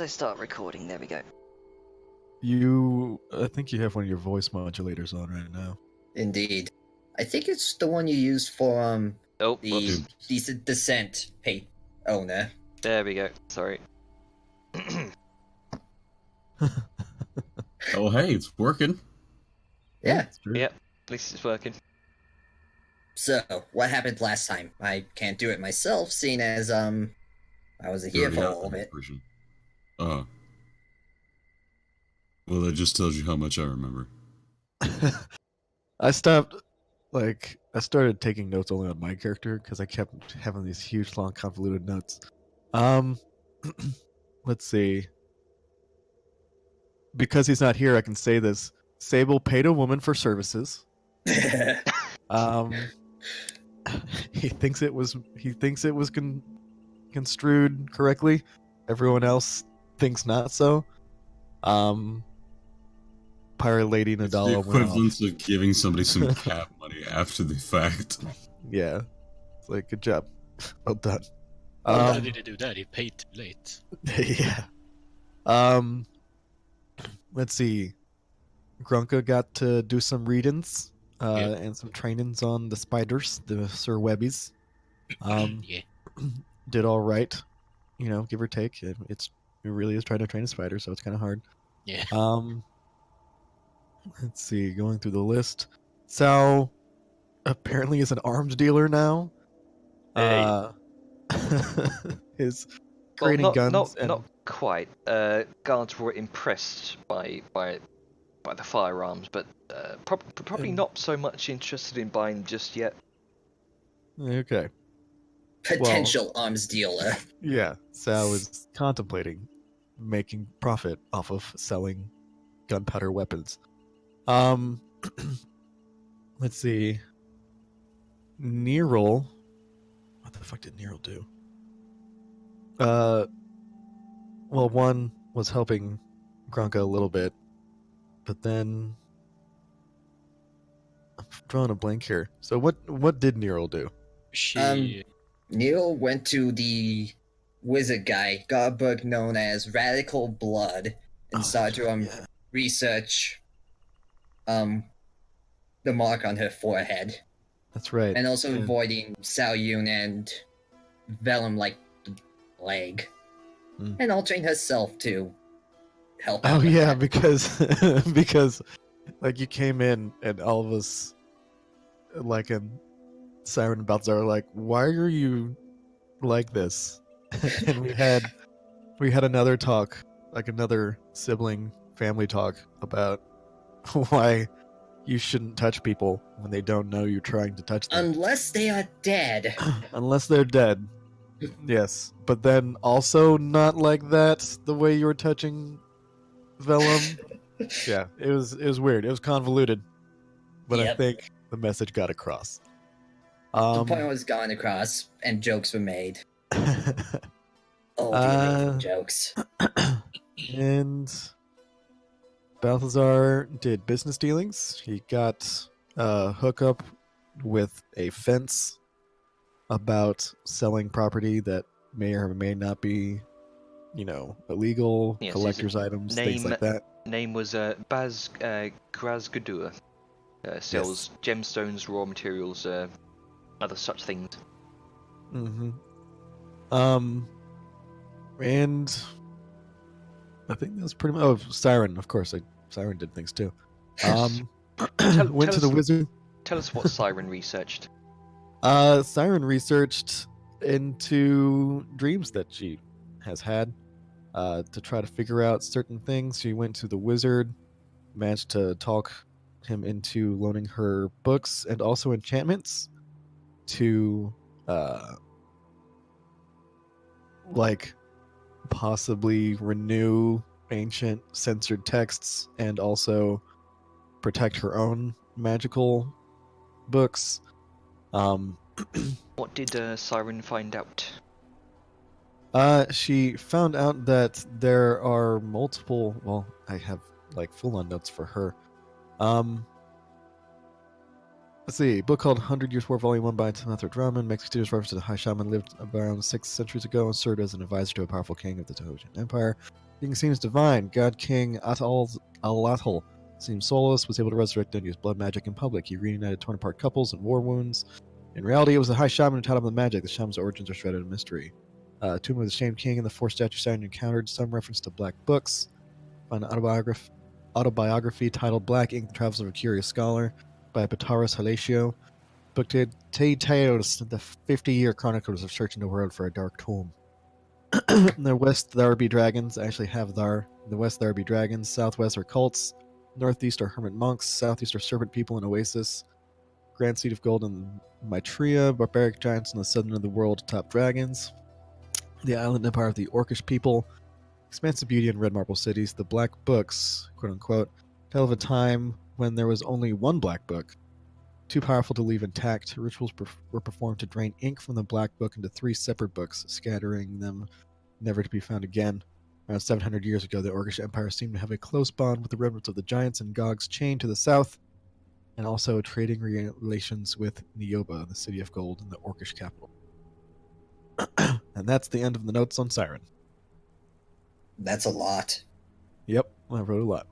I start recording, there we go. I think you have one of your voice modulators on right now. Indeed. I think it's the one you used for Oh, the whoops. decent descent owner. There we go. Sorry. Oh, hey, it's working. Yeah. It's true. Yep, at least it's working. So, what happened last time? I can't do it myself, seeing as I wasn't You here already for have all of the it. version. Well, that just tells you how much I remember. I started taking notes only on my character because I kept having these huge, long, convoluted notes. Let's see. Because he's not here, I can say this. Sable paid a woman for services. He thinks it was construed correctly. Everyone else thinks not so. Pirate Lady It's the Nadala went off. equivalent of giving somebody some cab money after the fact. Yeah. It's like, good job. Well done. Well How did he do that? He paid too late. Yeah. Let's see. Grunka got to do some readings and some trainings on the spiders, the Sir Webbies. Yeah. Did all right, give or take. It really is trying to train a spider, so it's kind of hard. Yeah. Let's see. Going through the list, Sal apparently is an arms dealer now. Hey. Is creating guns and not quite. Guards were impressed by the firearms, but probably not so much interested in buying just yet. Okay. Potential arms dealer. Yeah, Sal is contemplating making profit off of selling gunpowder weapons. Let's see. Neril. What the fuck did Neril do? Well, one was helping Grunka a little bit, but then I'm drawing a blank here. So what did Neril do? She. Neil went to the wizard guy, got a book known as Radical Blood, and started to yeah. research the mark on her forehead. That's right. And also Yeah. avoiding Salyun and Vellum like the plague. Hmm. And altering herself to help out. Oh with yeah, that. because like you came in and all of us, like in Siren and Balthazar, are like, why are you like this? And we had another talk, like another sibling family talk about why you shouldn't touch people when they don't know you're trying to touch them. Unless they are dead. Unless they're dead. Yes. But then also not like that, the way you were touching Vellum. Yeah, it was weird. It was convoluted. But I Yep. think the message got across. The point was gone across, and jokes were made. Oh, the amazing jokes. and Balthazar did business dealings. He got a hookup with a fence about selling property that may or may not be, illegal, Yes, collector's items, things like that. Name was Baz Grazgadur. Sells gemstones, raw materials, other such things. Mm-hmm. And I think that's pretty much. Oh, Siren, of course. Siren did things too. Went to the wizard. Tell us what Siren researched. Siren researched into dreams that she has had to try to figure out certain things. She went to the wizard, managed to talk him into loaning her books and also enchantments to possibly renew ancient censored texts and also protect her own magical books. What did Siren find out? She found out that there are multiple. Well, I have full-on notes for her. Let's see. A book called 100 Years War, Volume 1 by Tamatha Draman makes continuous reference to the High Shaman lived around 6 centuries ago and served as an advisor to a powerful king of the Tohojan Empire. King seems divine. God King Atlathal seems soulless, was able to resurrect and use blood magic in public. He reunited torn apart couples and war wounds. In reality, it was the High Shaman who taught him the magic. The Shaman's origins are shrouded in mystery. Tomb of the Shamed King and the four statues Saturn encountered, some reference to black books. An autobiography titled Black Ink, The Travels of a Curious Scholar by Pataras Halatio. Book details the 50-year chronicles of searching the world for a dark tomb. In the west, there be dragons. I actually have Thar. In the west, there be dragons. Southwest are cults. Northeast are hermit monks. Southeast are serpent people in Oasis. Grand Seat of Gold in Maitreya. Barbaric giants in the southern of the world, top dragons. The island empire of the Orcish people. Expansive beauty in red marble cities. The black books, quote unquote, tell of a time when there was only one black book. Too powerful to leave intact, rituals were performed to drain ink from the black book into 3 separate books, scattering them never to be found again. Around 700 years ago, the Orcish Empire seemed to have a close bond with the remnants of the Giants and Gog's Chain to the south, and also trading relations with Nioba, the City of Gold, and the Orcish capital. And that's the end of the notes on Siren. That's a lot. Yep, I wrote a lot.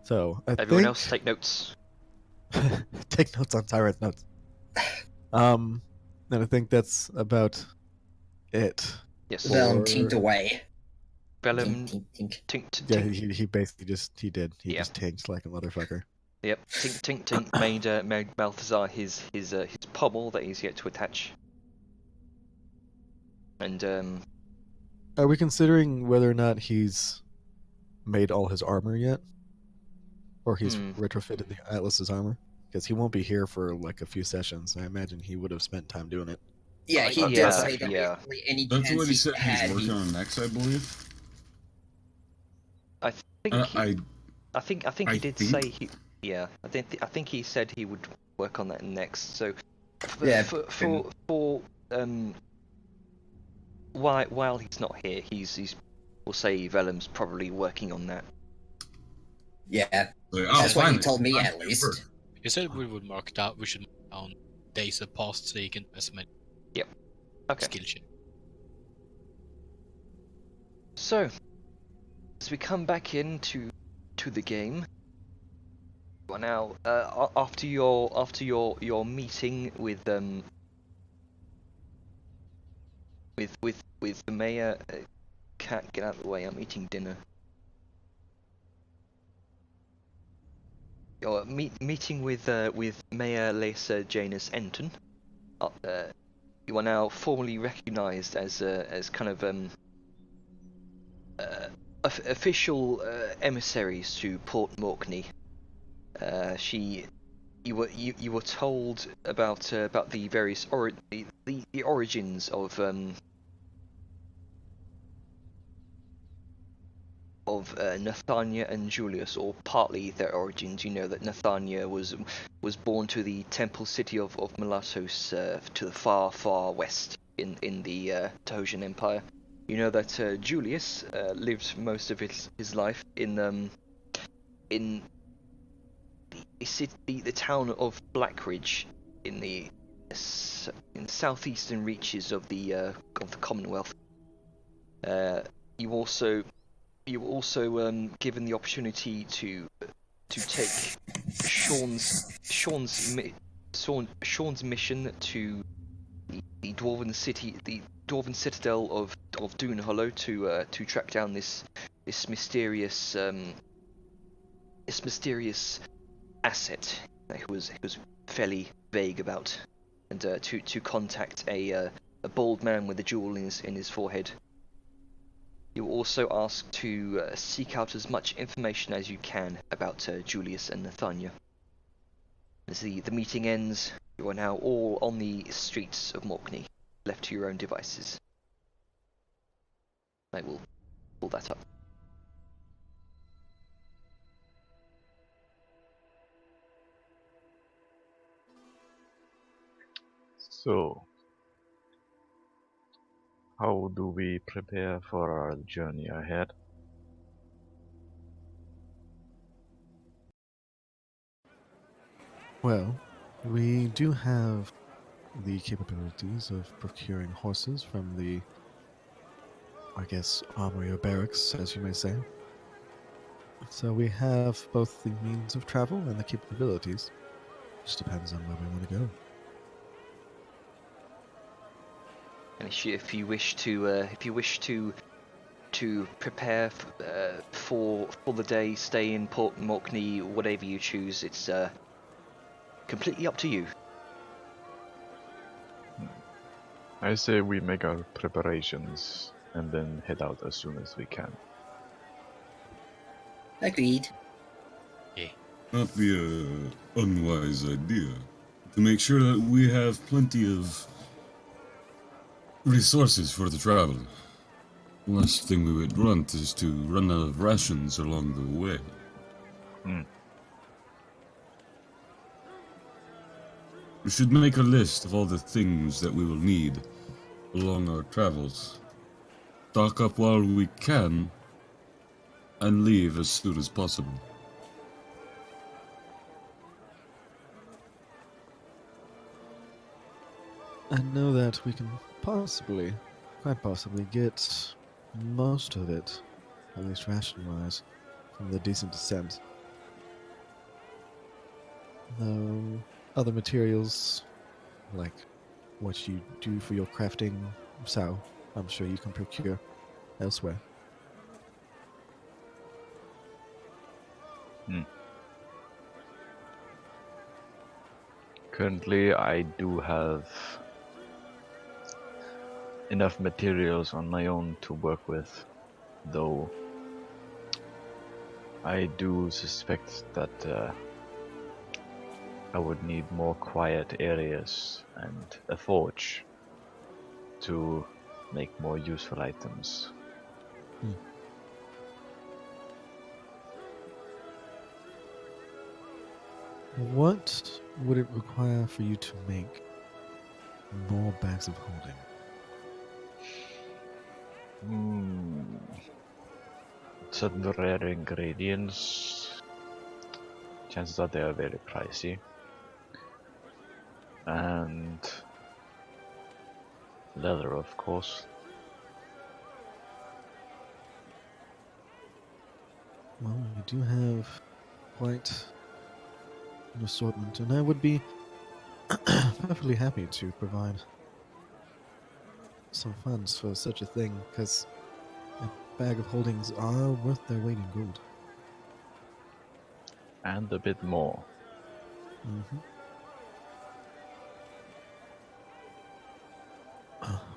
So, Everyone else take notes. take notes on Siren's notes. And I think that's about it. Yes. Vellum tinked away. Vellum Tink, tink, tink. tinked. Yeah, Tink. he basically just Yeah. just tinked like a motherfucker. Yep. Tink tink tink made Balthazar his pommel that he's yet to attach. And Are we considering whether or not he's made all his armor yet? Or he's retrofitted the Atlas's armor? Because he won't be here for like a few sessions. I imagine he would have spent time doing it. Yeah, he Yeah, did say that yeah. basically any That's chance what he said had, he's working on next, I believe. I think I think I he did think- say he. Yeah, I think he said he would work on that next. So, Yeah, while he's not here, he's we'll say Vellum's probably working on that. Yeah, Like, that's what he finally, told me finally, at it least. worked. You said we would mark down. We should mark down days that passed so you can estimate Okay. skill sheet. So, as we come back into the game, well now after your meeting with the mayor, Cat, get out of the way. I'm eating dinner. Your meeting with Mayor Lesa Janus Enton. You are now formally recognised as kind of official emissaries to Port Morkney. You were told about the various the origins of Nathania and Julius, or partly their origins. You know that Nathania was born to the temple city of Melatos, to the far west in the Tahosian Empire. You know that Julius lived most of his life in the town of Blackridge in the southeastern reaches of the Commonwealth. You were also given the opportunity to take Sean's mission to the Dwarven city, the Dwarven citadel of Dune Hollow, to track down this mysterious asset that he was fairly vague about, and to contact a bald man with a jewel in his forehead. You were also asked to seek out as much information as you can about Julius and Nathania. As the meeting ends, you are now all on the streets of Morkney, left to your own devices. I will pull that up. So, how do we prepare for our journey ahead? Well, we do have the capabilities of procuring horses from the I guess, armory or barracks, as you may say. So we have both the means of travel and the capabilities. Just depends on where we want to go. And if you wish to prepare for the day, stay in Port Morkney, whatever you choose, it's completely up to you. I say we make our preparations and then head out as soon as we can. Agreed. Not be a unwise idea. To make sure that we have plenty of resources for the travel. The last thing we would want is to run out of rations along the way. We should make a list of all the things that we will need along our travels. Stock up while we can, and leave as soon as possible. I know that we can quite possibly get most of it, at least ration-wise, from the decent descent. Though other materials, like what you do for your crafting, so I'm sure you can procure elsewhere. Currently, I do have enough materials on my own to work with, though I do suspect that I would need more quiet areas and a forge to make more useful items. What would it require for you to make more bags of holding? Certain rare ingredients. Chances are they are very pricey. And leather, of course. Well, you do have quite an assortment, and I would be perfectly happy to provide some funds for such a thing, because a bag of holdings are worth their weight in gold. And a bit more. Mm-hmm.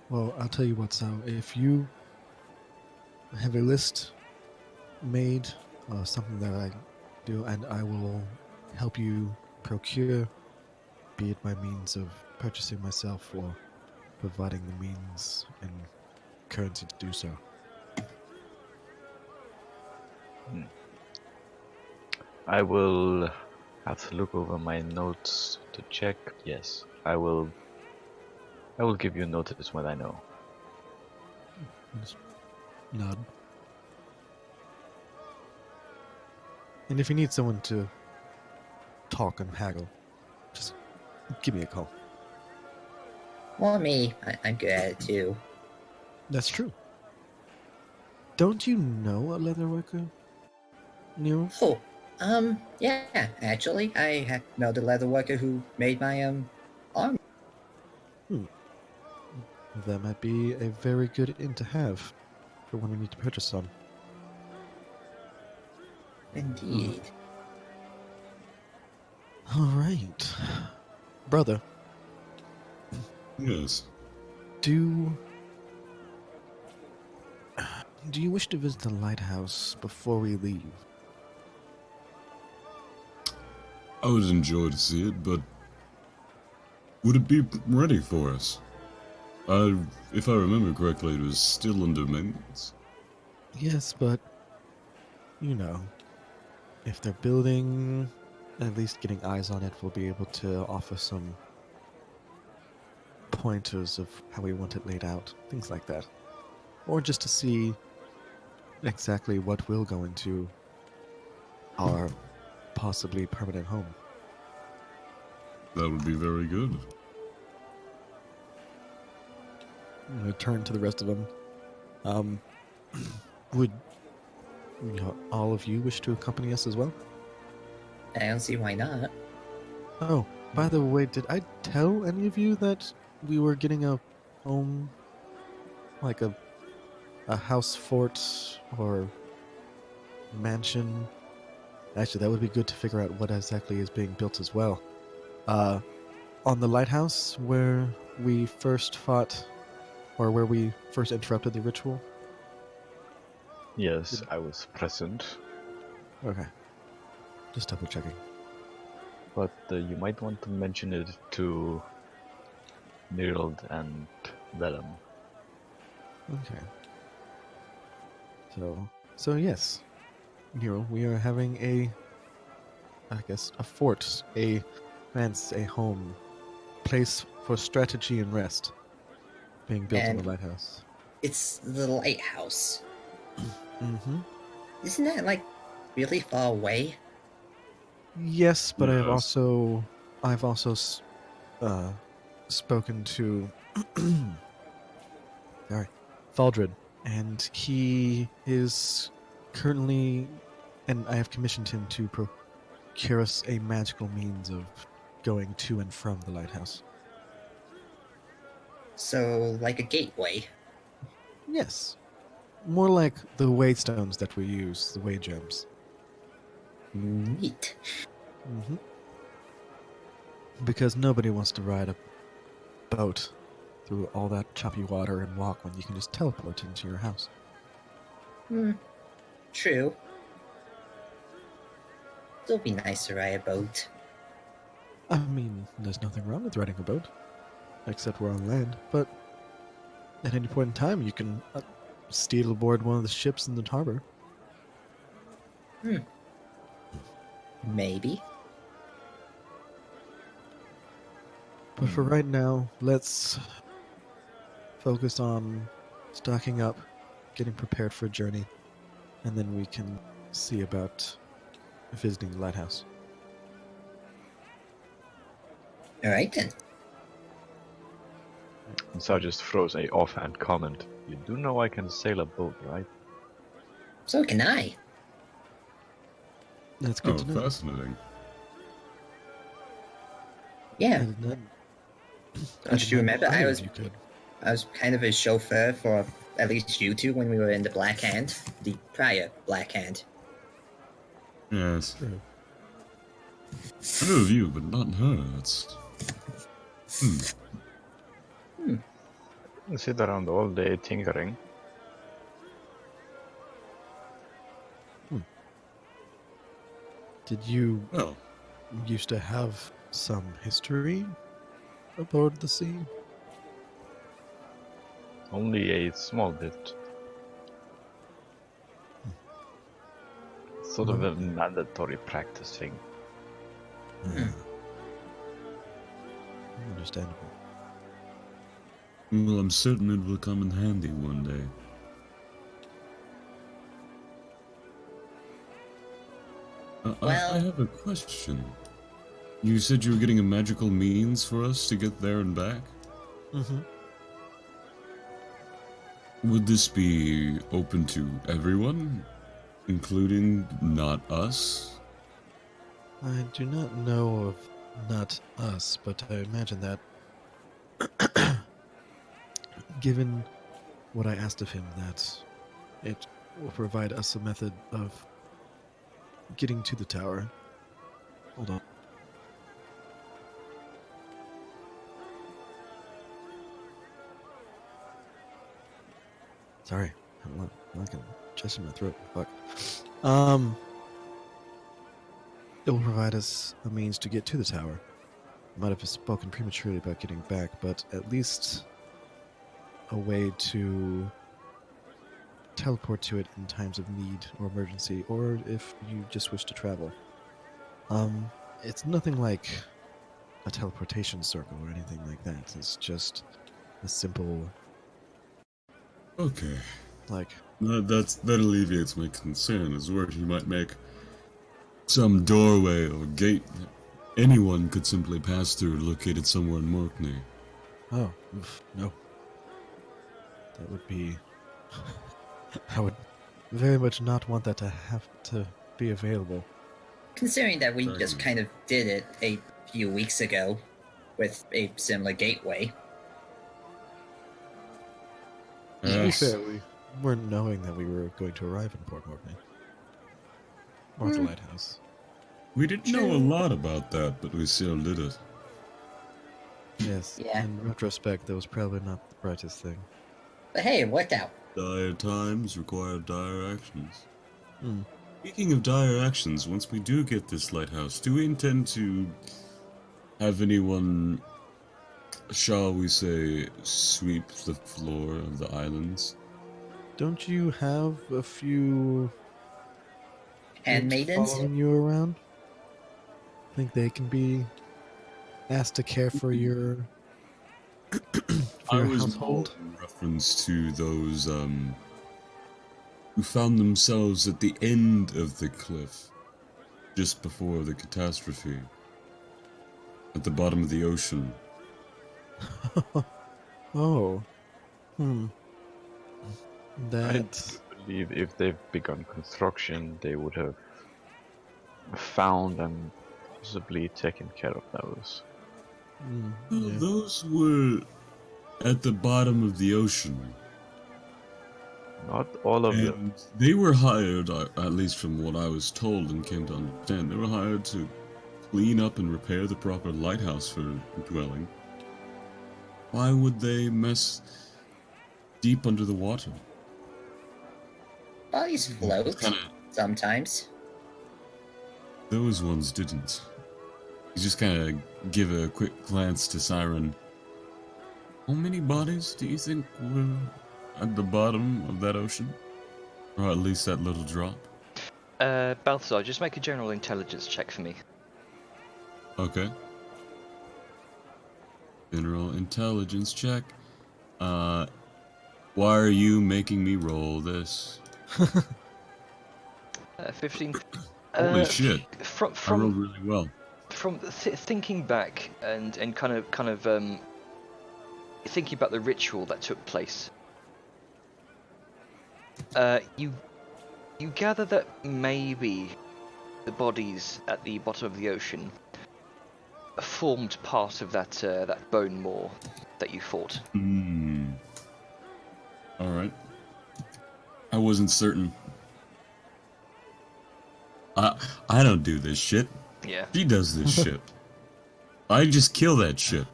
Well, I'll tell you what, so if you have a list made, something that I do, and I will help you procure, be it by means of purchasing myself or providing the means and currency to do so. I will have to look over my notes to check. Yes, I will give you notice when I know. Just nod. And if you need someone to talk and haggle, just give me a call. Well, me, I'm good at it too. That's true. Don't you know a leather worker, Nero? Oh, yeah, actually, I know the leather worker who made my, arm. That might be a very good inn to have for when we need to purchase some. Indeed. All right. Brother, Yes. do you wish to visit the lighthouse before we leave? I would enjoy to see it, but would it be ready for us? If I remember correctly, it was still under maintenance. Yes, but you know, if they're building, at least getting eyes on it will be able to offer some pointers of how we want it laid out, things like that. Or just to see exactly what will go into our possibly permanent home. That would be very good. I'm going to turn to the rest of them. Um, would all of you wish to accompany us as well? I don't see why not. Oh, by the way, did I tell any of you that we were getting a home, like a house fort or mansion? Actually, that would be good to figure out what exactly is being built as well. On the lighthouse where we first fought, or where we first interrupted the ritual? Yes, I was present, Okay. Just double checking. but you might want to mention it to Nirald and Vellum. Okay. So yes, Nero, we are having I guess, a fort, a home, place for strategy and rest, being built in And- the lighthouse. It's the lighthouse. Mm-hmm. Isn't that like really far away? Yes, but Yes. I've also spoken to sorry, Thaldred, and he is currently, and I have commissioned him to procure us a magical means of going to and from the lighthouse. So, like a gateway. Yes, more like the waystones that we use, the way gems. Neat. Mm-hmm. Because nobody wants to ride a boat through all that choppy water and walk when you can just teleport into your house. True. Still be nice to ride a boat. I mean, there's nothing wrong with riding a boat, except we're on land, but at any point in time you can steal aboard one of the ships in the harbor. Maybe. But for right now, let's focus on stocking up, getting prepared for a journey, and then we can see about visiting the lighthouse. Alright then. And so just throws a offhand comment. You do know I can sail a boat, right? So can I. That's good Oh, to know. fascinating. Yeah. I did not- I Don't did you not know remember? either I of was you could. I was kind of a chauffeur for at least you two when we were in the Black Hand, the prior Black Hand. Yes. True. I knew of you, but not her. That's. You sit around all day tinkering. Did you Well, used to have some history aboard the sea? Only a small bit. Sort of a mandatory practice thing. Understandable. well, I'm certain it will come in handy one day. I Well- have a question. You said you were getting a magical means for us to get there and back? Mm-hmm. Would this be open to everyone, including not us? I do not know of not us, but I imagine that given what I asked of him, that it will provide us a method of getting to the tower. Hold on. Sorry, I'm like a chest in my throat. Fuck. It will provide us a means to get to the tower. I might have spoken prematurely about getting back, but at least a way to teleport to it in times of need or emergency, or if you just wish to travel. It's nothing like a teleportation circle or anything like that. It's just a simple, Okay. like, That alleviates my concern, is where he might make some doorway or gate that anyone could simply pass through located somewhere in Morkney. oh, oof, no. That would be I would very much not want that to have to be available. Considering that we just Certainly. kind of did it a few weeks ago with a similar gateway. To be Yes. fair, we weren't knowing that we were going to arrive in Port Mortney. Or the lighthouse. We didn't know a lot about that, but we still did it. Yes, Yeah. in retrospect, that was probably not the brightest thing. But hey, it worked out. Dire times require dire actions. Hmm. Speaking of dire actions, once we do get this lighthouse, do we intend to have anyone, shall we say, sweep the floor of the islands? Don't you have a few Handmaidens? following you around? Think they can be asked to care for your I was household? more in reference to those who found themselves at the end of the cliff just before the catastrophe, at the bottom of the ocean. Oh. Hmm. I That. believe if they've begun construction, they would have found and possibly taken care of those. Well, Yeah. those were at the bottom of the ocean, Not all of them. and they were hired, at least from what I was told and came to understand, they were hired to clean up and repair the proper lighthouse for dwelling. Why would they mess deep under the water? Bodies float Kinda, sometimes. those ones didn't. You just kind of give a quick glance to Siren. How many bodies do you think were at the bottom of that ocean? Or at least that little drop? Balthazar, just make a general intelligence check for me. Okay. General intelligence check. Why are you making me roll this? 15. Holy shit. From I rolled from really well. from thinking back and kind of thinking about the ritual that took place, you gather that maybe the bodies at the bottom of the ocean formed part of that bone moor that you fought. Hmm. Alright. I wasn't certain. I don't do this shit. Yeah. She does this shit. I just kill that shit.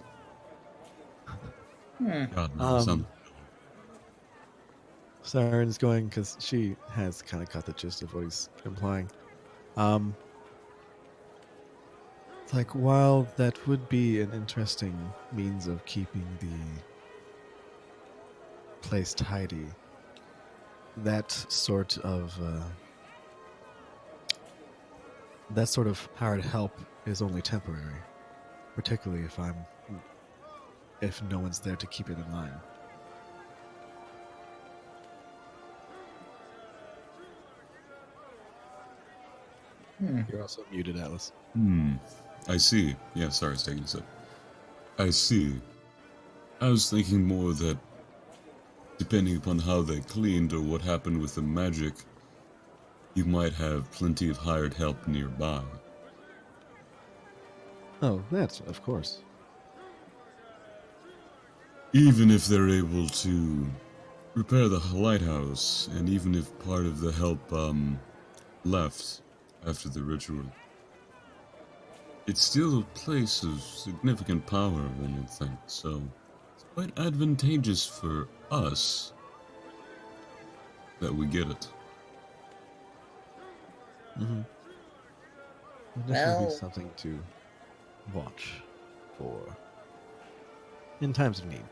God, no, Siren's going because she has kind of got the gist of what he's implying. It's like, while that would be an interesting means of keeping the place tidy, that sort of hired help is only temporary, particularly if no one's there to keep it in line. You're also muted, Atlas. I see. Yeah, sorry, it's taking a sec. I see. I was thinking more that, depending upon how they cleaned or what happened with the magic, you might have plenty of hired help nearby. Oh, that, of course. Even if they're able to repair the lighthouse, and even if part of the help, left after the ritual, it's still a place of significant power, one would think, so it's quite advantageous for us that we get it. Mm-hmm. Definitely Well- something to watch for in times of need.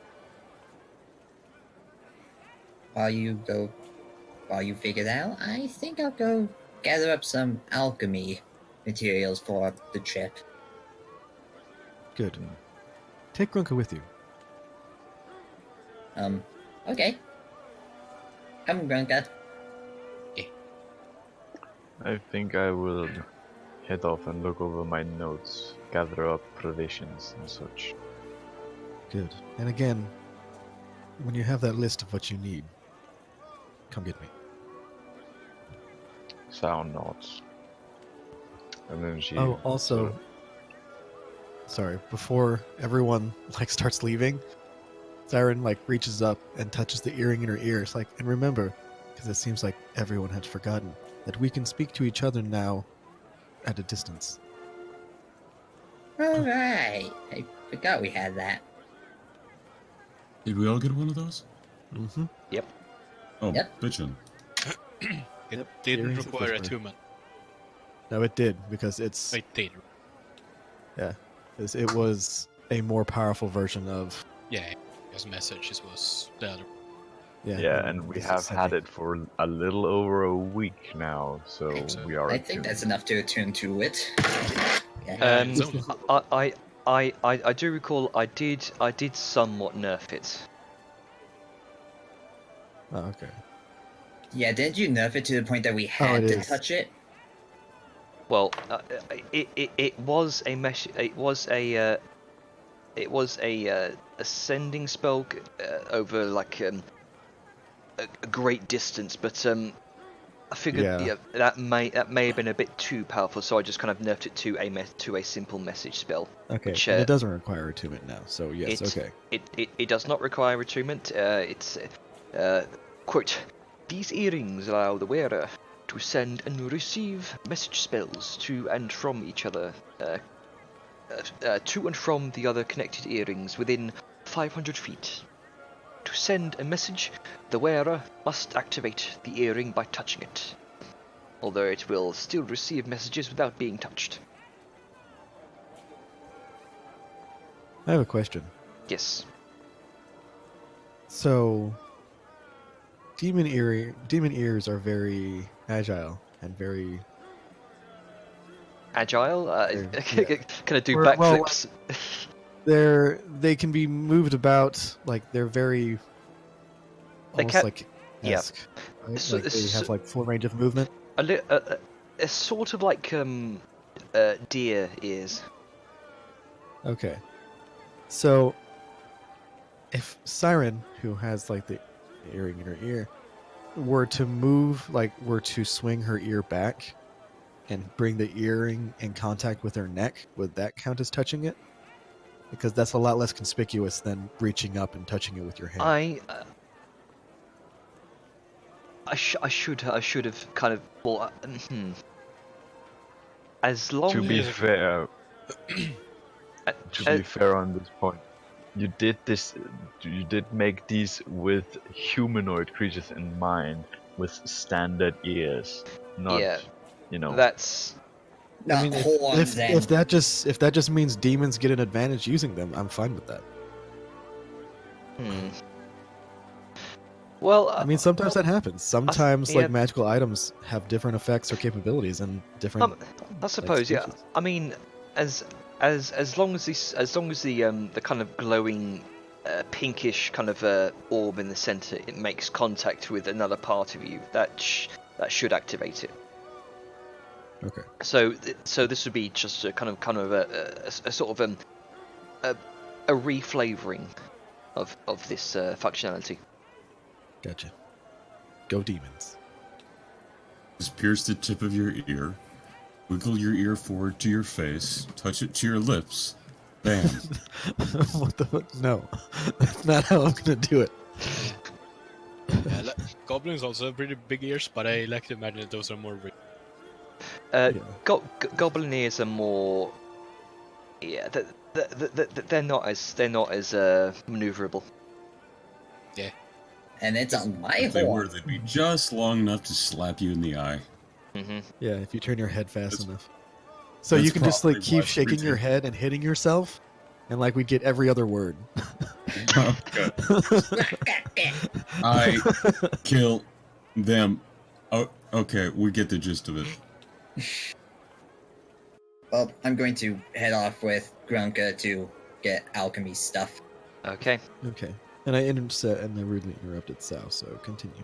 While you figure it out, I think I'll go gather up some alchemy materials for the trip. Good. Take Grunka with you. Okay. Come, Grunka. I think I will head off and look over my notes, gather up provisions and such. Good. And again, when you have that list of what you need, come get me. Sound nods. And then she. Oh, also, sorry. Before everyone like starts leaving, Siren like reaches up and touches the earring in her ear. It's like, and remember, because it seems like everyone had forgotten that we can speak to each other now at a distance. All right. I forgot we had that. Did we all get one of those? Mm-hmm. Oh, Yep. bitchin'. It Yep, didn't earrings of require whisper. attunement. No, it did because it's It did. it was a more powerful version of Yeah, his messages was the other. Yeah, and we this is have had second. it for a little over a week now, so So, we are. I think that's enough to attune to it. Yeah. It's only- I do recall I did somewhat nerf it. Oh, okay. Yeah, didn't you nerf it to the point that we had it to is. touch it? Well, it was a mesh. It was a ascending spell over like a great distance, but I figured Yeah. that may have been a bit too powerful, so I just kind of nerfed it to a simple message spell. Okay, Which, and it doesn't require attunement now, so yes, it- okay. It does not require attunement. It's quote, these earrings allow the wearer to send and receive message spells to and from each other, to and from the other connected earrings within 500 feet. To send a message, the wearer must activate the earring by touching it, although it will still receive messages without being touched. I have a question. Yes. So, demon ears are very agile and very. Agile? Yeah. Can I do Well, backflips? They can be moved about like they're very. They Almost can- like yeah. esque, right? So- Like they so- have like full range of movement. It's sort of like deer ears. Okay. So, if Siren, who has like the earring in her ear, were to move, were to swing her ear back and bring the earring in contact with her neck, would that count as touching it? Because that's a lot less conspicuous than reaching up and touching it with your hand. I should have kind of. Well, As long To be as fair, uh, to be fair on this point, you did this. You did make these with humanoid creatures in mind, with standard ears, not Yeah, you know. that's Not I mean, horns and... if that just means demons get an advantage using them, I'm fine with that. well. I mean, sometimes that happens. Sometimes like yeah. magical items have different effects or capabilities and different. I suppose, yeah. species. I mean, as long as the kind of glowing, pinkish kind of orb in the center, it makes contact with another part of you. That should activate it. Okay. So this would be just a kind of a sort of a reflavoring of this functionality. Gotcha. Go demons. Just pierce the tip of your ear, wiggle your ear forward to your face, touch it to your lips, bam. What the fuck? No, that's not how I'm gonna do it. Yeah, goblins also have pretty big ears, but I like to imagine that those are more. Yeah. Goblin ears are more. Yeah, they're not as maneuverable. And it's on my If they were, horn. they'd be just long enough to slap you in the eye. Mm-hmm. Yeah, if you turn your head fast That's- enough. So that's you can just like probably keep why shaking your Bridget- head and hitting yourself, and like we get every other word. Okay. I kill them. Oh, okay, we get the gist of it. Well, I'm going to head off with Grunka to get alchemy stuff. Okay. Okay. And I rudely interrupted Sal, so continue.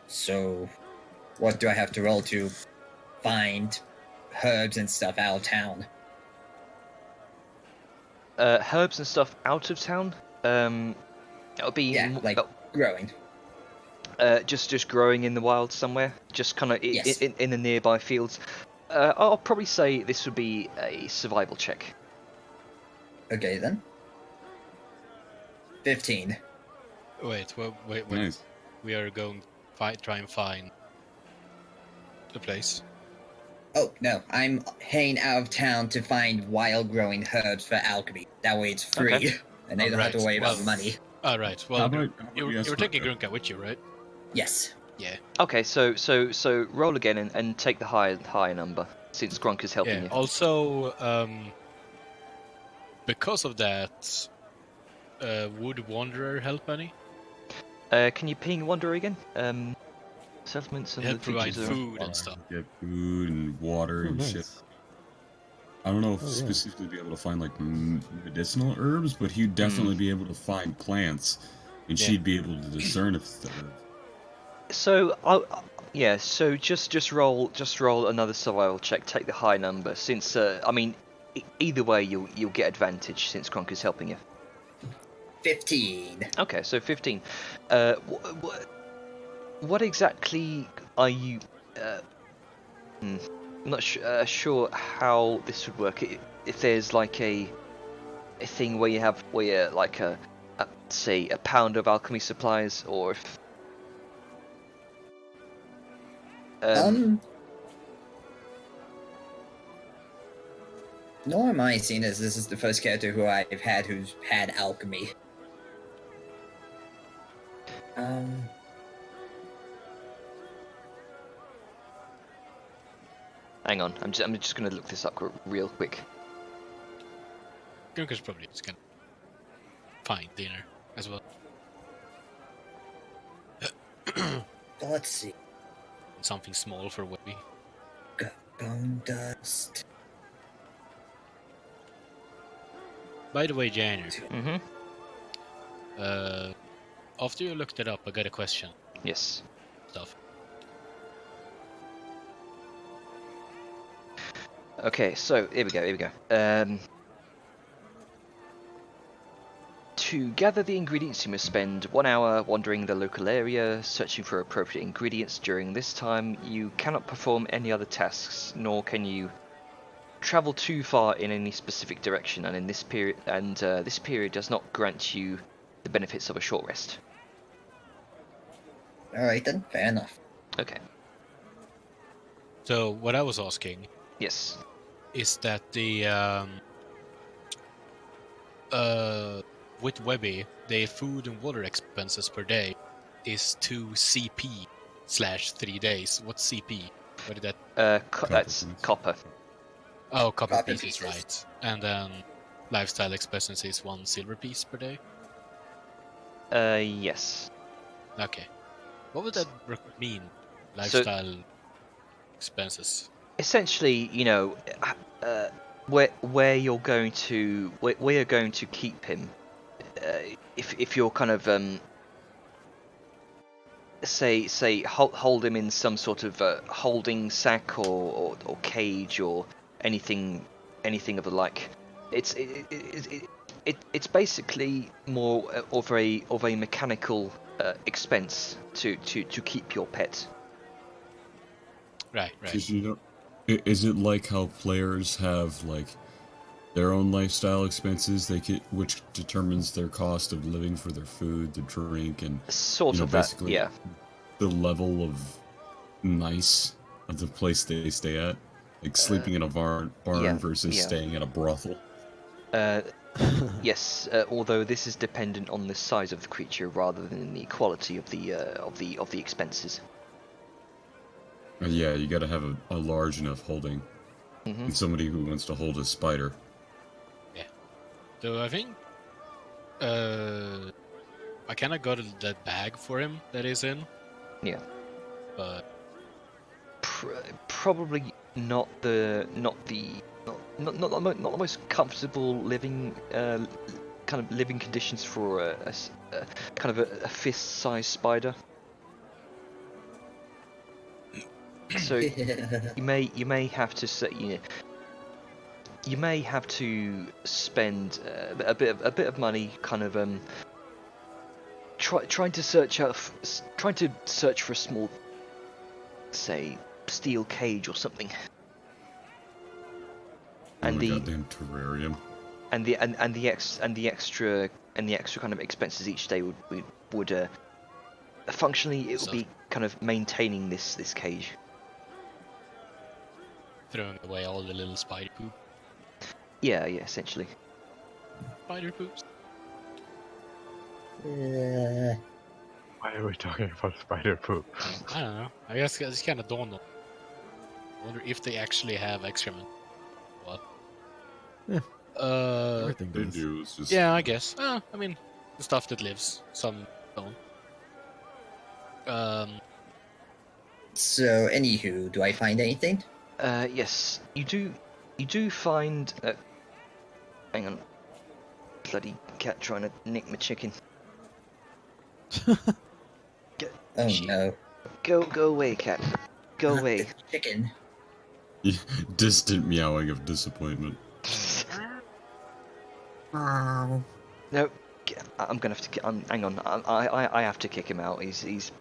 So, what do I have to roll to find herbs and stuff out of town? Herbs and stuff out of town. That would be Yeah, like growing. just growing in the wild somewhere, just kind of Yes. in the nearby fields. I'll probably say this would be a survival check. Okay then. 15. Wait. Nice. We are going try and find the place. Oh no, I'm heading out of town to find wild growing herbs for alchemy. That way it's free, Okay. and they don't have to Alright, worry about well- money. All right. How Well, about you we were escort taking them? Grunka with you, right? Yes. Yeah. Okay, so roll again and take the higher number since Grunk is helping Yeah. you. Also, because of that, would Wanderer help any? Can you ping Wanderer again? Settlements and Help the provide features are- food and stuff. Get food and water Oh, and nice. shit. I don't know if Oh, yeah. specifically be able to find like medicinal herbs, but he'd definitely be able to find plants, and Yeah. she'd be able to discern if it's the herb. So yeah. So just roll another survival check. Take the high number since I mean either way you'll get advantage since Grunk is helping you. 15. Okay, so 15. What exactly are you? I'm not sure how this would work. If there's like a thing where you like say a pound of alchemy supplies, or if Nor am I seen as this is the first character who I've had who's had alchemy. hang on, I'm just gonna look this up real quick. Grunka's probably just gonna find dinner as well. Let's see. Something small for Webby. Bone dust. By the way, Janner, Mm-hmm. after you looked it up, I got a question. Yes. Stuff. Okay, so here we go. To gather the ingredients, you must spend 1 hour wandering the local area, searching for appropriate ingredients. During this time, you cannot perform any other tasks, nor can you travel too far in any specific direction. And in this period, this period does not grant you the benefits of a short rest. Alright then, fair enough. Okay. So what I was asking Yes. is that the with Webby, the food and water expenses per day is 2 CP / 3 days. What's CP? What did that? That's points. copper. Oh, copper Copper pieces, pieces. right? And then lifestyle expenses is 1 silver piece per day. Yes. Okay. What would that mean? Lifestyle expenses. Essentially, you know, where you're going to keep him. If you're kind of say hold him in some sort of holding sack or cage or anything of the like, it's basically more of a mechanical expense to keep your pet. Right. Because you know, is it like how players have like their own lifestyle expenses which determines their cost of living for their food, their drink, and Sort you know, of that, basically yeah. the level of nice of the place they stay at, like sleeping in a barn yeah, versus yeah. staying at a brothel. Yes, although this is dependent on the size of the creature rather than the quality of the expenses. Yeah, you got to have a large enough holding, Hmm. and somebody who wants to hold a spider. So I think I kind of got that bag for him that he's in. Yeah. But Probably not the most comfortable living kind of living conditions for a kind of a fist-sized spider. So you may have to say, you may have to spend a bit of money, kind of trying to search for a small, say, steel cage or something. And Oh, the goddamn terrarium. and the extra kind of expenses each day would functionally it would So- be kind of maintaining this cage. Throwing away all the little spider poop. Yeah, essentially. Spider poops. Why are we talking about spider poop? I don't know. I guess it's kind of dawned on. I wonder if they actually have excrement. What? Yeah. Uh, Everything They does. do. It's just yeah, I guess. I mean, the stuff that lives, some don't. So, anywho, do I find anything? Yes, you do find. Hang on, bloody cat trying to nick my chicken. Oh Shit. no. Go away, cat. Go Not away. the chicken. distant meowing of disappointment. Oh. No, I'm gonna have to. Hang on, I have to kick him out. He's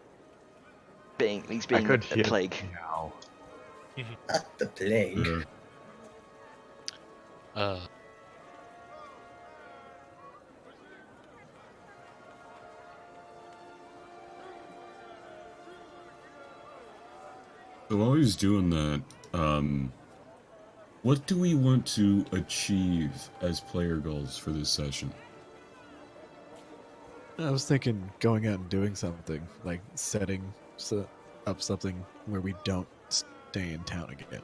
being I could a hear plague. meow. Not the plague. Yeah. So while he's doing that, what do we want to achieve as player goals for this session? I was thinking going out and doing something, like setting up something where we don't stay in town again.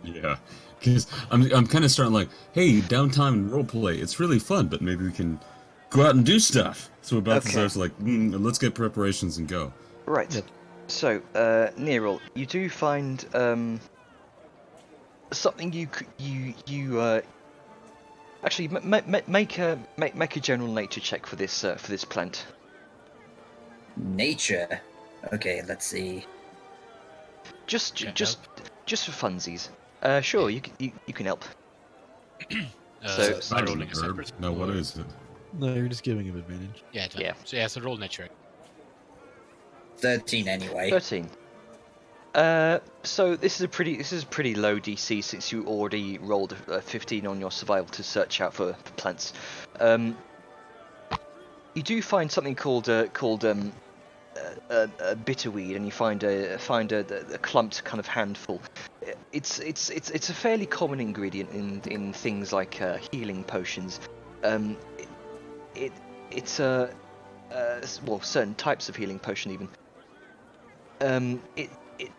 Yeah, because I'm kind of starting like, hey, downtime roleplay, it's really fun, but maybe we can go out and do stuff. So Balthazar's like, let's get preparations and go. Right. Yep. So, Neril, you do find something you actually make a general nature check for this plant. Nature. Okay, let's see. Just Can for funsies. Sure, you can help. So, So- by I don't rolling a know. separate. No, what or- is it? No, you're just giving him advantage. Yeah, advantage. Yeah. So yeah, so roll nature. 13 anyway. 13. So this is a pretty low DC since you already rolled a 15 on your survival to search out for plants. You do find something called bitterweed, and you find a clumped kind of handful. It's a fairly common ingredient in things like healing potions. It's well, certain types of healing potion even.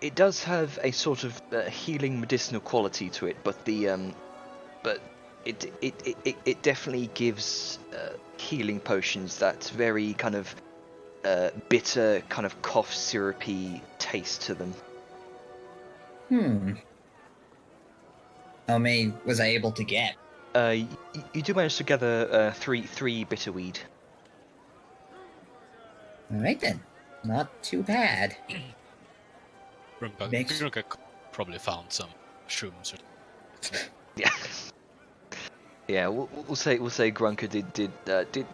It does have a sort of healing medicinal quality to it, but it definitely gives healing potions that very kind of bitter, kind of cough syrupy taste to them. How many was I able to get? You do manage to gather three bitterweed. Alright then. Not too bad. Makes- Grunka probably found some shrooms or something. Yeah. Yeah, we'll say Grunker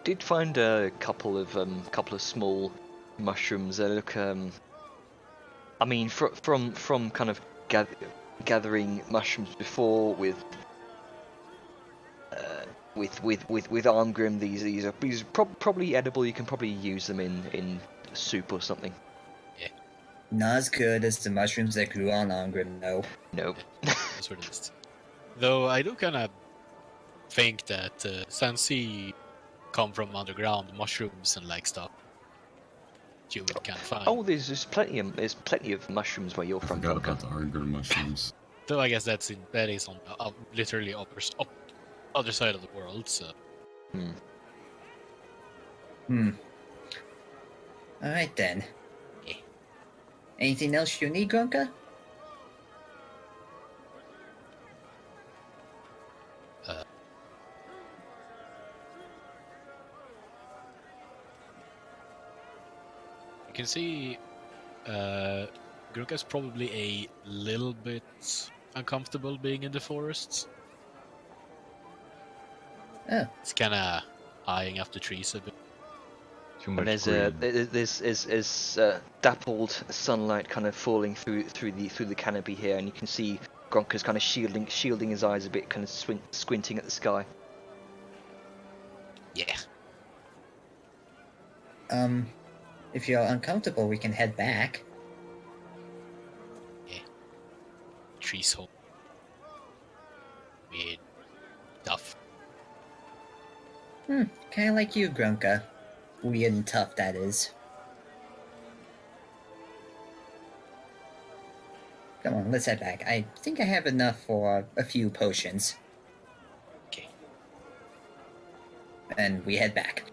did find a couple of small mushrooms. They look I mean from kind of gathering mushrooms before with Armgrim, these are probably edible. You can probably use them in soup or something. Not as good as the mushrooms that grew on Ongrim, though. No. That's what it is. Though I do kind of think that Sansi come from underground mushrooms and like stuff. You can find. Oh, there's plenty of mushrooms where you're from. Forgot Gonka. about the Arger mushrooms. Though I guess that is on the literally other side of the world. So Alright then. Yeah. Anything else you need, Grunka? you can see, Grunka's probably a little bit uncomfortable being in the forests. Oh. It's kind of eyeing up the trees a bit. Too And much there's dappled sunlight kind of falling through the canopy here, and you can see Gronka's kind of shielding his eyes a bit, kind of squinting at the sky. Yeah. If you're uncomfortable, we can head back. Trees home. With stuff. Kinda like you, Grunka. Weird and tough, that is. Come on, let's head back. I think I have enough for a few potions. Okay. And we head back.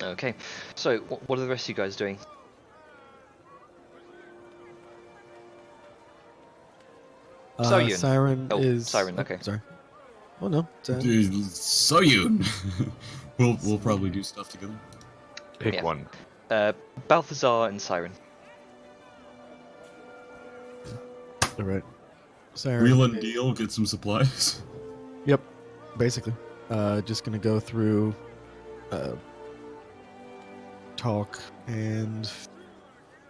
Okay, so what are the rest of you guys doing? Soyun. Siren Oh, is. Siren, okay. Sorry. Oh no. Soyun! we'll probably do stuff together. Pick Yeah. one. Balthazar and Siren. All right. Siren. Wheel and deal, get some supplies. Yep. Basically, just gonna go through, talk and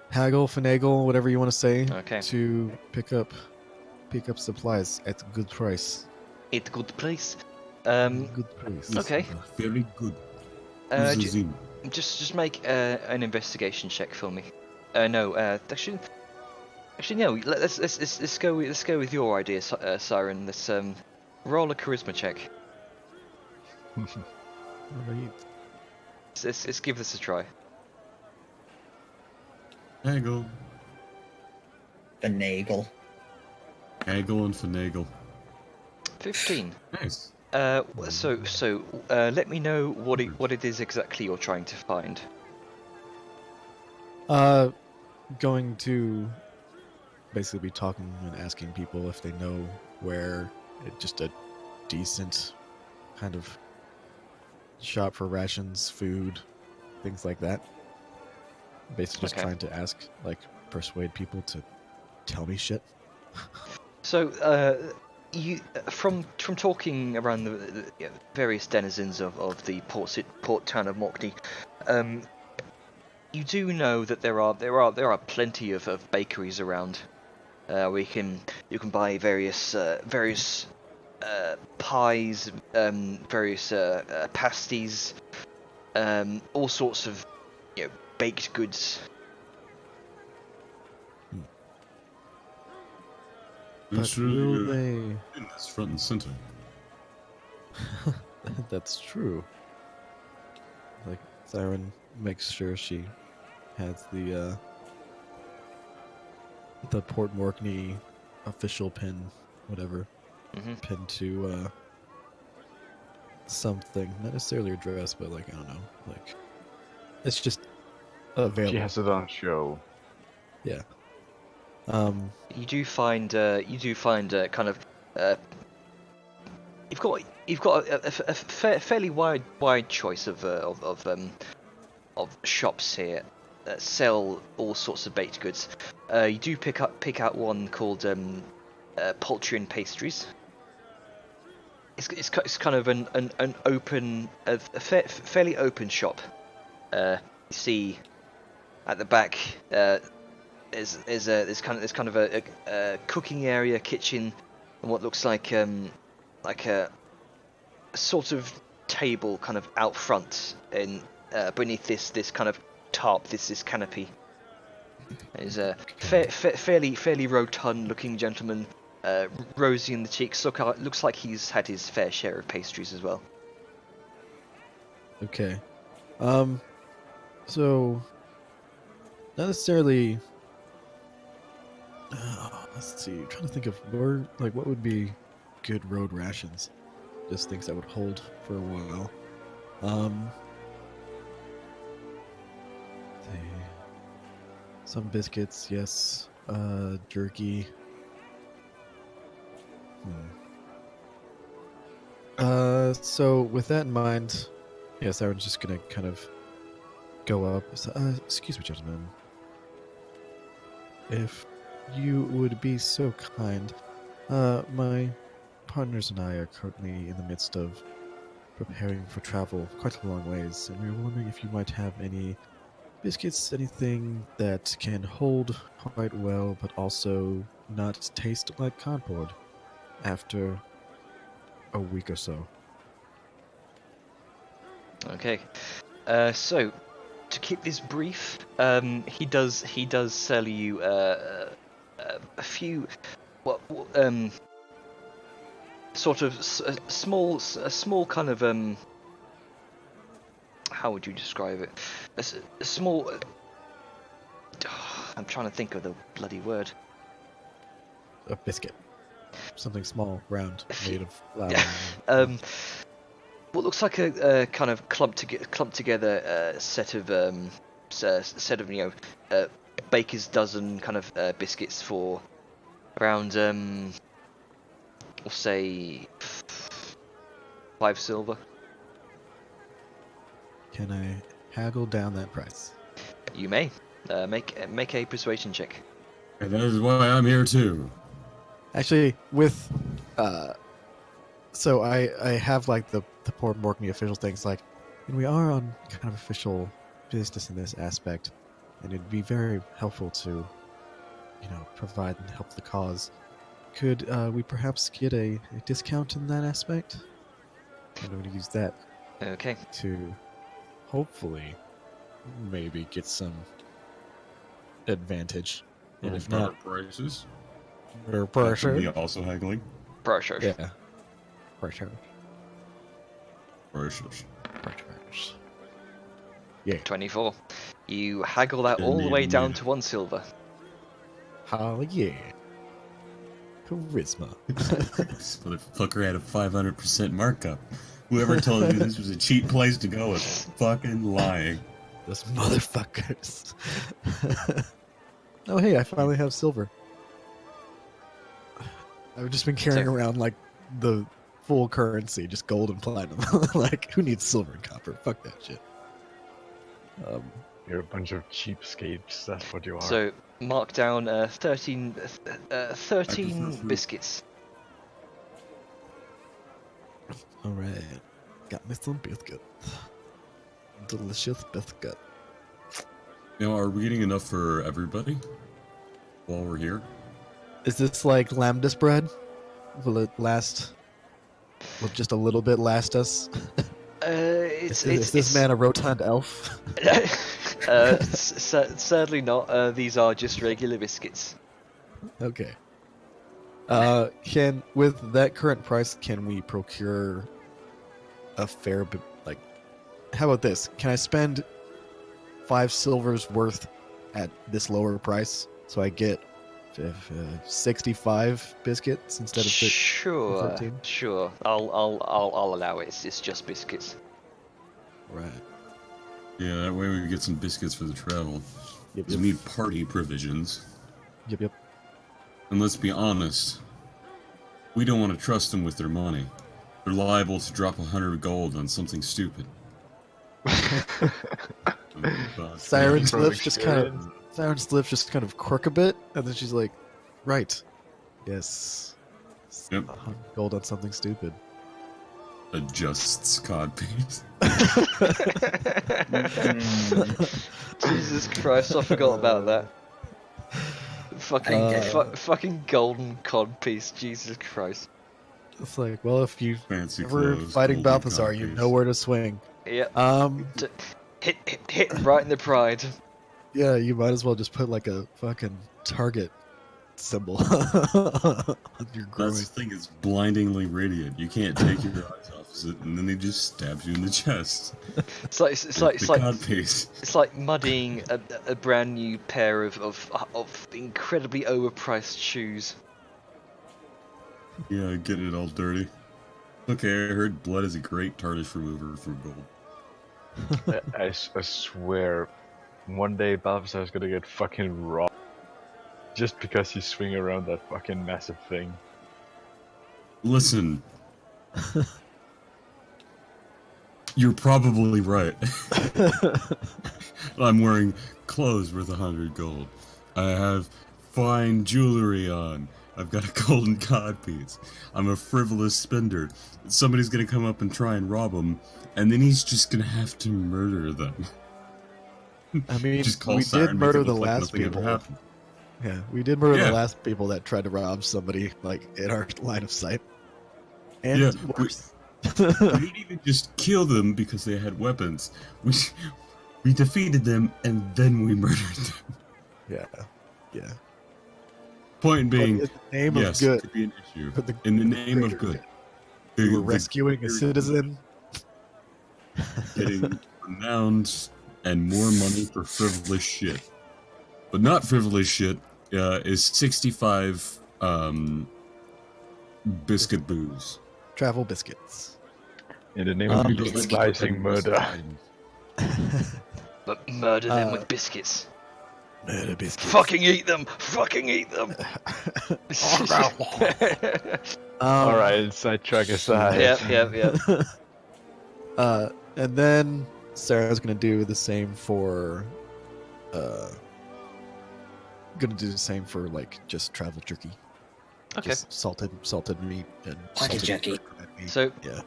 haggle, finagle, whatever you want to say, Okay. to pick up supplies at a good price. It's a good place. Good price. Okay. Very good. Uh, Who's the ju- Zim? just make an investigation check for me. No, actually no. Let's go with your idea, Siren. Let's roll a charisma check. Alright. Let's give this a try. Haggle. Finagle. Haggle and finagle. 15. Nice. So let me know what it is exactly you're trying to find. Going to basically be talking and asking people if they know where just a decent kind of shop for rations, food, things like that. Basically just Okay. trying to ask, like, persuade people to tell me shit. So, you from talking around the various denizens of the port town of Mockney, you do know that there are plenty of bakeries around. Where you can buy various pies, various pasties, all sorts of baked goods. But That's really will they... in this front and center. That's true. Like, Siren makes sure she has the Port Morkney official pin, whatever, Hmm. pin to something, not necessarily a dress, but like, I don't know, like, it's just available. She has it on show. Yeah. You do find kind of you've got a fairly wide choice of shops here that sell all sorts of baked goods. You do pick out one called Poultry and Pastries. It's kind of an open fairly open shop. You see at the back there's kind of a cooking area, kitchen, and what looks like a sort of table kind of out front and beneath this kind of tarp, this canopy. There's a fairly rotund looking gentleman, rosy in the cheeks. Looks like he's had his fair share of pastries as well. Okay. So, not necessarily. Let's see. I'm trying to think of what would be good road rations. Just things that would hold for a while. Some biscuits, yes. Jerky. So with that in mind, yes, I was just gonna kind of go up. So, excuse me, gentlemen. If you would be so kind, my partners and I are currently in the midst of preparing for travel quite a long ways, and we were wondering if you might have any biscuits, anything that can hold quite well, but also not taste like cardboard after a week or so. Okay. So, to keep this brief, he does sell you a few, sort of a small kind of how would you describe it? A small. I'm trying to think of the bloody word. A biscuit. Something small, round, made of flour. Yeah. What looks like a kind of clumped together set of baker's dozen kind of biscuits for around we'll say 5 silver. Can I haggle down that price? You may make a persuasion check. And that is why I'm here too. Actually, with so I have like the Port Morkney official things, like, and we are on kind of official business in this aspect, and it'd be very helpful to, provide and help the cause. Could we perhaps get a discount in that aspect? I'm going to use that Okay. to hopefully maybe get some advantage. And if Better not, prices. or That could be pressure. also haggling. Pressure. Yeah. Pressure. Prices. Pressure. Yeah. 24. You haggle that Yeah, all the way indeed, down indeed. to 1 silver. Oh yeah. Charisma. This motherfucker had a 500% markup. Whoever told you this was a cheap place to go is fucking lying. Those motherfuckers. Oh hey, I finally have silver. I've just been carrying So- around like the full currency, just gold and platinum. Like, who needs silver and copper? Fuck that shit. You're a bunch of cheapskates, that's what you are. So mark down 13 fruit. biscuits. Alright. Got me some biscuit. Delicious biscuit. Now, are we getting enough for everybody while we're here? Is this like lambdas bread? Will it last? Will just a little bit last us? Is this man a rotund elf? Sadly not. These are just regular biscuits. Okay. Can with that current price, can we procure a fair bit? Like, how about this? Can I spend 5 silvers worth at this lower price so I get 65 biscuits instead of Sure, 13? sure. I'll allow it. It's just biscuits. Right. Yeah, that way we can get some biscuits for the travel. Yep. Because we need party provisions. Yep. And let's be honest, we don't want to trust them with their money. They're liable to drop 100 gold on something stupid. Siren's From lips just experience. Siren's lips just kind of quirk a bit, and then she's like, "Right, yes, Yep. 100 gold on something stupid." Adjusts codpiece. Jesus Christ, I forgot about that. Fucking, fucking golden cod piece. Jesus Christ. It's like, well, if you Fancy ever clothes. fighting golden Balthazar, you codpiece. know where to swing. Yeah. Um, Hit right in the pride. yeah, you might as well just put like a fucking target symbol on your groin. That's the thing, it's blindingly radiant. You can't take your eyes off it, and then he just stabs you in the chest. It's like The codpiece. it's like muddying a brand new pair of incredibly overpriced shoes. Yeah, getting it all dirty. Okay, I heard blood is a great tarnish remover for gold. I swear, one day Balthazar's gonna get fucking robbed. Just because he's swinging around that fucking massive thing. Listen. You're probably right. I'm wearing clothes worth 100 gold. I have fine jewelry on, I've got a golden codpiece. I'm a frivolous spender. Somebody's gonna come up and try and rob him, and then he's just gonna have to murder them. I mean, Just call we Siren, did make it murder look the like last nothing ever people. happened. Yeah, we did murder Yeah. the last people that tried to rob somebody, like, in our line of sight. And Yeah, worse. We didn't even just kill them because they had weapons. We defeated them and then we murdered them. yeah, yeah. Point But being, in the name yes, of it good, could be an issue. for the In the name of greater good. we were The- rescuing a citizen. getting renowned and more money for frivolous shit. But not frivolous shit is 65 biscuit booze. Travel biscuits. In the name Um, of Because legalizing murder. But murder them Uh, with biscuits. Murder biscuits. Fucking eat them! Fucking eat them! Alright, sidetrack aside. Yep. And then Sarah's gonna do the same for like just travel jerky. Okay. Just salted meat and Pocket salted jerky. coconut meat. So yeah.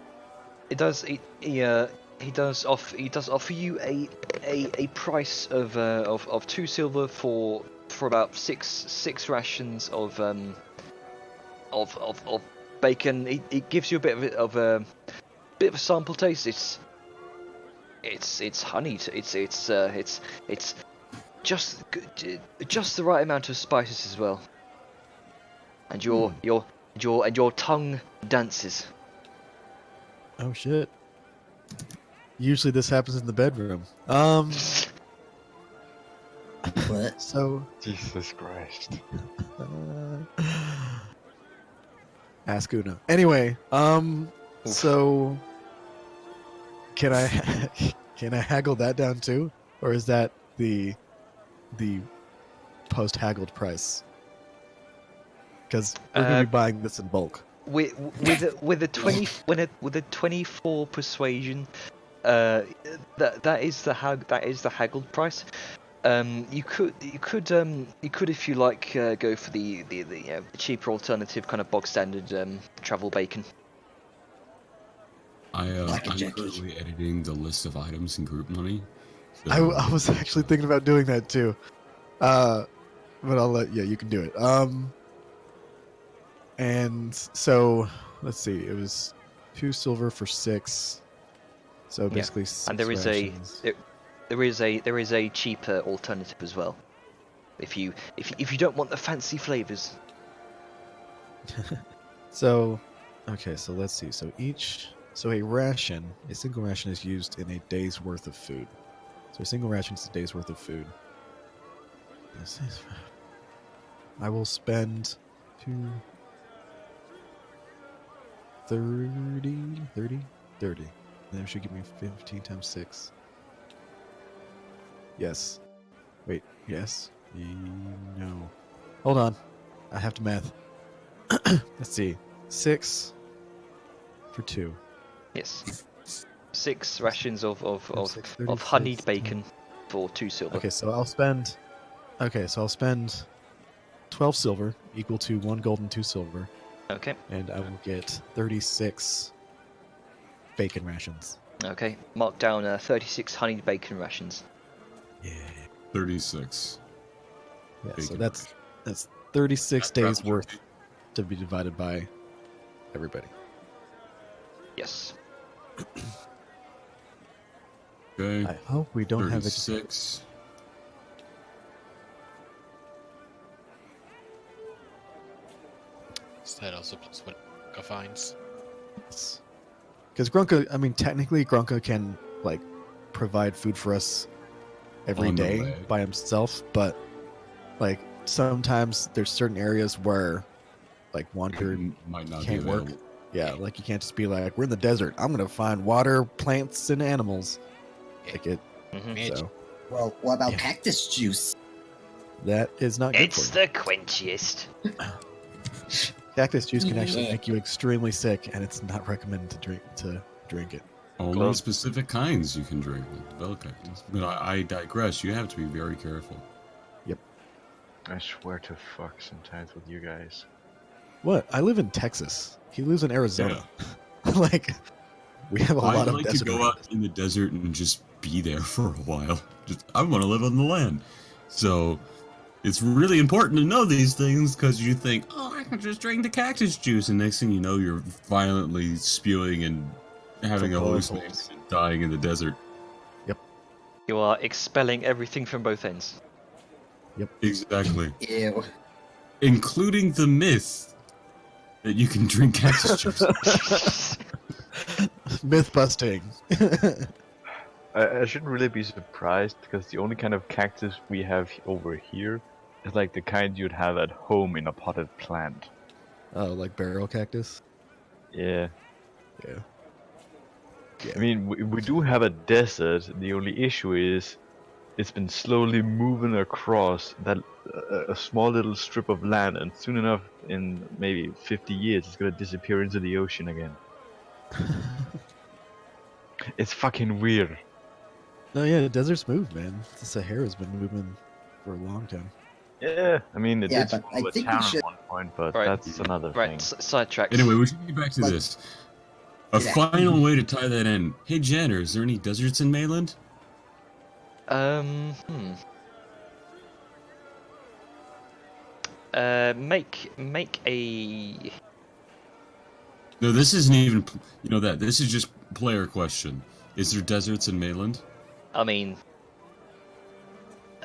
it does. He does offer you a price of 2 silver for about six rations of bacon. It gives you a bit of a sample taste. It's honeyed. It's just the right amount of spices as well. And your tongue dances. Oh shit. Usually this happens in the bedroom. What? So Jesus Christ. ask Una. Anyway, so can I haggle that down too, or is that the post haggled price? Because we're gonna be buying this in bulk. With a 24 persuasion, that is the haggled price. You could if you like go for the cheaper alternative, kind of bog standard travel bacon. I'm Jackie. currently editing the list of items in group money. So I was actually thinking about doing that too, but I'll let you can do it. And so let's see, it was 2 silver for 6, so basically 6 And there is rations. there is a cheaper alternative as well. If you don't want the fancy flavors. So, okay, so let's see. So a single ration is used in a day's worth of food. So a single ration is a day's worth of food. I will spend 30. That should give me 15 times 6. Yes. Wait, yes? No. Hold on. I have to math. Let's see. 6 for 2. Yes. 6 rations of 36, honeyed bacon for 2 silver. Okay, so I'll spend 12 silver, equal to 1 gold and 2 silver, Okay. and I will get 36 bacon rations. Okay. Mark down 36 honeyed bacon rations. Yeah. 36. Yeah, so Bacon that's rations. 36 Travel days worth jerky. to be divided by everybody. Yes. Okay. I hope we don't have it. 36. Is that also plus what Grunka finds? Because Grunka, I mean, technically Grunka can like provide food for us every On the day way. by himself, but like sometimes there's certain areas where like wander Might not can't be work. available. Yeah, like you can't just be like, we're in the desert. I'm gonna find water, plants, and animals. Like it. Mitch, So Well, what about Yeah. cactus juice? that is not good It's for you. the quenchiest. Cactus juice can actually Yeah. make you extremely sick, and it's not recommended to drink it. Only Gloves. specific kinds you can drink with Velcactus. But I digress. You have to be very careful. I swear to fuck sometimes with you guys. What? I live in Texas. He lives in Arizona. Like, we have a lot I'd of like to desert. go around out in the desert and just be there for a while. I want to live on the land. So it's really important to know these things because you think, oh, I can just drink the cactus juice, and next thing you know, you're violently spewing and having a From bullet hallucination holes. and dying in the desert. You are expelling everything from both ends. Exactly. Ew. Including the myth that you can drink cactus juice. Myth busting. I shouldn't really be surprised because the only kind of cactus we have over here is like the kind you'd have at home in a potted plant. Oh, like barrel cactus? Yeah. Yeah. I mean, we do have a desert. The only issue is it's been slowly moving across that a small little strip of land, and soon enough, in maybe 50 years, it's gonna disappear into the ocean again. It's fucking weird. No, yeah, the deserts move, man. The Sahara's been moving for a long time. Yeah, I mean, it Yeah, did but I swallow a think we town should- at one point, but Right. that's another thing. Right, sidetracked. Anyway, we should get back to Like- this. A Yeah. final way to tie that in. Hey, Janner, is there any deserts in Mayland? Hmm. Make a. No, this isn't even. You know that. This is just player question. Is there deserts in Mayland? I mean,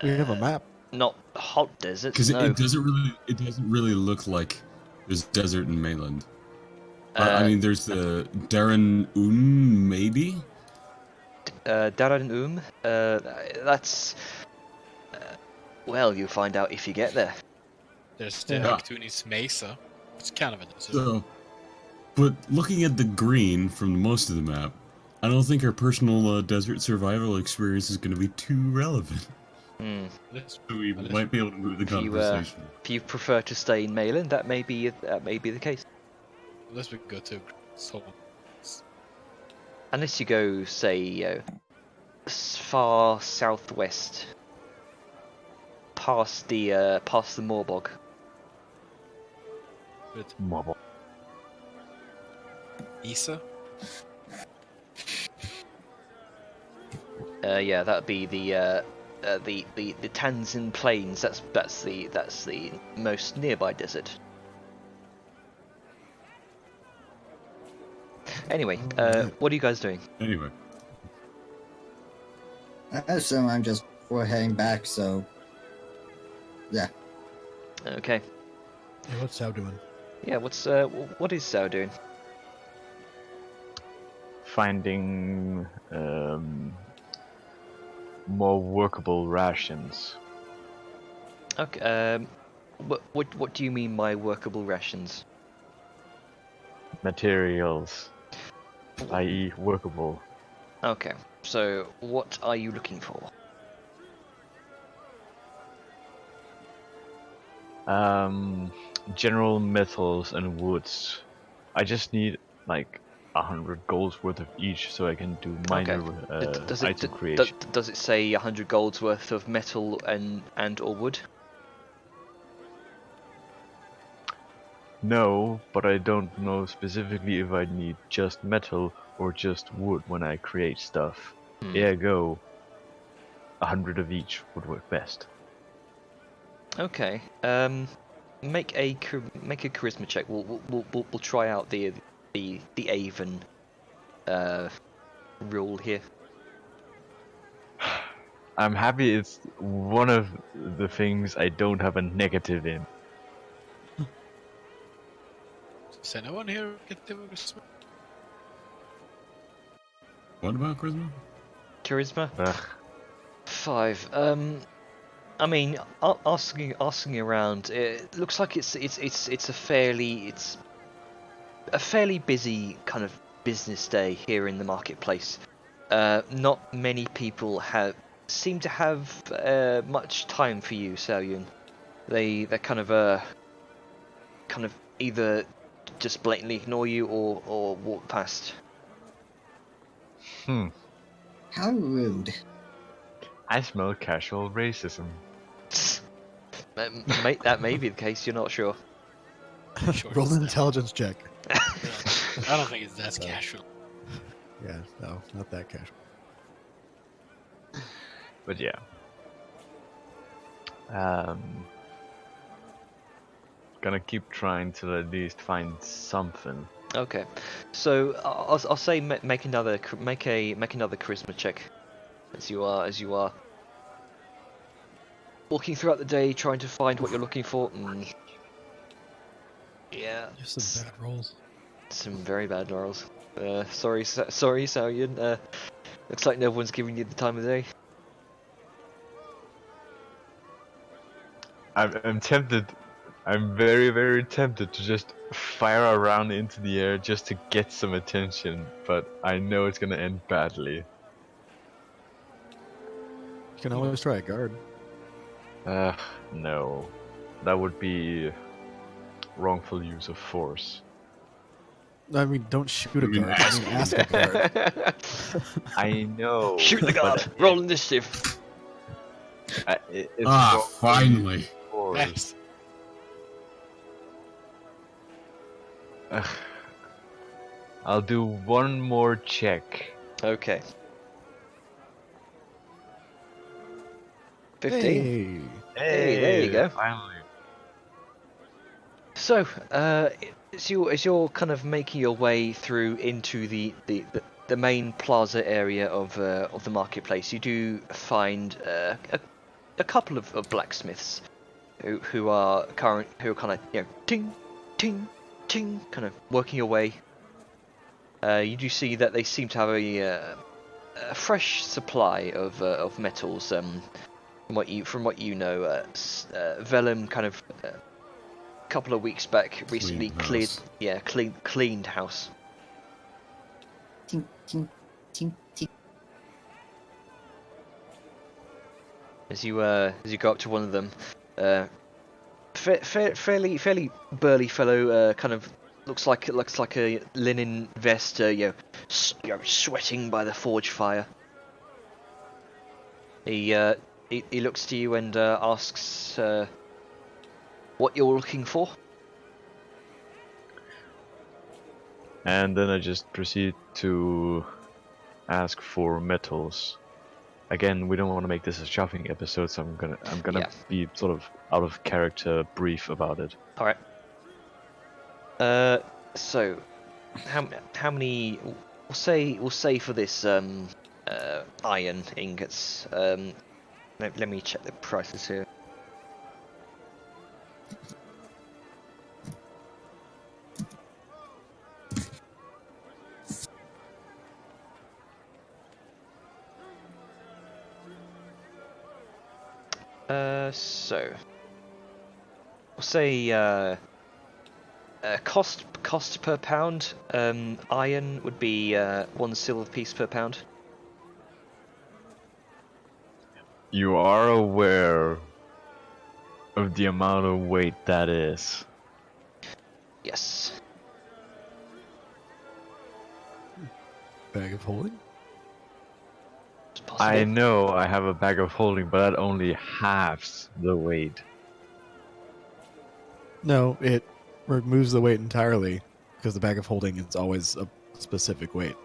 We have a map. not hot deserts. Because No. it doesn't really. It doesn't really look like there's desert in Mayland. I Uh, mean, there's the Darren maybe. Darren that's. Well, you'll find out if you get there. There's the Yeah. Actunis Mesa. It's kind of a desert. So, but looking at the green from most of the map, I don't think our personal desert survival experience is going to be too relevant. Hmm. Let's- So we Well, might be able to move the If you, conversation. If you prefer to stay in Mayland, that may be the case. Unless we go to Seoul. Unless you go, say, far southwest, past the Morbog. Mobile. Isa? Yeah, that'd be the Tanzan Plains. That's the most nearby desert. Anyway, what are you guys doing? Anyway, So we're heading back, so yeah. Okay. Yeah, what's Sao doing? Yeah, what is Sao doing? Finding more workable rations. Okay. What do you mean by workable rations? Materials, i.e. workable. Okay. So what are you looking for? General metals and woods. I just need like 100 golds worth of each so I can do minor item creation. Does it say 100 golds worth of metal and or wood? No, but I don't know specifically if I need just metal or just wood when I create stuff. Hmm. Ergo, 100 of each would work best. Okay. Make a charisma check. We'll try out the Avon rule here. I'm happy it's one of the things I don't have a negative in. Does anyone here get the charisma? what about charisma? Charisma Ugh. 5. I mean, asking around, it looks like it's a fairly busy kind of business day here in the marketplace. Not many people seem to have much time for you, Saoyun. They kind of either just blatantly ignore you or walk past. How rude. I smell casual racism. That may be the case. You're not sure. Sure Roll it's an that. intelligence check. I don't think it's that casual. Yeah, no, not that casual. But yeah. Gonna keep trying to at least find something. Okay, so I'll say make another charisma check as you are walking throughout the day trying to find what you're looking for. Yeah, You have some bad rolls. some very bad rolls. Sorry, Saoyan. Looks like no one's giving you the time of day. I'm tempted. I'm very, very tempted to just fire around into the air just to get some attention, but I know it's gonna end badly. You can always try a guard. No. That would be wrongful use of force. I mean, don't shoot a You mean guard. I mean, ask a guard. I know. Shoot the guard. but Roll initiative. it's Ah, wrongful finally. use of force. Yes. Ugh. I'll do one more check. Okay. 15. Hey, Hey, there you go. Finally. So, as you're kind of making your way through into the main plaza area of the marketplace, you do find a couple of blacksmiths who are kind of ting ting ting kind of working away. You do see that they seem to have a fresh supply of metals. From what you know, Vellum kind of. Couple of weeks back recently cleaned house. Tink, tink, tink, tink. As you go up to one of them, fairly burly fellow, kind of looks like a linen vest, sweating by the forge fire. He looks to you and asks what you're looking for. And then I just proceed to ask for metals. Again, we don't want to make this a shopping episode, so I'm gonna Yeah. be sort of out of character brief about it. All right. So, how many? We'll say for this iron ingots. Let me check the prices here. So we'll say cost per pound. Iron would be 1 silver piece per pound. You are aware of the amount of weight that is. Yes. bag of holding. It's possible. I know I have a bag of holding, but that only halves the weight. No, it removes the weight entirely because the bag of holding is always a specific weight.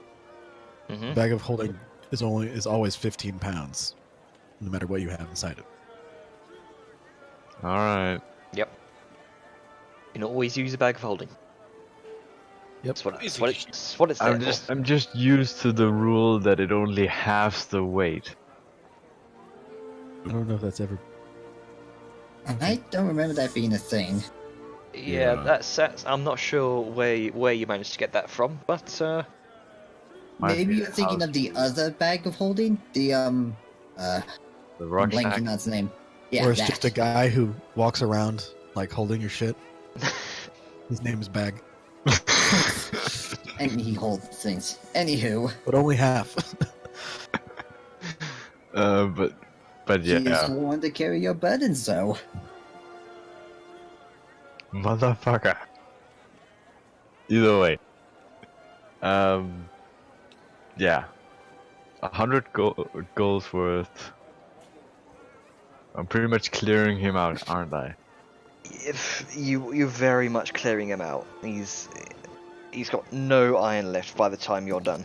Mhm. The bag of holding is always 15 pounds, no matter what you have inside it. Alright. You can always use a bag of holding. Yep. That's what it's there for. I'm just used to the rule that it only halves the weight. I don't know if that's ever. I don't remember that being a thing. Yeah, Yeah. that's. I'm not sure where you managed to get that from, but Might Maybe be you're thinking house- of the other bag of holding? The, the I'm rock blanking sack. on its name. Yeah, or it's that. just a guy who walks around like holding your shit. His name is Bag, And he holds things. Anywho, but only half. But yeah, he's the one to carry your burdens, though. motherfucker. Either way, yeah, 100 goals worth. I'm pretty much clearing him out, aren't I? if you're very much clearing him out. He's got no iron left by the time you're done.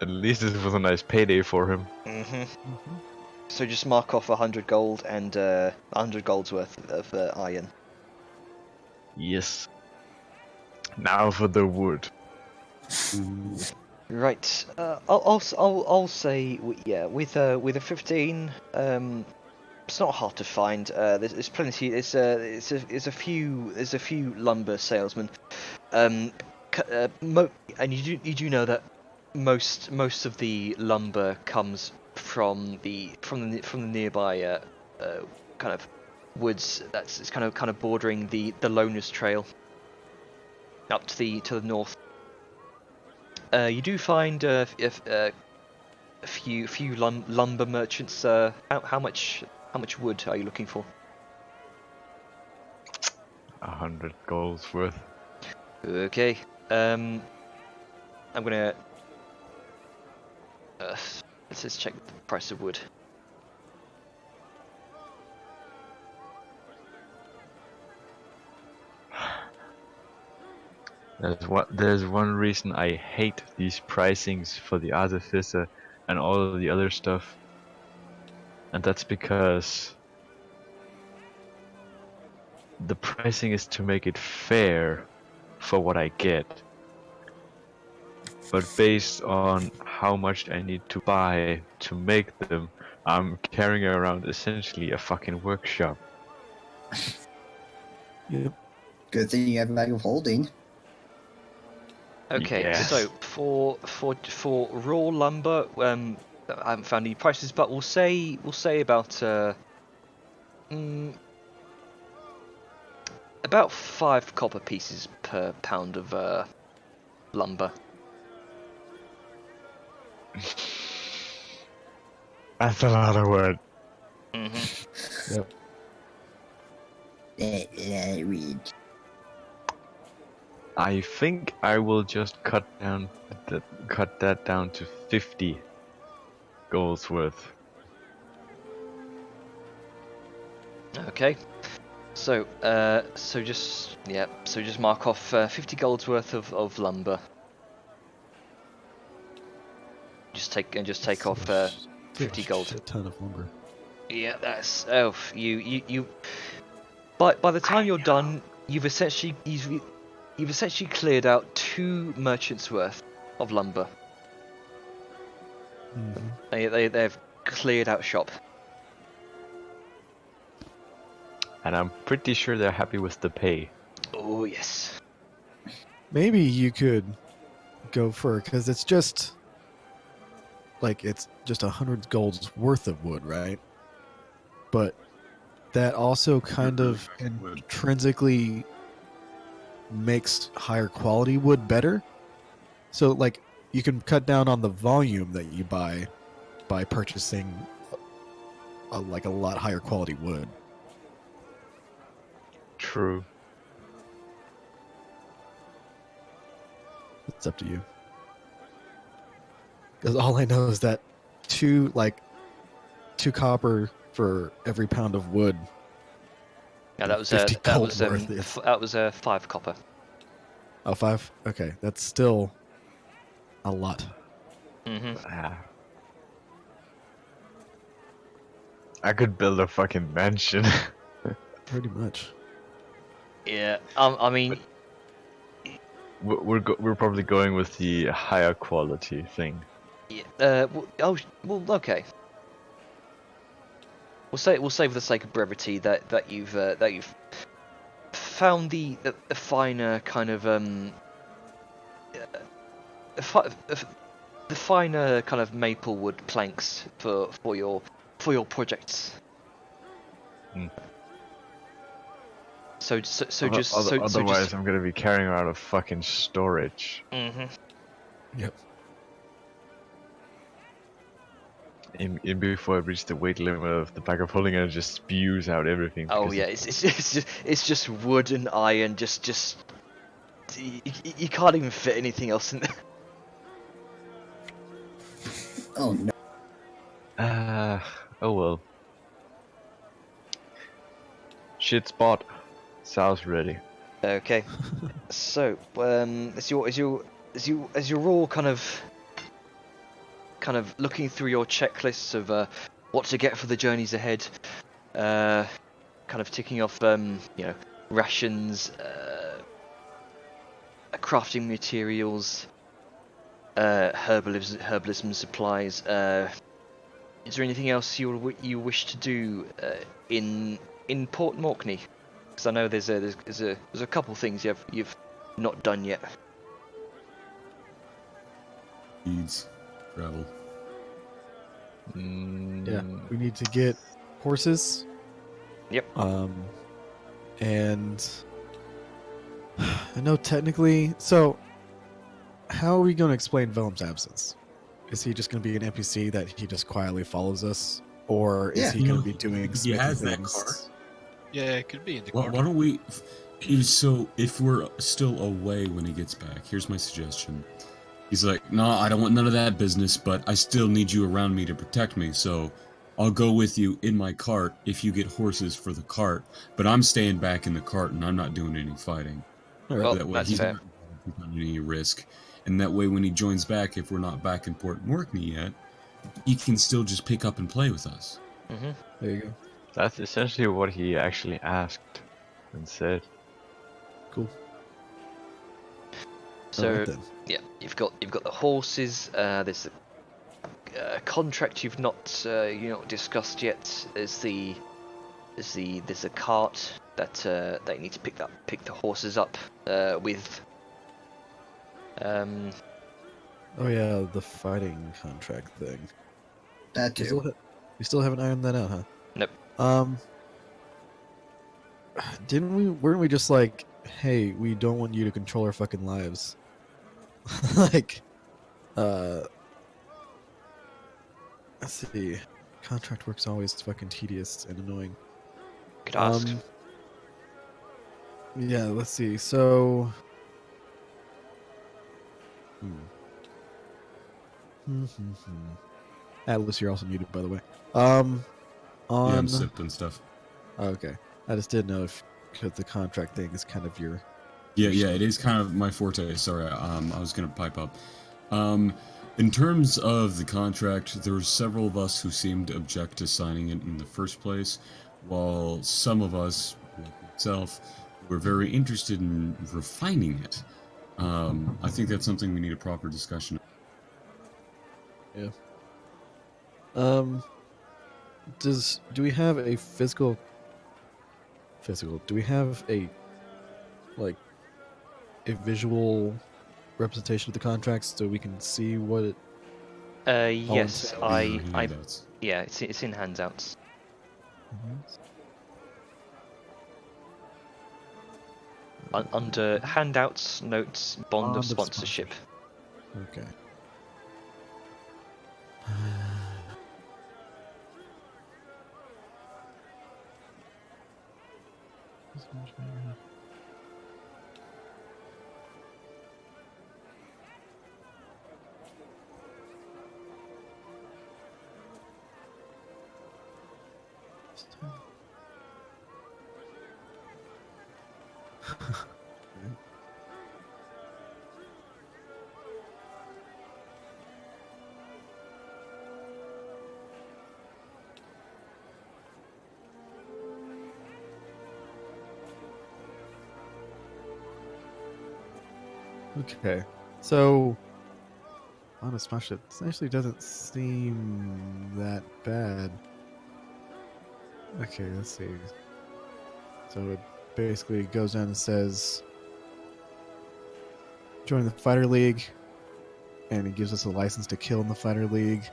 At least it was a nice payday for him. Mm-hmm. Mhm. So just mark off 100 gold and 100 gold's worth of iron. Yes. Now for the wood. Right. I'll say yeah. With a 15, it's not hard to find. There's plenty. There's a few lumber salesmen. And you do know that most of the lumber comes from the nearby kind of woods. It's kind of bordering the Loner's Trail up to the north. You do find a few lumber merchants. How much wood are you looking for? 100 golds worth. Okay. I'm gonna. Let's just check the price of wood. There's one reason I hate these pricings for the artificer and all of the other stuff, and that's because the pricing is to make it fair for what I get, but based on how much I need to buy to make them, I'm carrying around essentially a fucking workshop. Yep. Good thing you have value of holding. Okay, Yes. so for raw lumber, I haven't found any prices, but we'll say about about 5 copper pieces per pound of lumber. That's a lot of wood. Mm-hmm. Yep. Read. I think I will just cut that down to 50 golds worth. Okay. So just mark off 50 gold's worth of lumber. Just take off 50 gold. Shit ton of lumber. Yeah, that's you. By the time you're done, you've essentially cleared out 2 merchants worth of lumber. Mhm. They've cleared out shop. And I'm pretty sure they're happy with the pay. Oh yes. Maybe you could go for, because it's just 100 gold's worth of wood, right? But that also kind of intrinsically makes higher quality wood better. So like you can cut down on the volume that you buy by purchasing a lot higher quality wood. True. It's up to you. Because all I know is that 2 copper for every pound of wood. Yeah, that was 50 gold worth is- that was 5 copper. Oh, 5? Okay, that's still a lot. Mm-hmm. Ah. I could build a fucking mansion. Pretty much. Yeah. I mean, We're probably going with the higher quality thing. yeah, okay. We'll say for the sake of brevity that you've found the finer kind of the finer kind of maple wood planks for your projects. Mm. Otherwise, I'm gonna be carrying around a fucking storage. Mm-hmm. Yep. In before I reach the weight limit of the bag of holding, and it just spews out everything. Oh because yeah, it's just wood and iron. Just you can't even fit anything else in there. Oh no. Oh well. shit spot. Sounds ready. Okay. So, as you're all kind of looking through your checklists of what to get for the journeys ahead, kind of ticking off, rations, crafting materials, herbalism supplies. Is there anything else you wish to do in Port Morkney? Because I know there's a couple things you've not done yet. Needs travel. Yeah, we need to get horses. Yep. And I know technically. So, how are we going to explain Velum's absence? Is he just going to be an NPC that he just quietly follows us, or is Yeah. he going No, to be doing he smithy has that things? car. Yeah, it could be in the Why corner. don't we? So if we're still away when he gets back, here's my suggestion. He's like, no, I don't want none of that business, but I still need you around me to protect me, so I'll go with you in my cart if you get horses for the cart, but I'm staying back in the cart and I'm not doing any fighting. All right. Well, That way that's he's fair. not taking any risk. And that way when he joins back, if we're not back in Port Morkney yet, he can still just pick up and play with us. Hmm. There you go. That's essentially what he actually asked and said. Cool. So All right, then. yeah, you've got the horses. There's a contract you've not discussed yet. There's a cart that you need to pick the horses up with. Oh yeah, the fighting contract thing. That You too. still haven't ironed that out, huh? Nope. Weren't we just like, hey, we don't want you to control our fucking lives? Like, let's see. Contract work's always fucking tedious and annoying. Could ask. Yeah, let's see. So, Atlas, you're also muted, by the way. Yeah, On I'm sipping stuff. okay, I just didn't know if because the contract thing is kind of your Yeah, it is kind of my forte. Sorry, I was gonna pipe up. In terms of the contract, there were several of us who seemed to object to signing it in the first place, while some of us, like myself, were very interested in refining it. I think that's something we need a proper discussion. Do we have a physical do we have a visual representation of the contracts so we can see what it Yes, entails? Handouts. yeah, it's in handouts. Under handouts, notes, bond Bond of of sponsorship. Okay. Okay, so Honest Smash it actually doesn't seem that bad. Okay, let's see. So it basically goes down and says, join the Fighter League, and it gives us a license to kill in the Fighter League.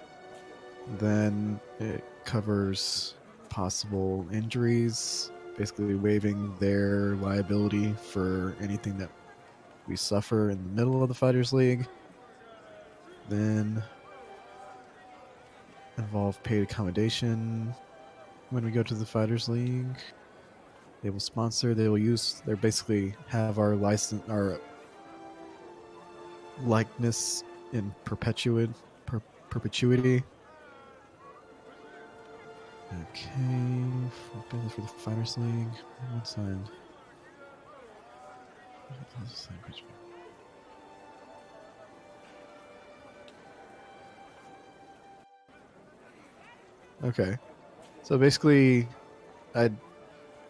Then it covers possible injuries, basically waiving their liability for anything that we suffer in the middle of the Fighters League. Then involve paid accommodation when we go to the Fighters League. They will sponsor, they will use, they basically have our license, our likeness in perpetuity. Okay, forbidden For the Fighters League, one signed. Okay, so basically,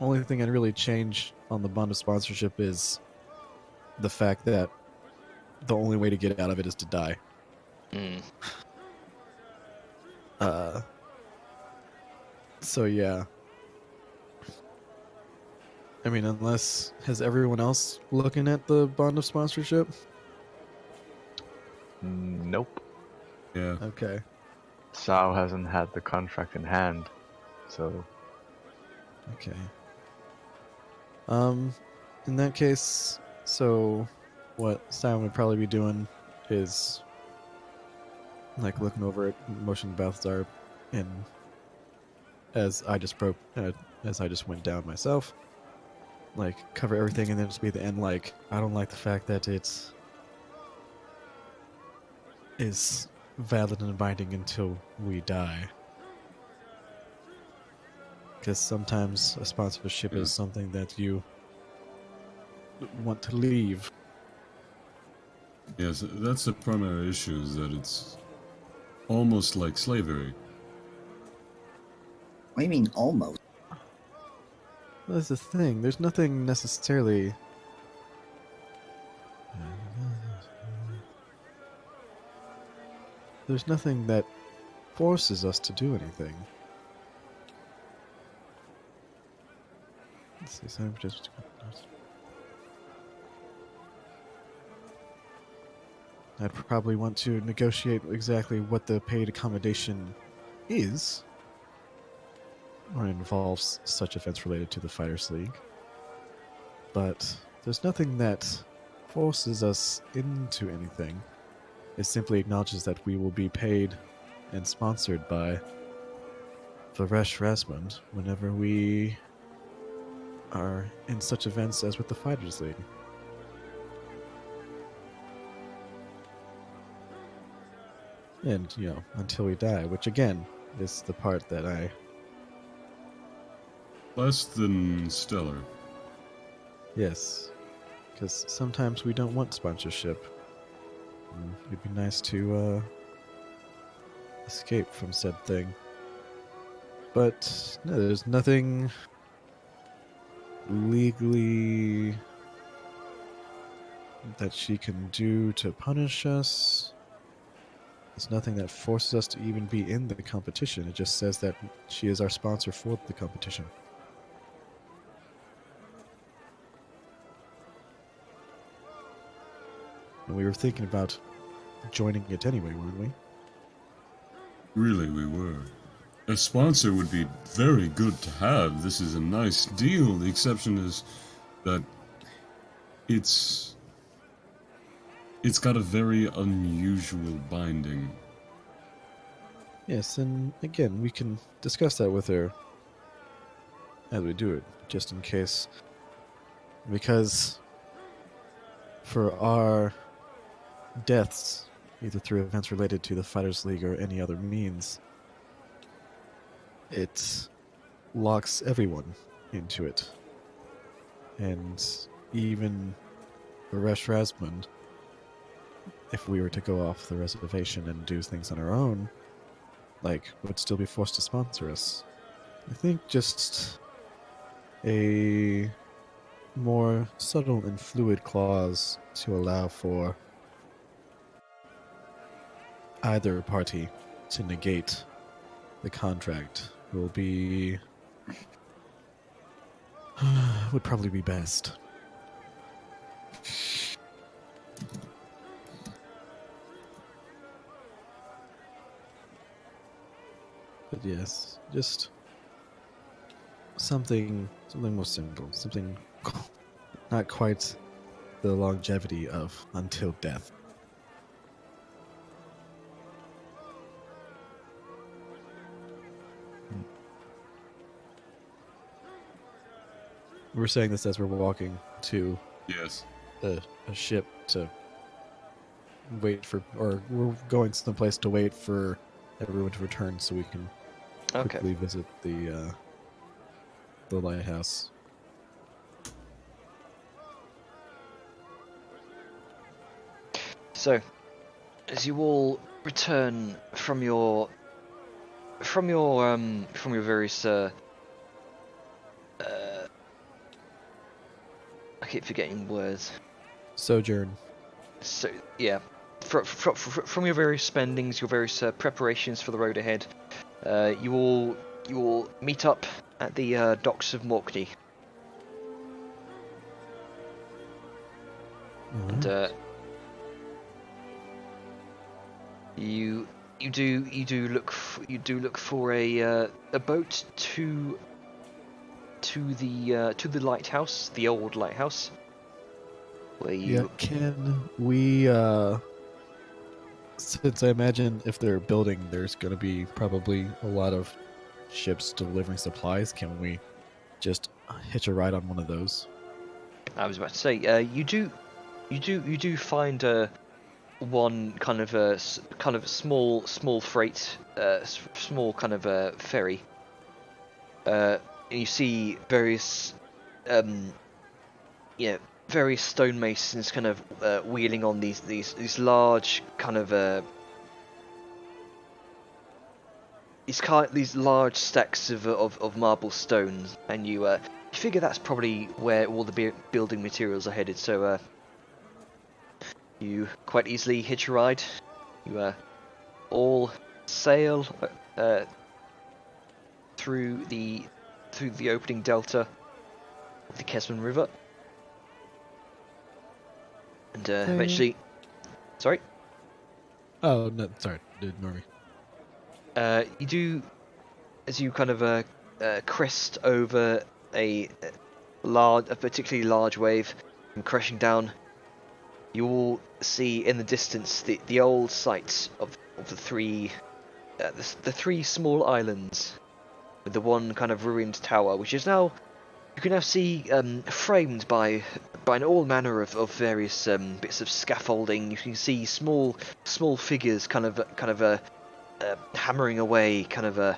only thing I'd really change on the bond of sponsorship is the fact that the only way to get out of it is to die. Mm. So yeah. I mean, has everyone else looking at the bond of sponsorship? Nope. Yeah. Okay. Sao hasn't had the contract in hand, so Okay. In that case, so what Simon would probably be doing is like looking over it, motioning Balthazar, and as I just went down myself, like cover everything, and then just be at the end like, I don't like the fact that it is valid and binding until we die. Because sometimes a sponsorship Yeah. is something that you want to leave. Yes, that's the primary issue, is that it's almost like slavery. What do you mean almost? That's the thing. There's nothing necessarily. There's nothing that forces us to do anything. Let's see. I'd probably want to negotiate exactly what the paid accommodation is, or involves such events related to the Fighters League. But there's nothing that forces us into anything. It simply acknowledges that we will be paid and sponsored by Varesh Rasmund whenever we are in such events as with the Fighters League. And, until we die, which again is the part that I. Less than stellar. Yes. Because sometimes we don't want sponsorship. And it'd be nice to escape from said thing. But no, there's nothing legally that she can do to punish us. There's nothing that forces us to even be in the competition. It just says that she is our sponsor for the competition. And we were thinking about joining it anyway, weren't we? Really, we were. A sponsor would be very good to have. This is a nice deal. The exception is that it's got a very unusual binding. Yes, and again, we can discuss that with her as we do it, just in case. Because for our deaths, either through events related to the Fighters League or any other means, it locks everyone into it. And even Varesh Rasmund, if we were to go off the reservation and do things on our own, would still be forced to sponsor us. I think just a more subtle and fluid clause to allow for either party to negate the contract will be would probably be best. But yes, just something more simple, something not quite the longevity of until death. We're saying this as we're walking to Yes. a ship to wait for, or we're going someplace to wait for everyone to return so we can Okay. quickly visit the the lighthouse. So, as you all return from your various I keep forgetting words. Sojourn. So yeah, from your various spendings, your various preparations for the road ahead, you all meet up at the docks of Morkney, and you do look for a boat to the lighthouse, the old lighthouse, where you. Yeah, can we, since I imagine if they're building, there's going to be probably a lot of ships delivering supplies, can we just hitch a ride on one of those? I was about to say, you do find one kind of a small freight, small kind of a ferry. And you see various, various stonemasons kind of wheeling on these large kind of these large stacks of marble stones, and you figure that's probably where all the building materials are headed. So you quite easily hitch a ride. You all sail through the opening delta of the Kesman River, and eventually. Sorry. Oh no, sorry, ignore me. You do, as you kind of crest over a particularly large wave and crashing down, you all see in the distance the old site of the three small islands, with the one kind of ruined tower, which is now you can now see framed by all manner of various bits of scaffolding. You can see small figures kind of hammering away, kind of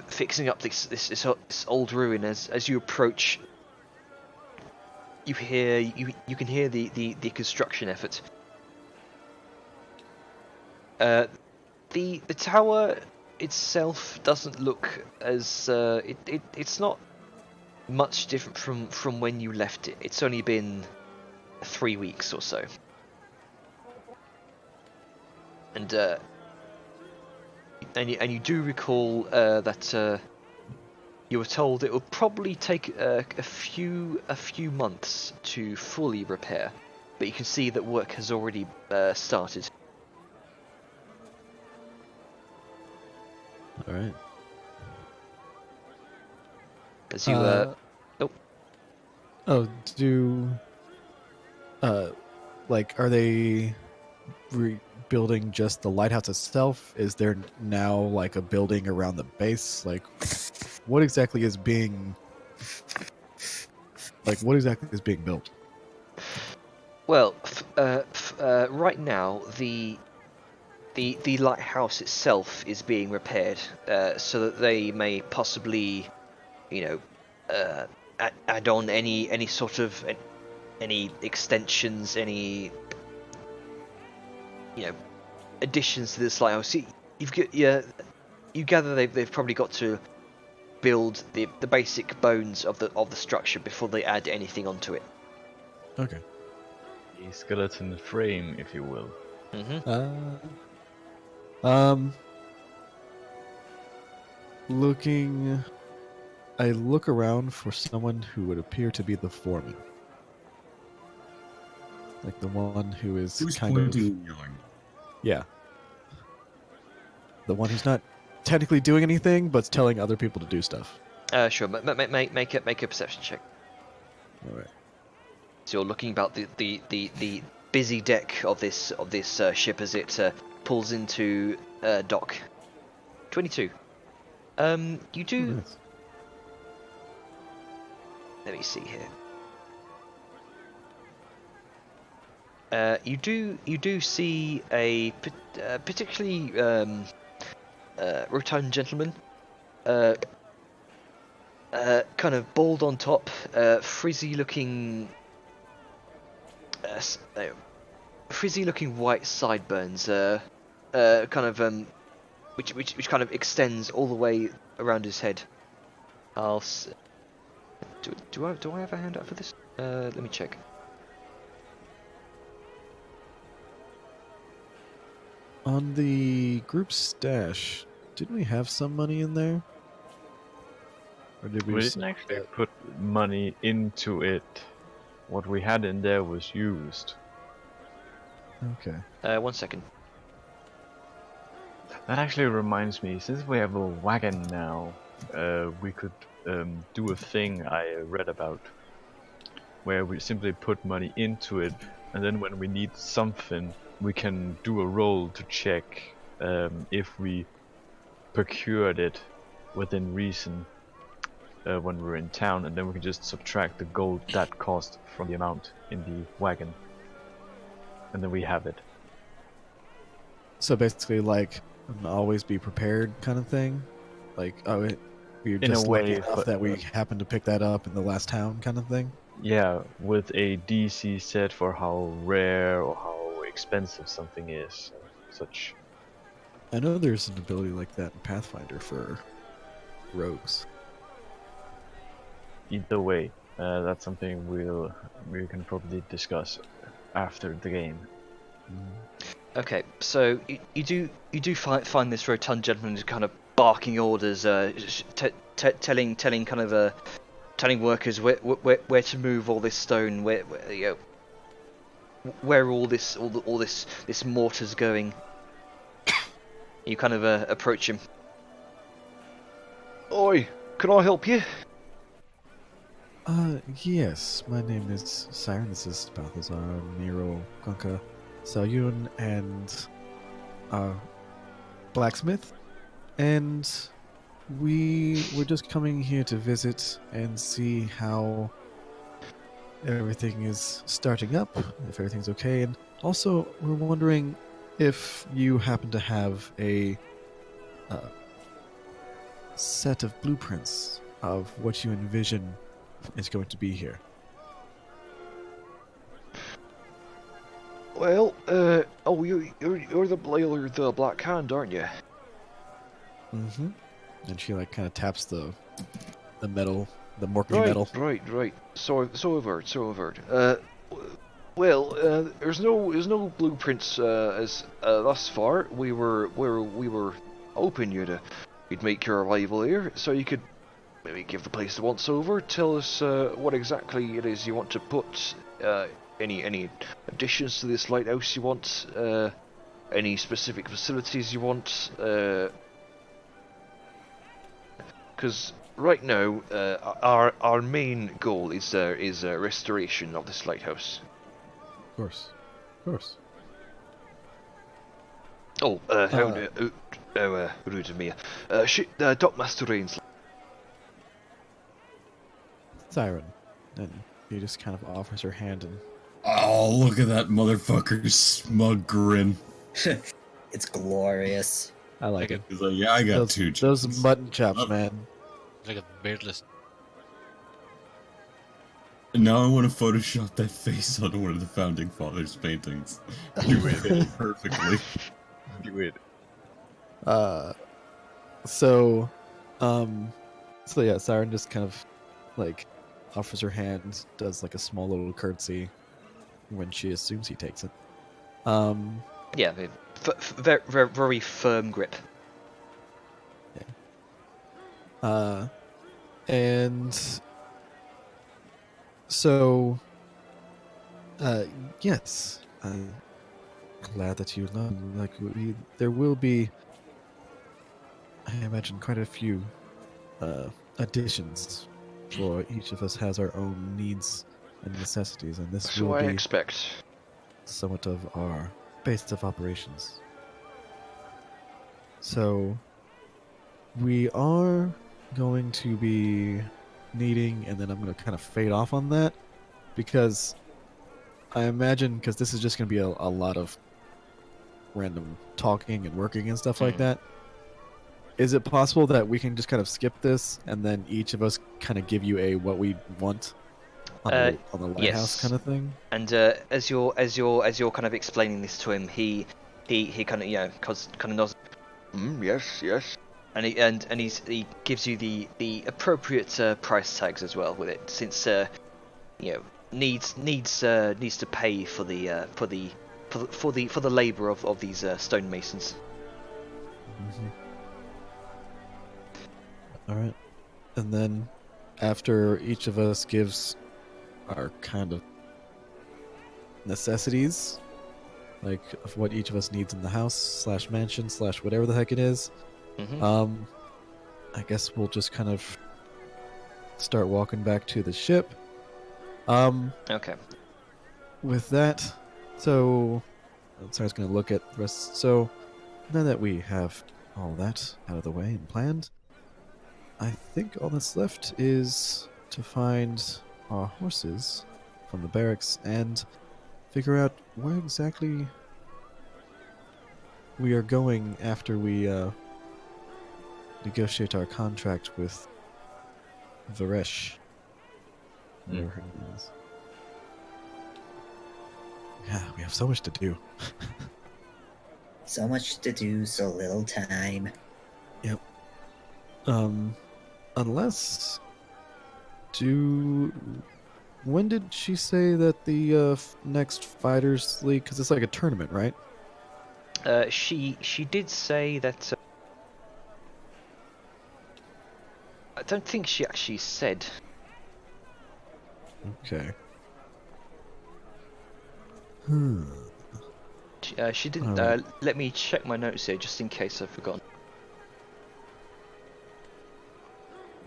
fixing up this old ruin. As you approach, you can hear the construction effort. The tower itself doesn't look as it's not much different from when you left it. It's only been 3 weeks or so, and you do recall that you were told it will probably take a few months to fully repair, but you can see that work has already started. All right. As you like, are they rebuilding just the lighthouse itself? Is there now like a building around the base? Like, what exactly is being built? well, right now the lighthouse itself is being repaired, so that they may possibly, add on any sort of any extensions, any additions to this lighthouse. You gather they've probably got to build the basic bones of the structure before they add anything onto it. Okay. The skeleton frame, if you will. Mm-hmm. I look around for someone who would appear to be the foreman. Like the one who is Who's kind pointing of... and yelling? Yeah. The one who's not technically doing anything, but's telling other people to do stuff. Sure. Make a perception check. Alright. So you're looking about the busy deck of this ship as it pulls into dock. 22. You do. Oh, nice. Let me see here. You do see a particularly rotund gentleman, kind of bald on top, frizzy looking white sideburns, which kind of extends all the way around his head. Do I have a handout for this? Let me check. On the group stash, didn't we have some money in there? Or did we? We didn't actually put money into it. What we had in there was used. Okay. 1 second. That actually reminds me, since we have a wagon now, we could do a thing I read about, where we simply put money into it, and then when we need something, we can do a roll to check if we procured it within reason when we're in town, and then we can just subtract the gold that cost from the amount in the wagon, and then we have it. So basically, like, an always be prepared kind of thing. Like, oh, we're In a just way, lucky enough but- that we happened to pick that up in the last town, kind of thing. Yeah, with a DC set for how rare or how expensive something is, and such. I know there's an ability like that in Pathfinder for rogues. Either way, that's something we can probably discuss after the game. Okay, so you do find this rotund gentleman who's kind of barking orders, telling kind of telling workers where to move all this stone, where all this mortar's going. You kind of approach him. Oi, can I help you? Yes, my name is Siren. This is Balthazar, Nero, Gonka, Salyun, and Blacksmith. And we were just coming here to visit and see how everything is starting up, if everything's okay. And also, we're wondering if you happen to have a set of blueprints of what you envision is going to be here. Well, you're the Blair, the Black Hand, aren't you? Mm-hmm. And she like kind of taps the metal, the Morkney metal. Right. So I've heard. Well, there's no blueprints as thus far. We were hoping you'd make your arrival here, so you could maybe give the place a once over. Tell us what exactly it is you want to put. Any additions to this lighthouse you want? Any specific facilities you want? Because right now, our main goal is restoration of this lighthouse. Of course. Oh, rude of me. Dockmaster Rains. Siren. And he just kind of offers her hand and Oh, look at that motherfucker's smug grin. It's glorious. I like Okay. it. He's like, yeah, I got two. Those chickens." mutton chops, Oh. man. Look at beardless. And now I want to Photoshop that face on one of the founding fathers' paintings. You fit it perfectly. Do it. So yeah, Siren just kind of like offers her hand, does like a small little curtsy when she assumes he takes it. Yeah, very firm grip. And so, yes, I'm glad that you know. Like, there will be, I imagine, quite a few additions. For each of us has our own needs and necessities, and this So will I be expect. somewhat of our base of operations. So, we are going to be needing, and then I'm going to kind of fade off on that, because I imagine, because this is just going to be a lot of random talking and working and stuff like that, is it possible that we can just kind of skip this and then each of us kind of give you a what we want on the lighthouse yes. kind of thing? And as you're kind of explaining this to him, he kind of kind of nods, Yes, yes. and he gives you the appropriate price tags as well with it, since needs to pay for the labor of these stonemasons. All right, and then after each of us gives our kind of necessities, like of what each of us needs in the house / mansion / whatever the heck it is, Mm-hmm. I guess we'll just kind of start walking back to the ship. Okay. With that, so I was going to look at the rest. So now that we have all that out of the way and planned, I think all that's left is to find our horses from the barracks and figure out where exactly we are going after we negotiate our contract with Varesh. Whatever her name is. Yeah, we have so much to do. So much to do, so little time. Unless... When did she say that the next Fighters League... Because it's like a tournament, right? She did say that. I don't think she actually said. Okay. She didn't. Alright. Let me check my notes here, just in case I've forgotten.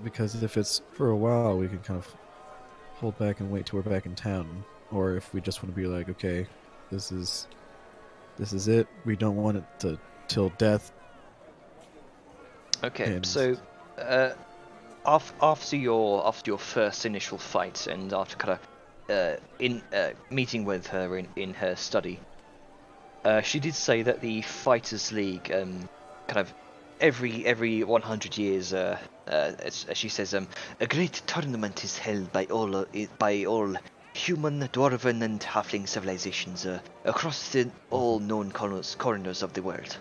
Because if it's for a while, we can kind of hold back and wait till we're back in town. Or if we just want to be like, okay, this is it. We don't want it to till death. Okay, And- so after your first initial fight, and after kind of meeting with her in her study, she did say that the Fighters League kind of every 100 years, as she says, a great tournament is held by all human, dwarven, and halfling civilizations across all known corners of the world.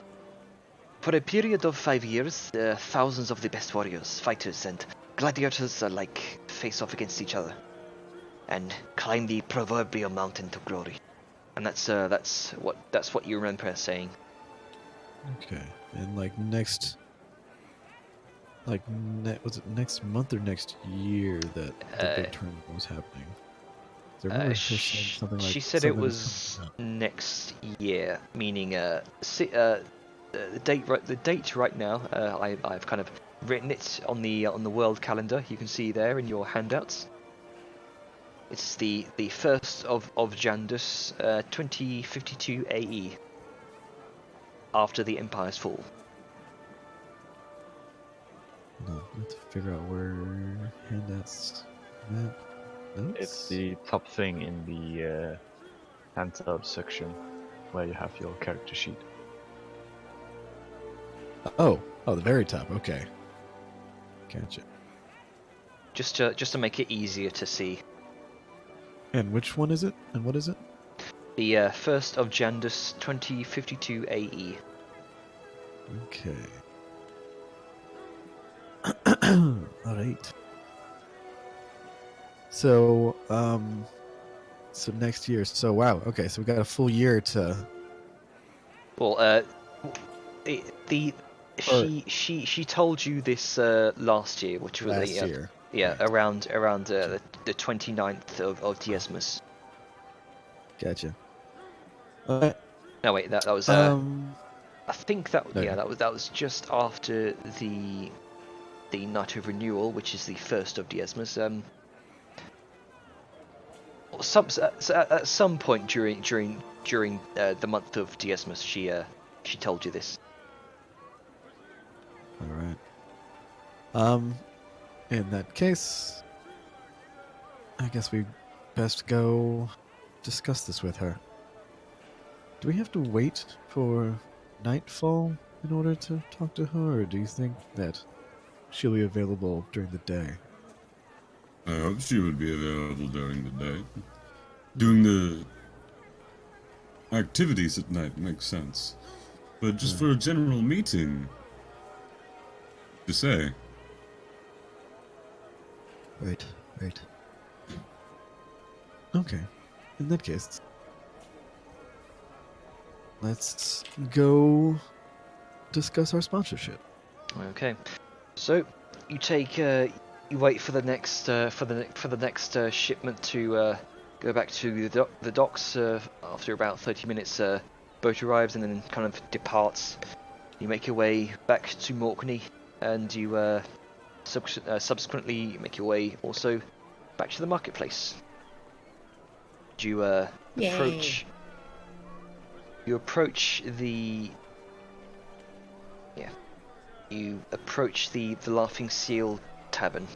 For a period of 5 years, thousands of the best warriors, fighters, and gladiators alike face off against each other, and climb the proverbial mountain to glory. And that's what you remember her saying. Okay. And like was it next month or next year that the big tournament was happening? 'Cause I remember her saying something like She said it something was like next year, meaning the date right now. I've kind of written it on the world calendar. You can see there in your handouts. It's the 1st of Jandus, 2052 AE, after the Empire's fall. that. No, I have to figure out where handouts map. Notes? It's the top thing in the handout section where you have your character sheet. Oh, the very top. Okay. Gotcha. Just to make it easier to see. And which one is it? And what is it? The 1st of Jandus, 2052 AE. Okay. All right. So, so next year. So wow. Okay, so we got a full year to. Well, she told you this last year, which was Last year. Yeah, Right. around the 29th of Diezmus. Gotcha. Alright. No, wait, that was I think that Okay. that was just after the Night of Renewal, which is the 1st of Diezmus. At some point during the month of Diezmus, she told you this. All right. In that case, I guess we best go discuss this with her. Do we have to wait for nightfall in order to talk to her, or do you think that she'll be available during the day? I hope she would be available during the day. Doing the activities at night makes sense. But just for a general meeting, to say. Right, right. Okay, in that case, let's go discuss our sponsorship. Okay, so you take you wait for the next shipment to go back to the docks. After about 30 minutes, boat arrives and then kind of departs. You make your way back to Morkney, and you subsequently make your way also back to the marketplace. You approach. You approach the. Yeah. You approach the Laughing Seal Tavern.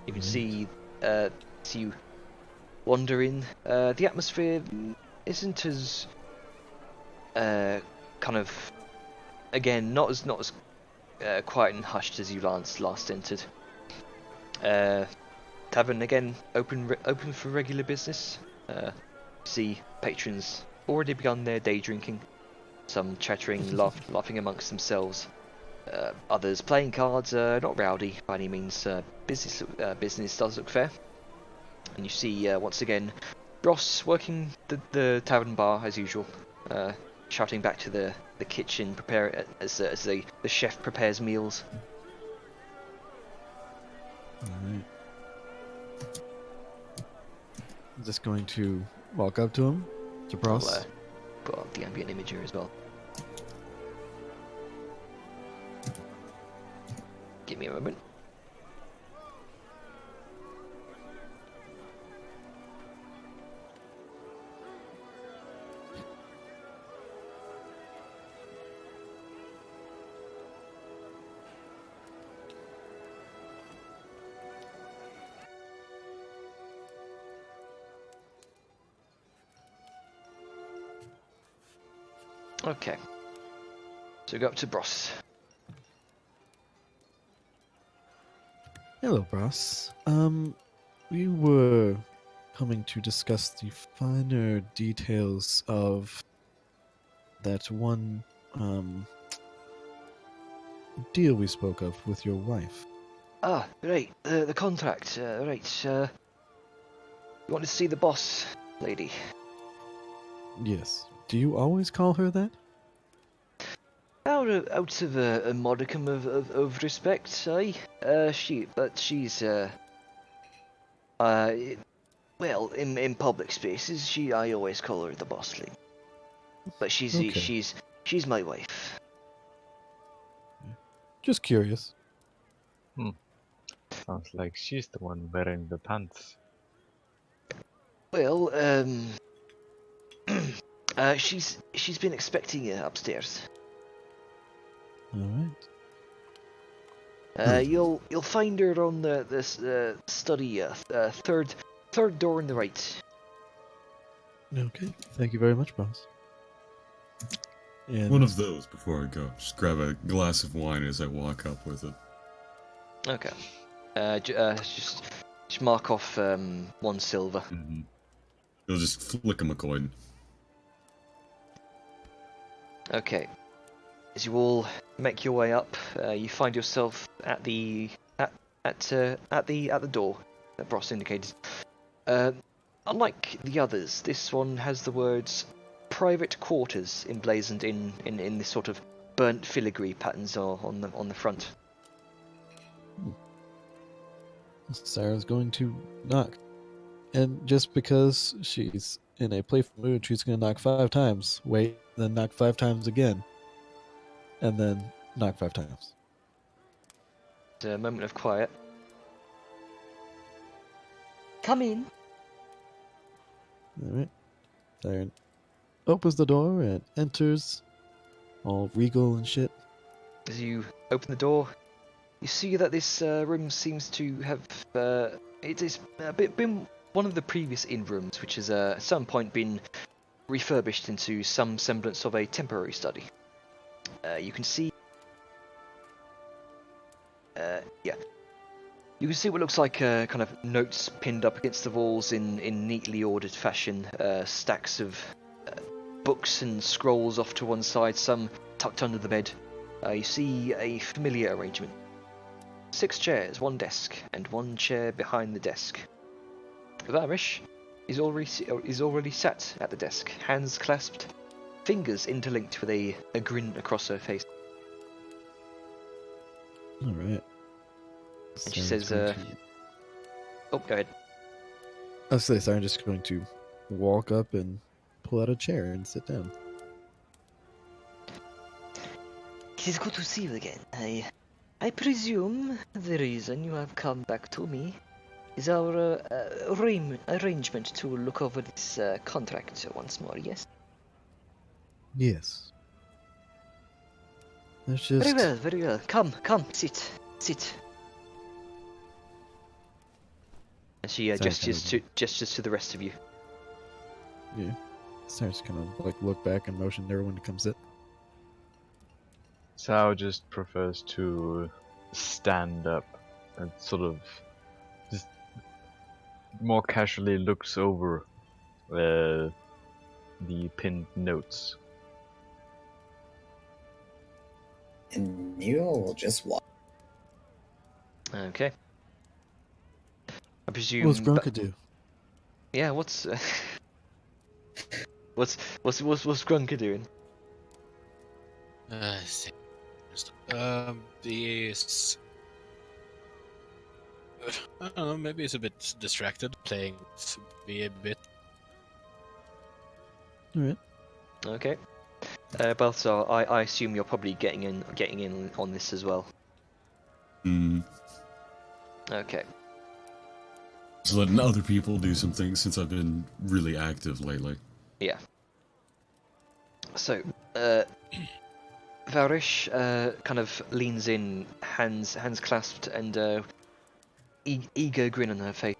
You can see you wander in. The atmosphere isn't as kind of, again, not as quiet and hushed as you last entered. Tavern again open for regular business. See patrons already begun their day drinking. Some chattering, laughing amongst themselves. Others playing cards, not rowdy by any means. Business does look fair. And you see once again Ross working the tavern bar as usual, shouting back to the kitchen, prepare as the chef prepares meals. Alright. I'm just going to walk up to him, to Bros. I'll put up the ambient image here as well. Give me a moment. Okay. So we go up to Bros. Hello, Bros. We were coming to discuss the finer details of that one, deal we spoke of with your wife. Ah, right. The contract. Right. You want to see the boss, lady? Yes. Do you always call her that? Out of a modicum of respect, aye. She's well, in public spaces, I always call her the boss lady. But Okay. she's my wife. Just curious. Sounds like she's the one wearing the pants. Well, she's been expecting you upstairs. Alright. You'll find her on the study, third door on the right. Okay. Thank you very much, Bros. And One of those before I go. Just grab a glass of wine as I walk up with it. Okay. Just mark off 1 silver. Mm-hmm. He'll just flick him a coin. Okay. As you all make your way up, you find yourself at the door that Bros indicated. Unlike the others, this one has the words "private quarters" emblazoned in this sort of burnt filigree patterns on the front. Sarah's going to knock. And just because she's in a playful mood, she's going to knock 5 times. Wait, then knock 5 times again. And then knock 5 times. A moment of quiet. Come in. Alright. Siren opens the door and enters, all regal and shit. As you open the door, you see that this room seems to have it is been one of the previous inn rooms, which has at some point been refurbished into some semblance of a temporary study. You can see, yeah, you can see what looks like kind of notes pinned up against the walls in neatly ordered fashion. Stacks of books and scrolls off to one side, some tucked under the bed. You see a familiar arrangement: 6 chairs, 1 desk, and 1 chair behind the desk. Varish is already sat at the desk, hands clasped, fingers interlinked with a grin across her face. All right. And she Siren's says, going to- oh, go ahead. I was saying, Siren's just going to walk up and pull out a chair and sit down. It is good to see you again. I presume the reason you have come back to me is our arrangement to look over this contract once more, yes? Yes. There's just... Very well, very well. Come, sit. And she Sounds gestures to the rest of you. Yeah. Siren's kind of like look back and motion everyone to come sit. Sao just prefers to stand up and sort of just more casually looks over the pinned notes. And you'll just walk. Okay. I presume. What's Grunka do? Yeah. What's Grunka doing? See. He's... I don't know, maybe he's a bit distracted, playing me a bit. Alright. Okay. Balthazar, I assume you're probably getting in on this as well. Hmm. Okay. Just letting other people do some things since I've been really active lately. Yeah. So, Varish kind of leans in, hands clasped, and eager grin on her face.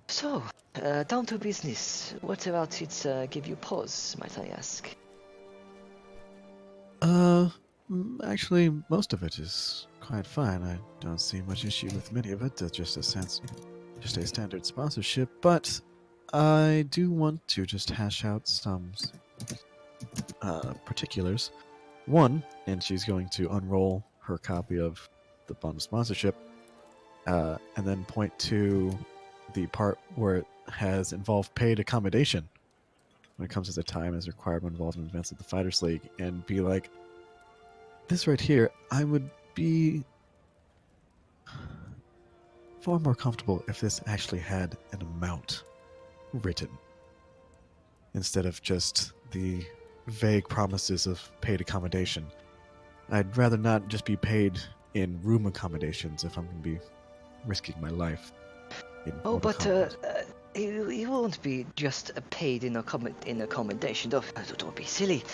So, down to business. What about it give you pause, might I ask? Actually, most of it is quite fine. I don't see much issue with many of it. It's just a standard sponsorship. But I do want to just hash out some particulars. One, and she's going to unroll her copy of the bond of sponsorship, and then point to the part where it has involved paid accommodation when it comes to the time as required when involved in events of the Fighters League, and be like, this right here, I would be far more comfortable if this actually had an amount written instead of just the vague promises of paid accommodation. I'd rather not just be paid in room accommodations if I'm going to be risking my life. Oh, Mortal but Kombat. it won't be just paid in accommodation. Don't be silly.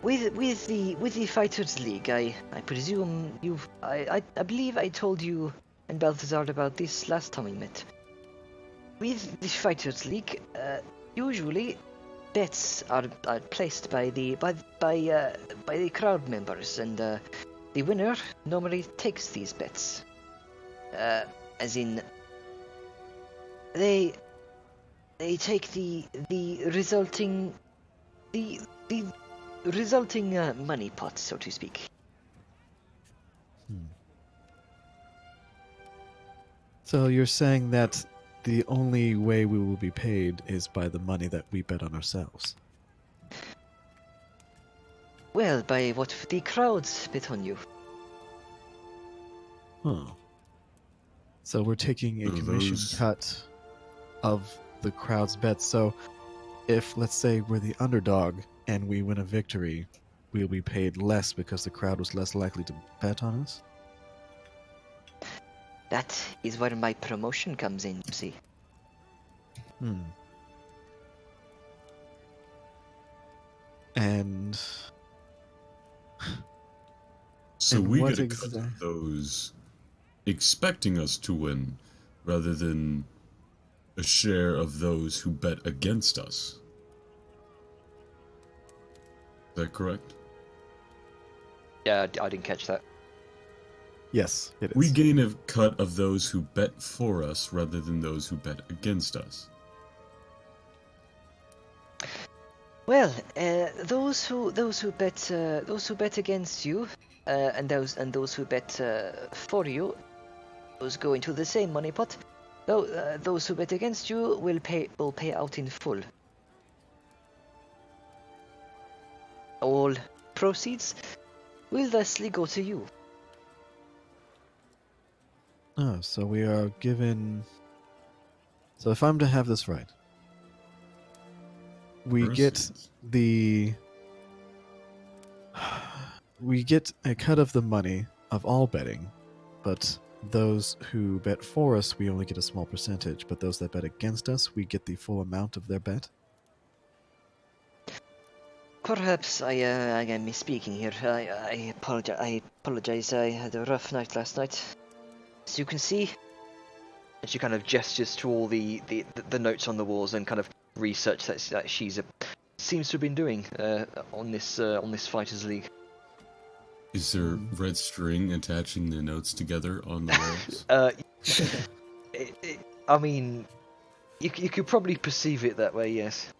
With the Fighters League, I presume I believe I told you and Balthazar about this last time we met. With the Fighters League, usually bets are placed by the crowd members, and the winner normally takes these bets. As in, they take the resulting money pot, so to speak. So you're saying that the only way we will be paid is by the money that we bet on ourselves? Well, by what the crowds bet on you. Huh. So we're taking a Are commission those- cut of the crowd's bets. So if, let's say, we're the underdog and we win a victory, we'll be paid less because the crowd was less likely to bet on us? That is where my promotion comes in, you see. And So And we what get a cut exact- of those expecting us to win, rather than a share of those who bet against us. Is that correct? Yeah, I didn't catch that. Yes, it is. We gain a cut of those who bet for us rather than those who bet against us. Well, those who bet against you, and those who bet for you, those go into the same money pot. Though those who bet against you will pay out in full. All proceeds will thusly go to you. Oh, so we are given. So if I'm to have this right, we get the. We get a cut of the money of all betting, but those who bet for us, we only get a small percentage. But those that bet against us, we get the full amount of their bet. Perhaps I am misspeaking here. I apologize. I had a rough night last night. As you can see. And she kind of gestures to all the notes on the walls and kind of research that she's seems to have been doing on this Fighters League. Is there red string attaching the notes together on the walls? I mean, you could probably perceive it that way, yes.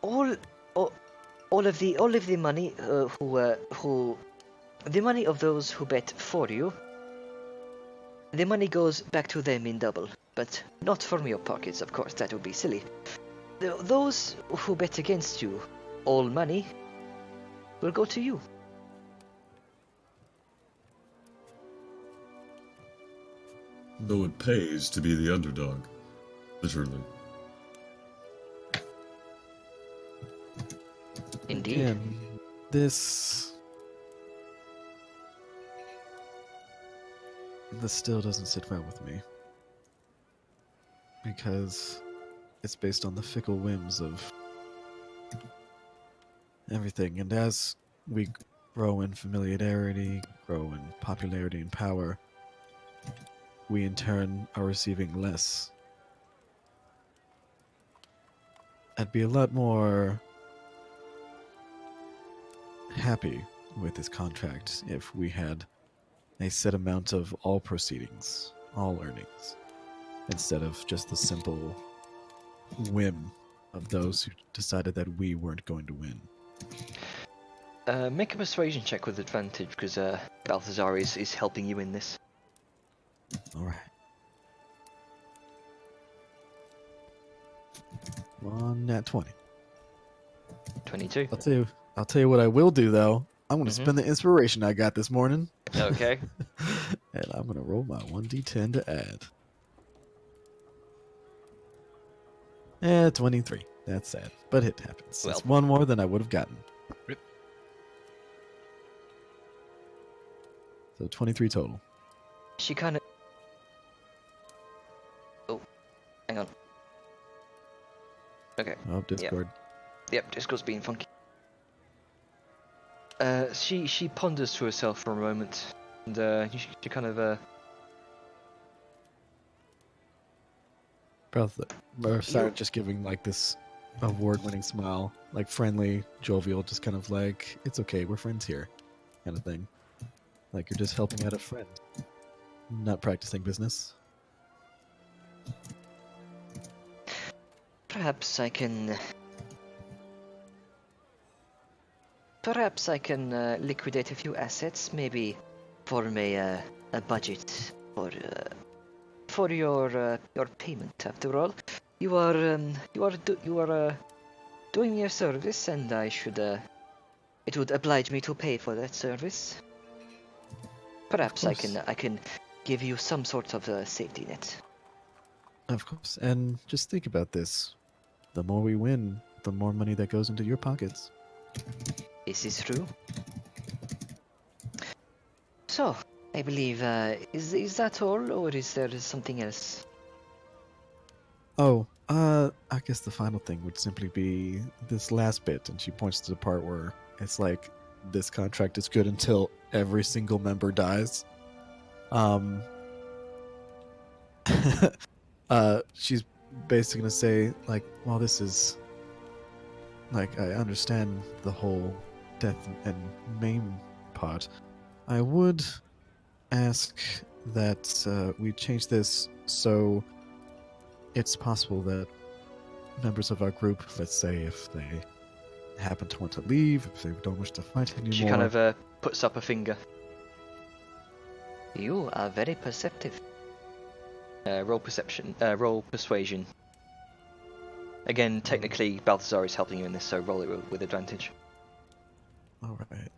All of the money the money of those who bet for you, the money goes back to them in double, but not from your pockets, of course. That would be silly. Those who bet against you, all money will go to you. Though it pays to be the underdog, literally. Indeed. Again, this still doesn't sit well with me. Because it's based on the fickle whims of everything. And as we grow in familiarity, grow in popularity and power, we in turn are receiving less. I'd be a lot more happy with this contract if we had a set amount of all proceedings, all earnings, instead of just the simple whim of those who decided that we weren't going to win. Make a persuasion check with advantage because Balthazar is helping you in this. Alright. One nat 20. 22. I'll tell you what I will do though. I'm gonna Mhm. spend the inspiration I got this morning. Okay. And I'm gonna roll my 1d10 to add. 23. That's sad, but it happens. Well. It's one more than I would have gotten. Rip. So 23 total. She kind of. Oh, hang on. Okay. Oh, Discord. Yep, Discord's being funky. She ponders to herself for a moment, and she kind of Or start just giving like this award-winning smile, like friendly, jovial, just kind of like, it's okay, we're friends here, kind of thing. Like you're just helping out a friend, not practicing business. Perhaps I can liquidate a few assets, maybe form a budget for your payment. After all, you are doing me a service, and I should it would oblige me to pay for that service. Perhaps I can give you some sort of a safety net. Of course, and just think about this: the more we win, the more money that goes into your pockets. This is true. So, I believe, is that all, or is there something else? Oh, I guess the final thing would simply be this last bit, and she points to the part where it's like, this contract is good until every single member dies. she's basically gonna say like, well, this is like, I understand the whole death and maim part. I would ask that we change this so it's possible that members of our group, let's say if they happen to want to leave, if they don't wish to fight anymore. She kind of puts up a finger. You are very perceptive. Roll perception. Roll persuasion. Again, technically, Balthazar is helping you in this, so roll it with advantage. All right.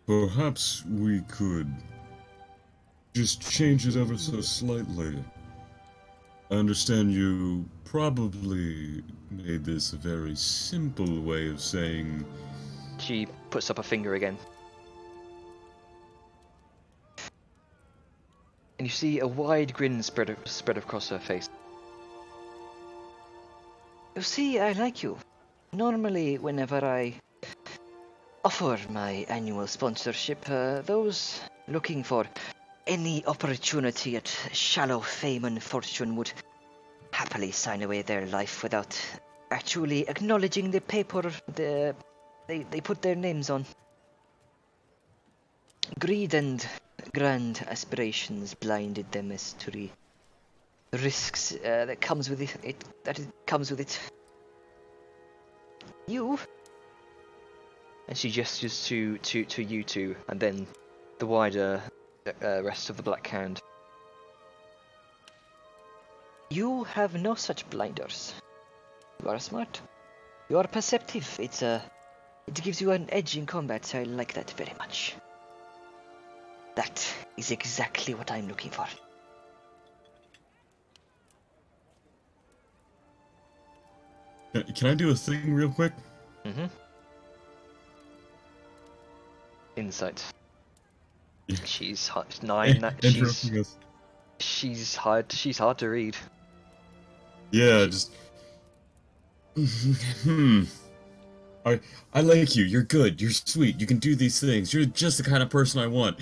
Perhaps we could just change it ever so slightly. I understand you probably made this a very simple way of saying. She puts up a finger again. And you see a wide grin spread across her face. You see, I like you. Normally, whenever I offer my annual sponsorship, those looking for any opportunity at shallow fame and fortune would happily sign away their life without actually acknowledging the paper they put their names on. Greed and grand aspirations blinded them as to the risks that comes with it. You. And she gestures to you two, and then the wider rest of the Black Hand. You have no such blinders. You are smart. You are perceptive. It gives you an edge in combat, so I like that very much. That is exactly what I'm looking for. Can I do a thing real quick? Mm-hmm. Insight. Yeah. She's hard, 9. Interrupting us. She's hard to read. Yeah, just. I like you. You're good. You're sweet. You can do these things. You're just the kind of person I want.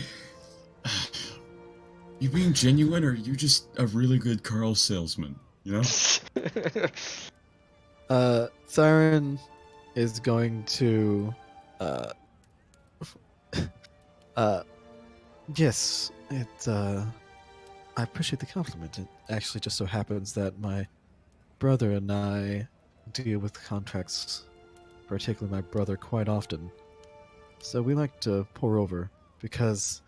You being genuine, or are you just a really good Carl salesman? You know? Siren is going to yes, I appreciate the compliment. It actually just so happens that my brother and I deal with contracts, particularly my brother, quite often. So we like to pour over, because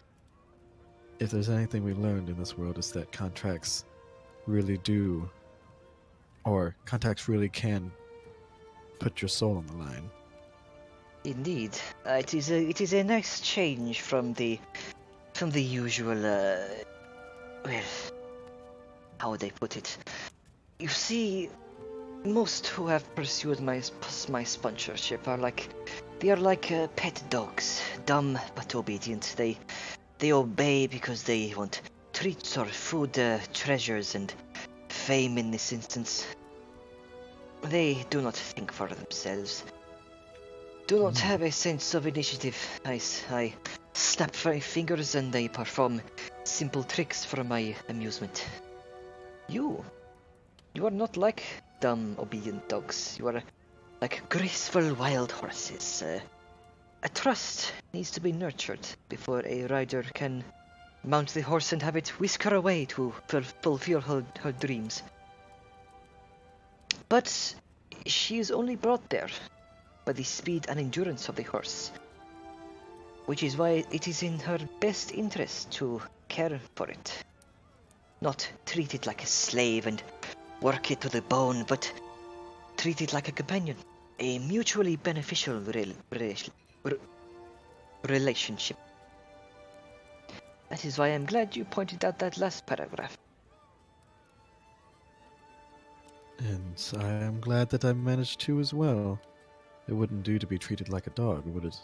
if there's anything we learned in this world, is that contracts really do, or contracts really can put your soul on the line. Indeed, it is a nice change from the usual. Well, how would I put it? You see, most who have pursued my sponsorship are like pet dogs, dumb but obedient. They obey because they want treats or food, treasures, and fame in this instance. They do not think for themselves. Do not have a sense of initiative. I snap my fingers and I perform simple tricks for my amusement. You are not like dumb, obedient dogs. You are like graceful wild horses. A trust needs to be nurtured before a rider can mount the horse and have it whisk her away to fulfill her dreams. But she is only brought there by the speed and endurance of the horse, which is why it is in her best interest to care for it. Not treat it like a slave and work it to the bone, but treat it like a companion, a mutually beneficial relationship. That is why I'm glad you pointed out that last paragraph. And I am glad that I managed to as well. It wouldn't do to be treated like a dog, would it?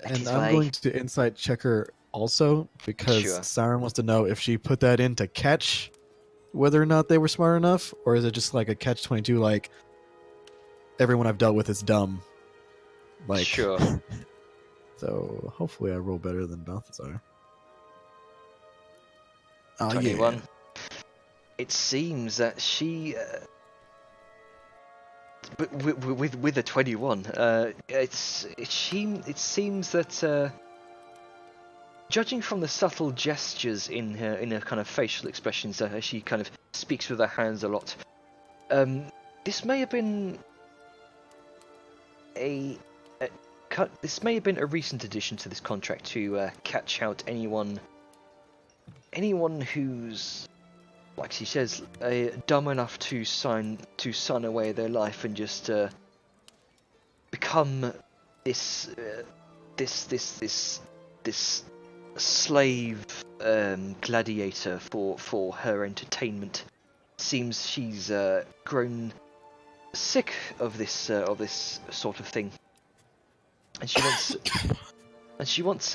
And I'm going to insight check her also, because Sure. Siren wants to know if she put that in to catch whether or not they were smart enough, or is it just like a catch-22, like everyone I've dealt with is dumb. Like, Sure. So hopefully I roll better than Balthazar. Oh 21. yeah. It seems that she, but with a 21, it seems that, judging from the subtle gestures in her kind of facial expressions, as she kind of speaks with her hands a lot, this may have been this may have been a recent addition to this contract to catch out anyone who's, like she says, dumb enough to sign away their life and just become this slave gladiator for her entertainment. Seems she's grown sick of this sort of thing, and she wants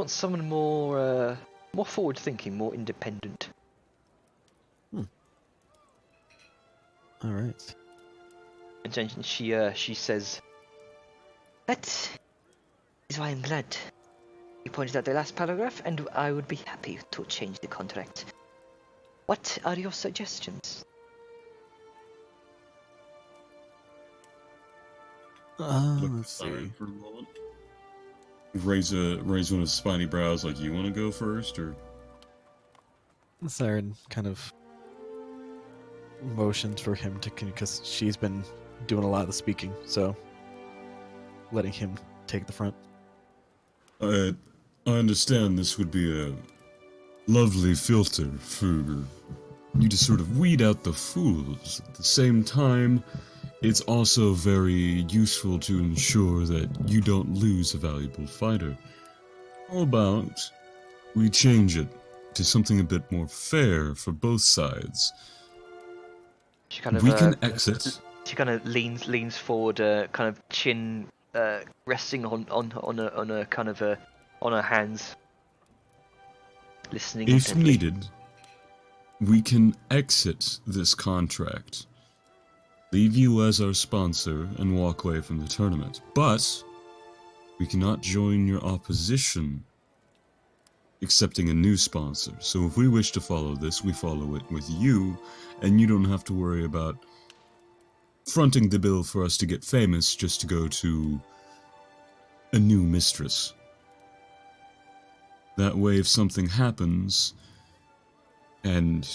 someone more forward thinking, more independent. All right. And then she says, That is why I'm glad you pointed out the last paragraph, and I would be happy to change the contract. What are your suggestions? Let's Sorry see. for a moment. Raise one of his spiny brows, like, you want to go first, or? Siren kind of motions for him to, because she's been doing a lot of the speaking, so letting him take the front. I understand this would be a lovely filter for you to sort of weed out the fools. At the same time, it's also very useful to ensure that you don't lose a valuable fighter. How about we change it to something a bit more fair for both sides? she kind of We can exit. She kind of leans forward, kind of chin resting on a kind of on her hands, listening If intently. needed, we can exit this contract, leave you as our sponsor, and walk away from the tournament. But we cannot join your opposition accepting a new sponsor. So if we wish to follow this, we follow it with you, and you don't have to worry about fronting the bill for us to get famous just to go to a new mistress. That way, if something happens, and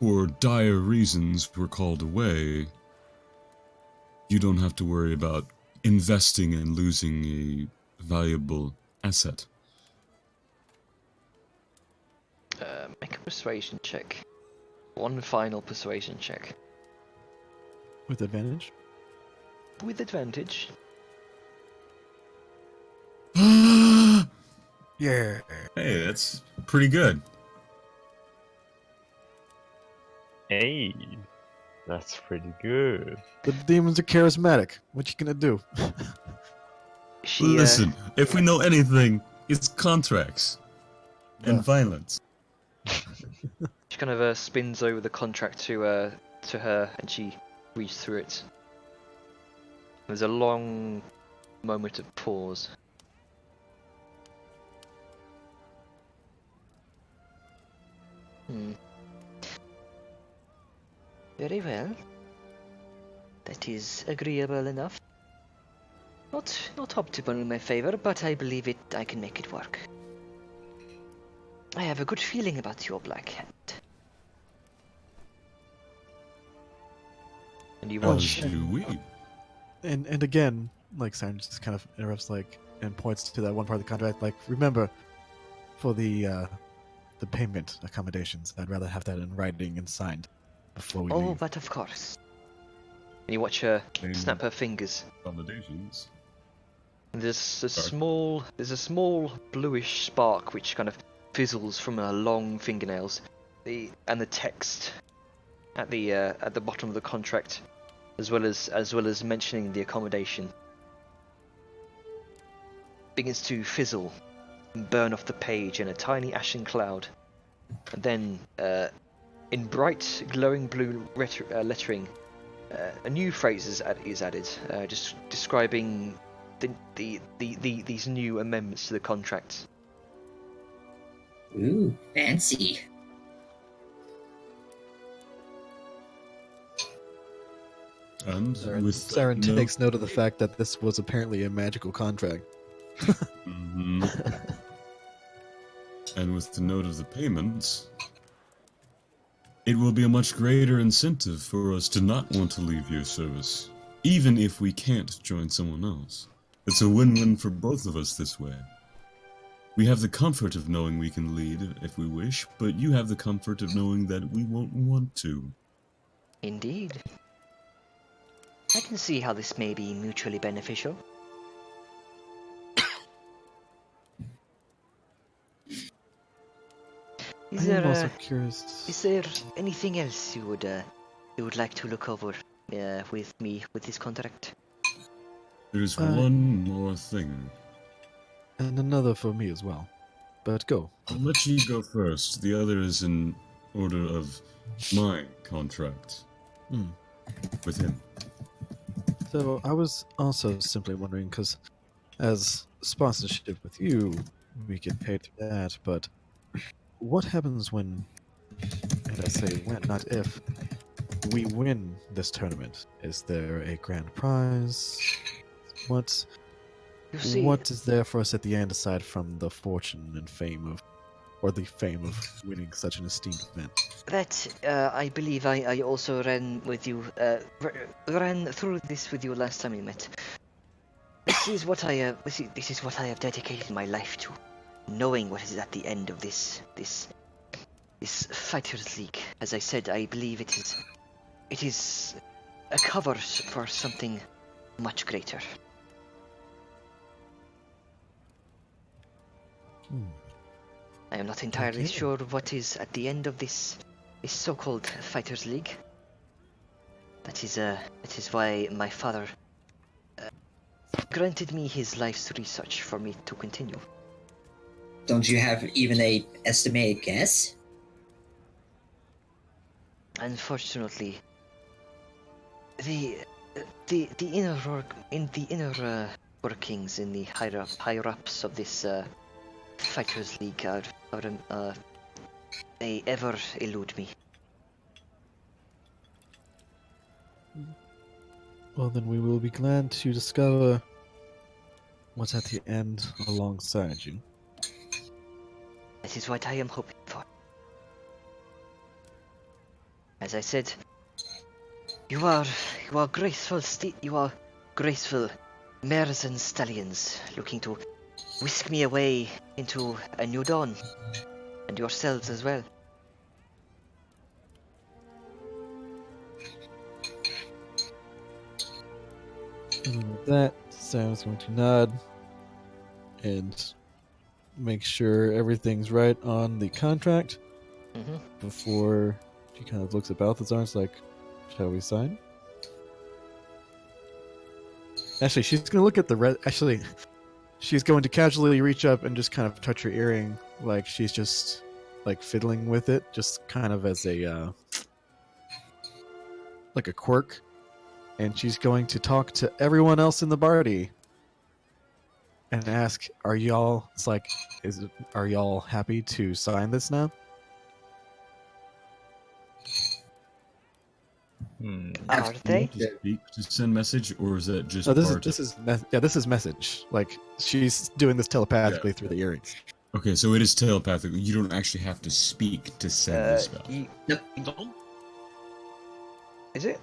for dire reasons we're called away, you don't have to worry about investing and losing a valuable asset. Make a persuasion check. One final persuasion check. With advantage? With advantage. Yeah. Hey, that's pretty good. Hey, that's pretty good. The demons are charismatic. What you gonna do? She Listen, if we know anything, it's contracts and Yeah. violence. she kind of spins over the contract to her, and she reads through it. There's a long moment of pause. Very well. That is agreeable enough. Not optimal in my favor, but I believe I can make it work. I have a good feeling about your Black Hand. And you As watch. do we. And again, like Siren just kind of interrupts, like, and points to that one part of the contract. Like, remember, for the payment accommodations, I'd rather have that in writing and signed before we Oh, leave. but of course. And you watch her Same snap her fingers. Accommodations. And there's a Sorry. small bluish spark which kind of fizzles from her long fingernails. And the text at the bottom of the contract, as well as mentioning the accommodation, begins to fizzle and burn off the page in a tiny ashen cloud. And then, in bright, glowing blue lettering, a new phrase is added, just describing these new amendments to the contract. Ooh, fancy. And with Siren no- takes note of the fact that this was apparently a magical contract. Mhm. And with the note of the payments, it will be a much greater incentive for us to not want to leave your service, even if we can't join someone else. It's a win-win for both of us this way. We have the comfort of knowing we can lead if we wish, but you have the comfort of knowing that we won't want to. Indeed. I can see how this may be mutually beneficial. Is I am also there, curious. is there anything else you would like to look over with me with this contract? There's Uh, one more thing. And another for me as well. But go. I'll let you go first. The other is in order of my contract Hmm. with him. So I was also simply wondering, because as sponsorship with you, we get paid through that, but what happens when, and I say when, not if, we win this tournament? Is there a grand prize? What You see, What is there for us at the end aside from the fortune and fame of, or the fame of winning such an esteemed event? that I believe I also ran with you, ran through this with you last time we met. This is what I this is what I have dedicated my life to, knowing what is at the end of this Fighters League. As I said, I believe it is a cover for something much greater. Hmm. I am not entirely Okay. sure what is at the end of this so-called Fighters League. That is why my father granted me his life's research for me to continue. Don't you have even a estimated guess? Unfortunately, the inner workings in the higher ups of this Fighters League are they ever elude me. Well, then we will be glad to discover what's at the end alongside you. That is what I am hoping for. As I said, you are graceful mares and stallions looking to whisk me away into a new dawn, and yourselves as well. And with that, Sam's going to nod and make sure everything's right on the contract Mm-hmm. before she kind of looks at Balthazar and is like, shall we sign? Actually, she's going to look at the actually, she's going to casually reach up and just kind of touch her earring like she's just like fiddling with it, just kind of as a like a quirk. And she's going to talk to everyone else in the party and ask, are y'all happy to sign this now? Are they? To speak, to send message, or is that just No, this part this is message. Like she's doing this telepathically through the earrings. Okay, so it is telepathic. You don't actually have to speak to send this spell. Don't. Is it?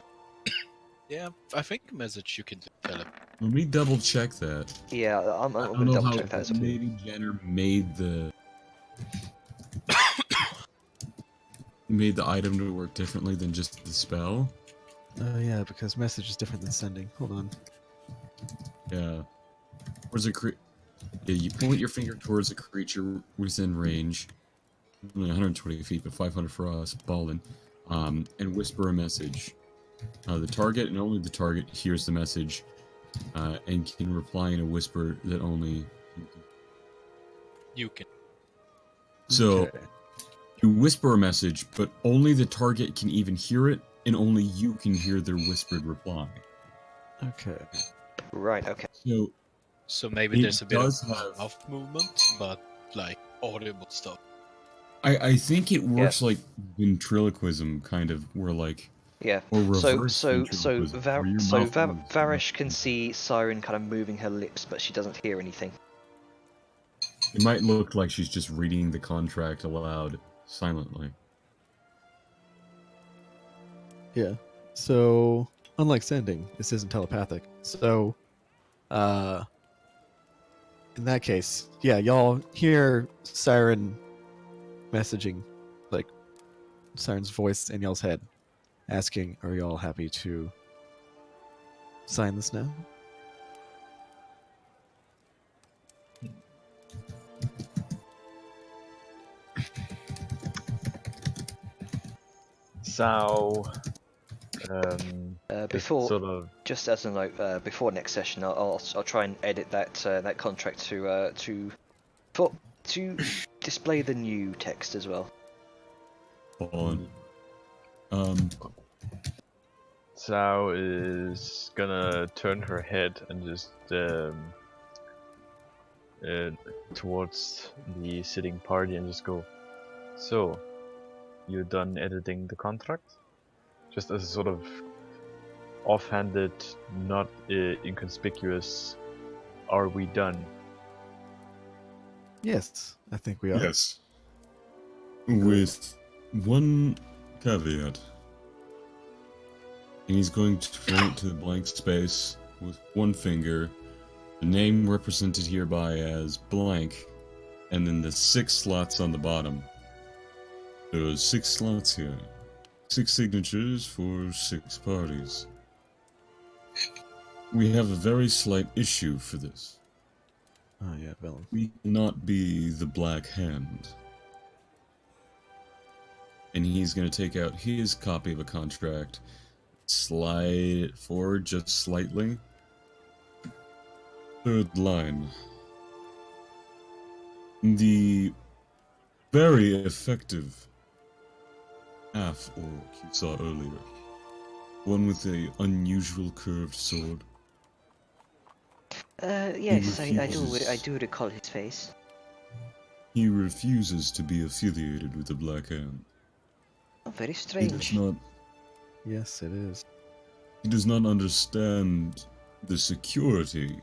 Yeah, I think message you can tell it. Let me double check that. Yeah, I'm I gonna don't know double how check that as well. Lady Jenner made the item to work differently than just the spell. Yeah, because message is different than sending. Hold on. Yeah. Towards yeah, you point your finger towards a creature within range, only 120 feet, but 500 for us, ballin', and whisper a message. The target and only the target hears the message, and can reply in a whisper that only You can. So Okay. you whisper a message, but only the target can even hear it, and only you can hear their whispered reply. Okay. Right. Okay. So maybe It there's a bit of does have- mouth movement, but like audible stuff. I think it works like ventriloquism, kind of, where like, Yeah. or So reverse so ventriloquism, where your mouth moves. Varish can see Siren kind of moving her lips, but she doesn't hear anything. It might look like she's just reading the contract aloud, silently. Yeah. So, unlike sending, this isn't telepathic. So, in that case, yeah, y'all hear Siren messaging, like Siren's voice in y'all's head, asking, "Are y'all happy to sign this now?" So, Before, sort of just as a note, before next session, I'll try and edit that contract to display the new text as well. On. Sao is gonna turn her head and just towards the sitting party and just go, "So, you done editing the contract?" Just as a sort of offhanded, not inconspicuous, "Are we done?" Yes, I think we are. Yes. With one caveat. And he's going to point to the blank space with one finger, the name represented hereby as blank, and then the 6 slots on the bottom. There are 6 slots here. 6 signatures for 6 parties. We have a very slight issue for this. Oh yeah, villain. We cannot be the Black Hand. And he's going to take out his copy of a contract, slide it forward just slightly. 3rd line. The very effective half orc you saw earlier. One with a unusual curved sword. Yes, I refuses. do recall his face. He refuses to be affiliated with the Black Hand. Oh, very He does strange. not Yes, it is. He does not understand the security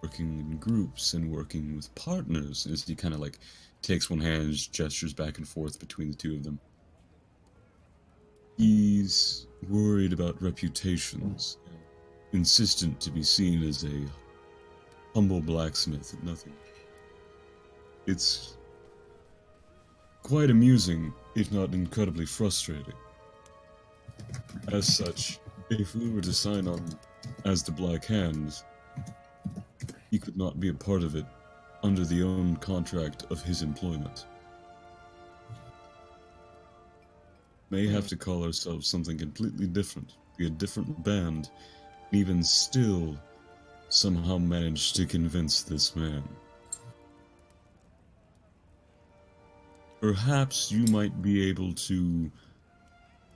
working in groups and working with partners, as he kind of like takes one hand and just gestures back and forth between the two of them. He's worried about reputations, insistent to be seen as a humble blacksmith at nothing. It's quite amusing, if not incredibly frustrating. As such, if we were to sign on as the Black Hand, he could not be a part of it under the own contract of his employment. May have to call ourselves something completely different, be a different band, and even still somehow manage to convince this man. Perhaps you might be able to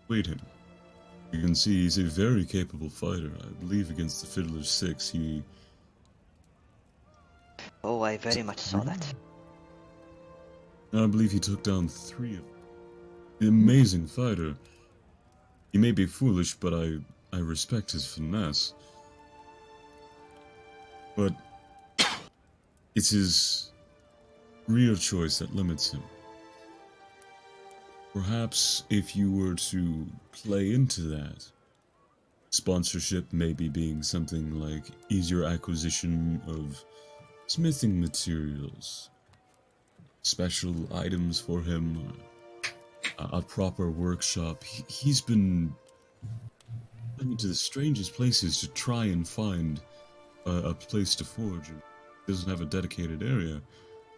persuade him. You can see he's a very capable fighter. I believe against the Fiddler's 6, he... Oh, I very much saw that. I believe he took down 3 of them. An amazing fighter. He may be foolish, but I respect his finesse. But it's his real choice that limits him. Perhaps if you were to play into that, sponsorship maybe being something like easier acquisition of smithing materials, special items for him, a proper workshop. He's been going to the strangest places to try and find a place to forge. He doesn't have a dedicated area.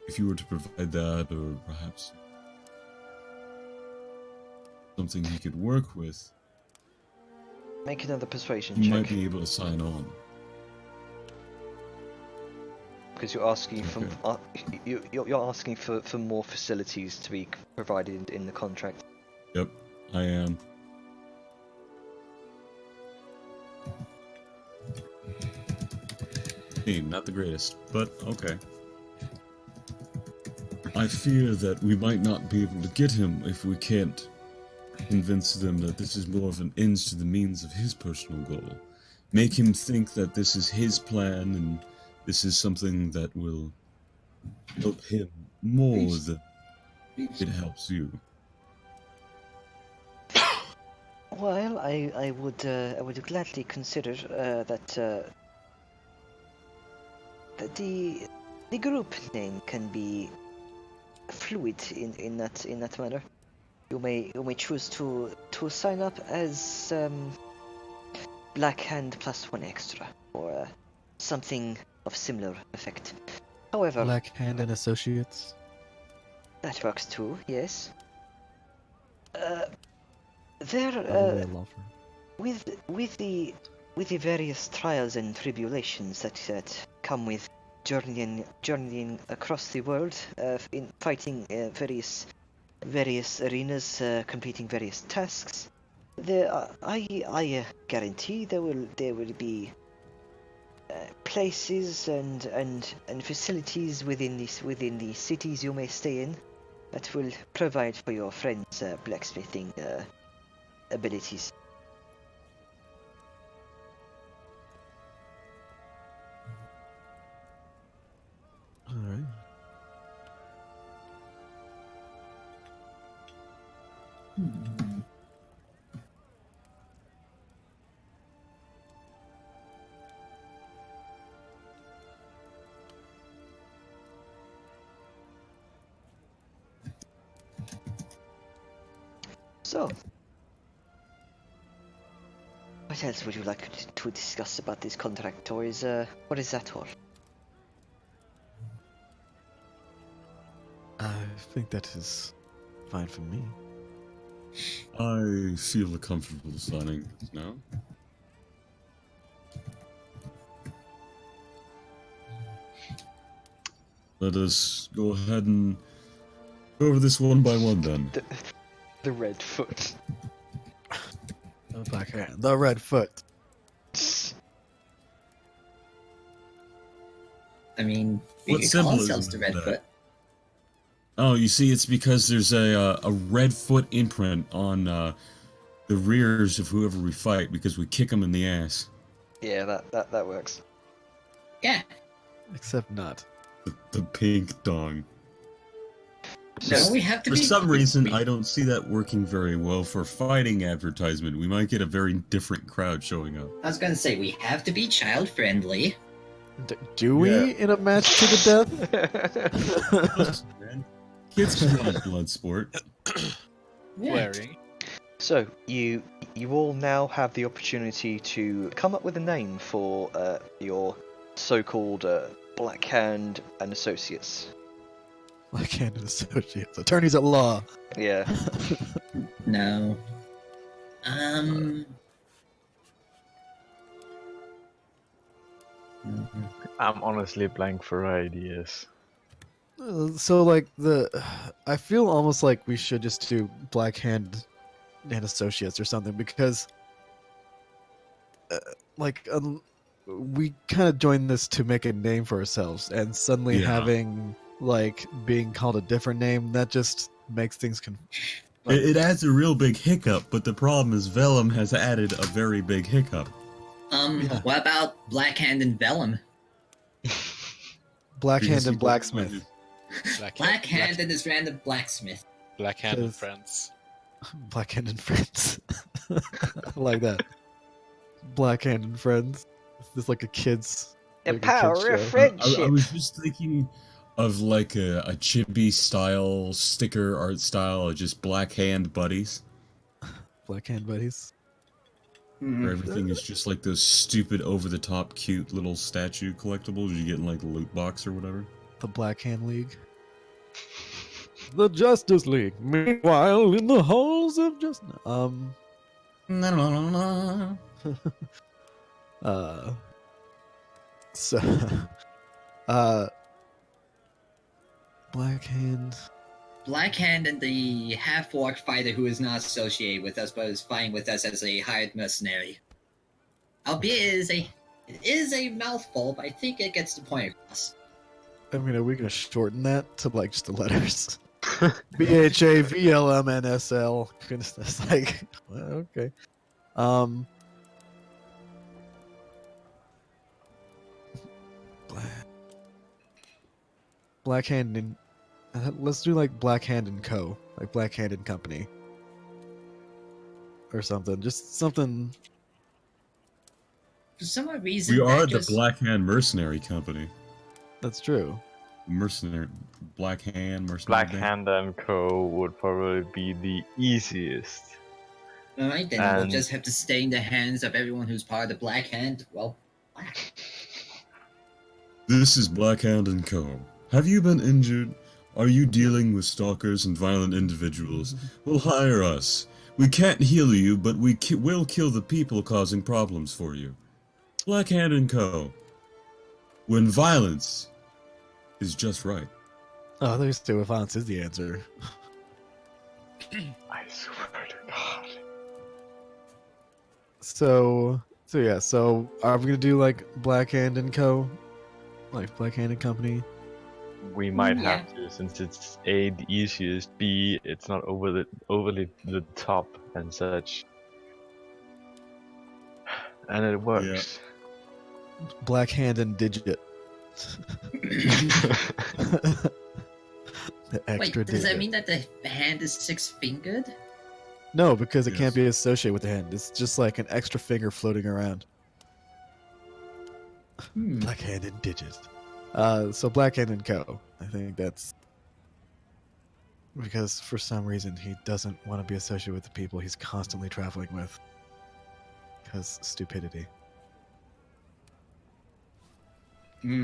If you were to provide that, or perhaps something he could work with, Make another persuasion he check. might be able to sign on. Because you're asking for Okay. you're asking for more facilities to be provided in the contract. Yep, I am. Not the greatest, but okay. I fear that we might not be able to get him if we can't convince them that this is more of an ends to the means of his personal goal. Make him think that this is his plan and this is something that will help him more than it helps you. Well, I would gladly consider that the group name can be fluid in that manner. You may choose to sign up as Black Hand plus 1 extra or something of similar effect. However, Black Hand and Associates. that works too. Yes. Probably a law firm. With the various trials and tribulations that come with journeying across the world, in fighting various arenas, completing various tasks, I guarantee there will be places and facilities within the cities you may stay in that will provide for your friends' blacksmithing abilities. All right. So, what else would you like to discuss about this contract, or what is that all? I think that is fine for me. I feel comfortable signing this now. Let us go ahead and go over this one by one then. The red foot. The Black Hand. The Red Foot. I mean, we What could call symbolism ourselves the is Redfoot. that? Oh, you see, it's because there's a red foot imprint on the rears of whoever we fight because we kick them in the ass. Yeah, that works. Yeah. Except not. The pink dong. No, we have to For be. some reason, I don't see that working very well for fighting advertisement. We might get a very different crowd showing up. I was gonna say we have to be child friendly. Do we Yeah. in a match to the death? Man, kids can run a blood sport. Yeah. Wearing. So you all now have the opportunity to come up with a name for your so-called Black Hand and Associates. Black Hand and Associates. Attorneys at law. Yeah. No. I'm honestly blank for ideas. So like I feel almost like we should just do Black Hand and Associates or something because we kind of joined this to make a name for ourselves, and suddenly Yeah. having like being called a different name, that just makes things It adds a real big hiccup, but the problem is Vellum has added a very big hiccup. Yeah. What about Black Hand and Vellum? Black Because Hand and he- Blacksmith. Black Hand and his random blacksmith. Black Hand and Because- Friends. Black Hand and Friends. I like that. Black Hand and Friends. It's like a kid's. like a kid's Empower show. a friendship. I was just thinking of like a chibi style sticker art style of just Black Hand buddies, Black Hand buddies. where everything is just like those stupid over the top cute little statue collectibles you get in like the loot box or whatever. The Black Hand League. The Justice League. Meanwhile, in the halls of justice. So, Black Hand. Black Hand and the half-orc fighter who is not associated with us but is fighting with us as a hired mercenary. Albeit it is a mouthful, but I think it gets the point across. I mean, are we gonna shorten that to like just the letters? BHA VLMNSL. Goodness, like, well, okay. Black Hand and let's do like Black Hand and Co. Like Black Hand and Company. Or something. Just something. For some odd reason, We are that the just... Black Hand Mercenary Company. That's true. Mercenary, Black Hand Mercenary. Black Band. Hand and Co. would probably be the easiest. Alright, then we'll And- just have to stay in the hands of everyone who's part of the Black Hand. Well, black. This is Black Hand and Co. Have you been injured? Are you dealing with stalkers and violent individuals? Well, hire us. We can't heal you, but we will kill the people causing problems for you. Black Hand and Co. When violence is just right. Oh, they say with violence is the answer. I swear to God. So yeah, so are we gonna do like Black Hand and Co? Like Black Hand and Company? We might Yeah. have to, since it's A, the easiest, B, it's not overly the top and such. And it works. Black Hand and Digit. The Wait, extra does digit. that mean that the hand is 6-fingered? No, because it Yes. can't be associated with the hand. It's just like an extra finger floating around. Black Hand and Digit. So Black Hand and Co. I think that's because for some reason he doesn't want to be associated with the people he's constantly traveling with. Because stupidity.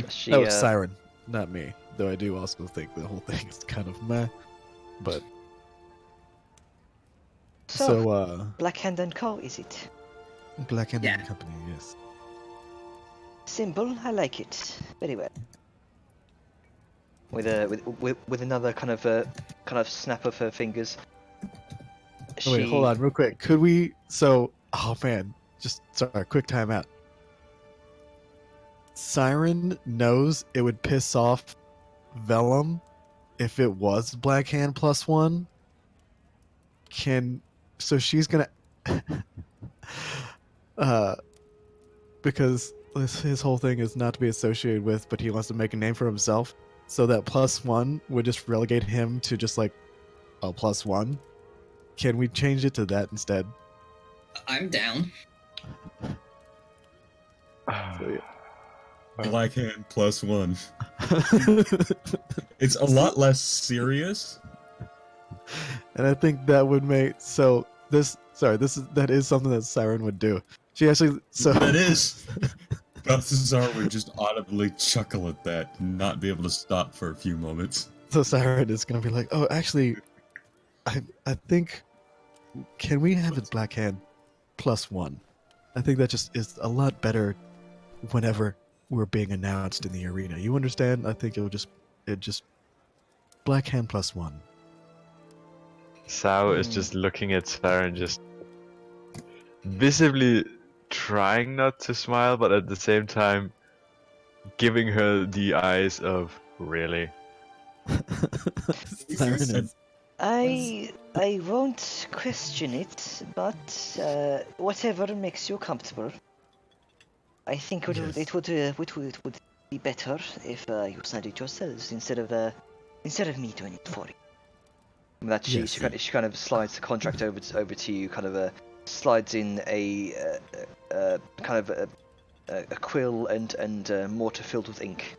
She, That was Siren, not me. Though I do also think the whole thing is kind of meh. But so Black Hand and Co. Is it? Black Hand Yeah. and Company, yes. Simple. I like it very well. with another kind of snap of her fingers. Oh, wait, hold on, real quick. Could we? So, oh man, just sorry. Quick timeout. Siren knows it would piss off Vellum if it was Black Hand +1. So she's gonna because his whole thing is not to be associated with, but he wants to make a name for himself. So that +1 would just relegate him to just like a +1. Can we change it to that instead? I'm down. So, yeah. Black Hand +1. It's a lot less serious. And I think that would make that is something that Siren would do. She actually That is. Balthazar would just audibly chuckle at that and not be able to stop for a few moments. so Siren is gonna be like, oh, actually, I think can we have it Black Hand +1? I think that just is a lot better whenever we're being announced in the arena. You understand? I think it just Black Hand +1. Sao is just looking at Siren, just visibly trying not to smile, but at the same time giving her the eyes of really. Siren is I won't question it, but whatever makes you comfortable. I think it would be better if you signed it yourselves instead of me doing it for you. And that Yes, she kind of slides the contract over to you, kind of slides in a kind of a quill and mortar filled with ink.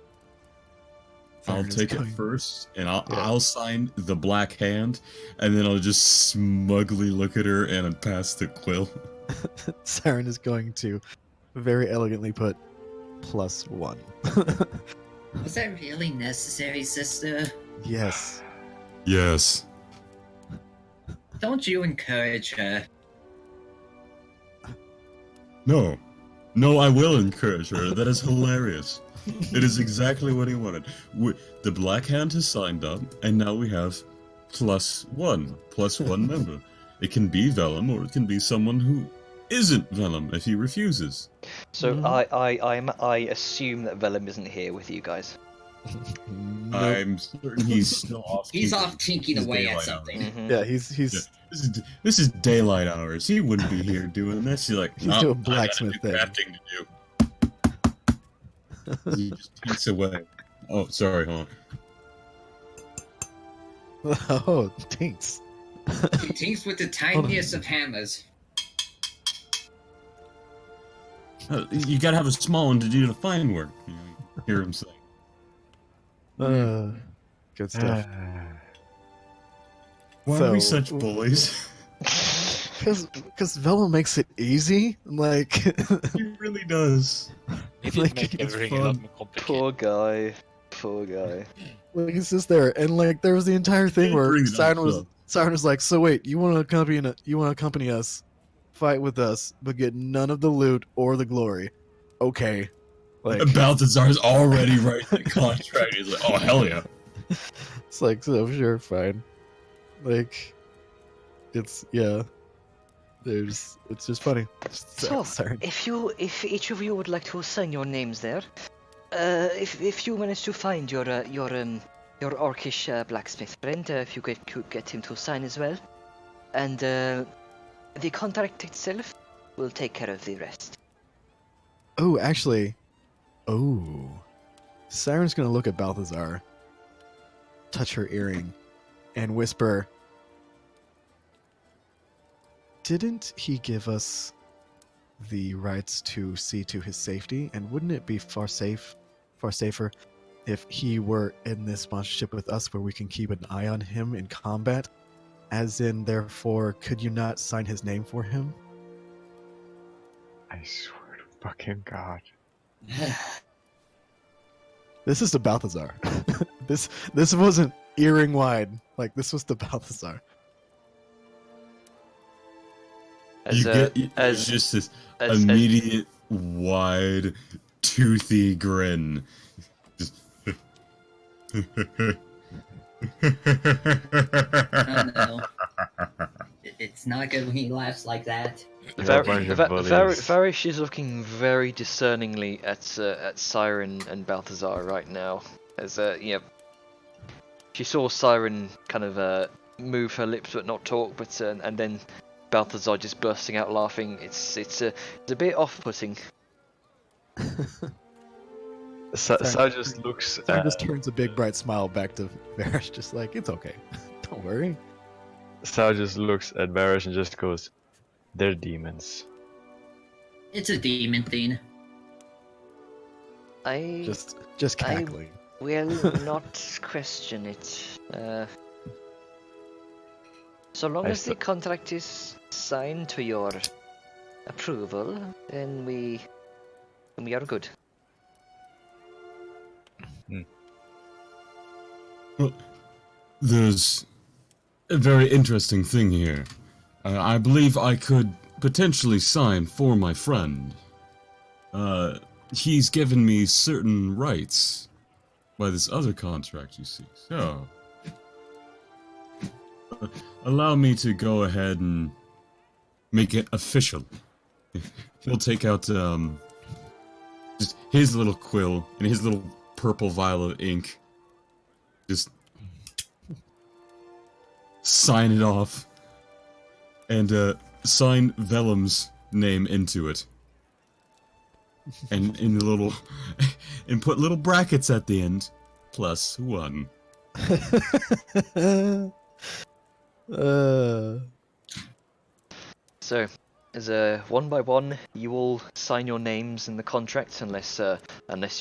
I'll Siren is take it going- first, and I'll sign the Black Hand, and then I'll just smugly look at her and pass the quill. Siren is going to very elegantly put +1. Was that really necessary, sister? Yes. Yes. Don't you encourage her. No. No, I will encourage her. That is hilarious. It is exactly what he wanted. The Black Hand has signed up, and now we have +1 member. It can be Vellum, or it can be someone who isn't Vellum if he refuses. So Mhm. I assume that Vellum isn't here with you guys. Nope. I'm certain he's still off. He's tinking. off tinking It's away at daylight something. hours. Mhm. Yeah, he's This is daylight hours. He wouldn't be here doing this. He's like, He's "Nah, doing I got blacksmith a new crafting to do. He just tinks away. Oh, sorry, hold on. oh, tinks. He tinks with the tiniest of hammers. You gotta have a small one to do the fine work. You hear him say. Good stuff. Why are we So- such bullies? Because Velo makes it easy. Like, He really does. It did Like, make it's everything a lot fun. more complicated. Poor guy. Poor guy. like he's just there, and like there was the entire thing where Bring it up, Siren was like, "So wait, you want to accompany us, fight with us, but get none of the loot or the glory?" Okay, like Balthazar's already writing the contract. He's like, oh, hell yeah. it's like, so sure, fine. Like, it's it's just funny. So, Siren. if each of you would like to sign your names there, if you manage to find your orcish blacksmith friend, if you could get him to sign as well, and the contract itself will take care of the rest. Oh, actually, Siren's gonna look at Balthazar, touch her earring, and whisper, "Didn't he give us the rights to see to his safety? And wouldn't it be far safer if he were in this sponsorship with us where we can keep an eye on him in combat? As in, therefore, could you not sign his name for him?" I swear to fucking God. This is to Balthazar. this wasn't earring wide. Like, this was to Balthazar. As, It's just this as- immediate, wide, toothy grin. Just. Oh no. It's not good when he laughs like that. You're a bunch of bullies. Varish is looking very discerningly at Siren and Balthazar right now, as she saw Siren kind of move her lips but not talk, but and then Balthazar just bursting out laughing. It's a bit off-putting. Sal just looks. Siren just turns a big bright smile back to Varish, just like, it's okay. Don't worry. Sal just looks at Varish and just goes, "They're demons." It's a demon thing. I Just cackling. will not question it. So long I as the contract is signed to your approval, then we are good. Well, there's a very interesting thing here. I believe I could potentially sign for my friend. He's given me certain rights by this other contract, you see. So, allow me to go ahead and make it official. He'll take out just his little quill and his little purple vial of ink. Just sign it off and sign Vellum's name into it. And in the little and put little brackets at the end. +1. So, as one by one, you all sign your names in the contract, unless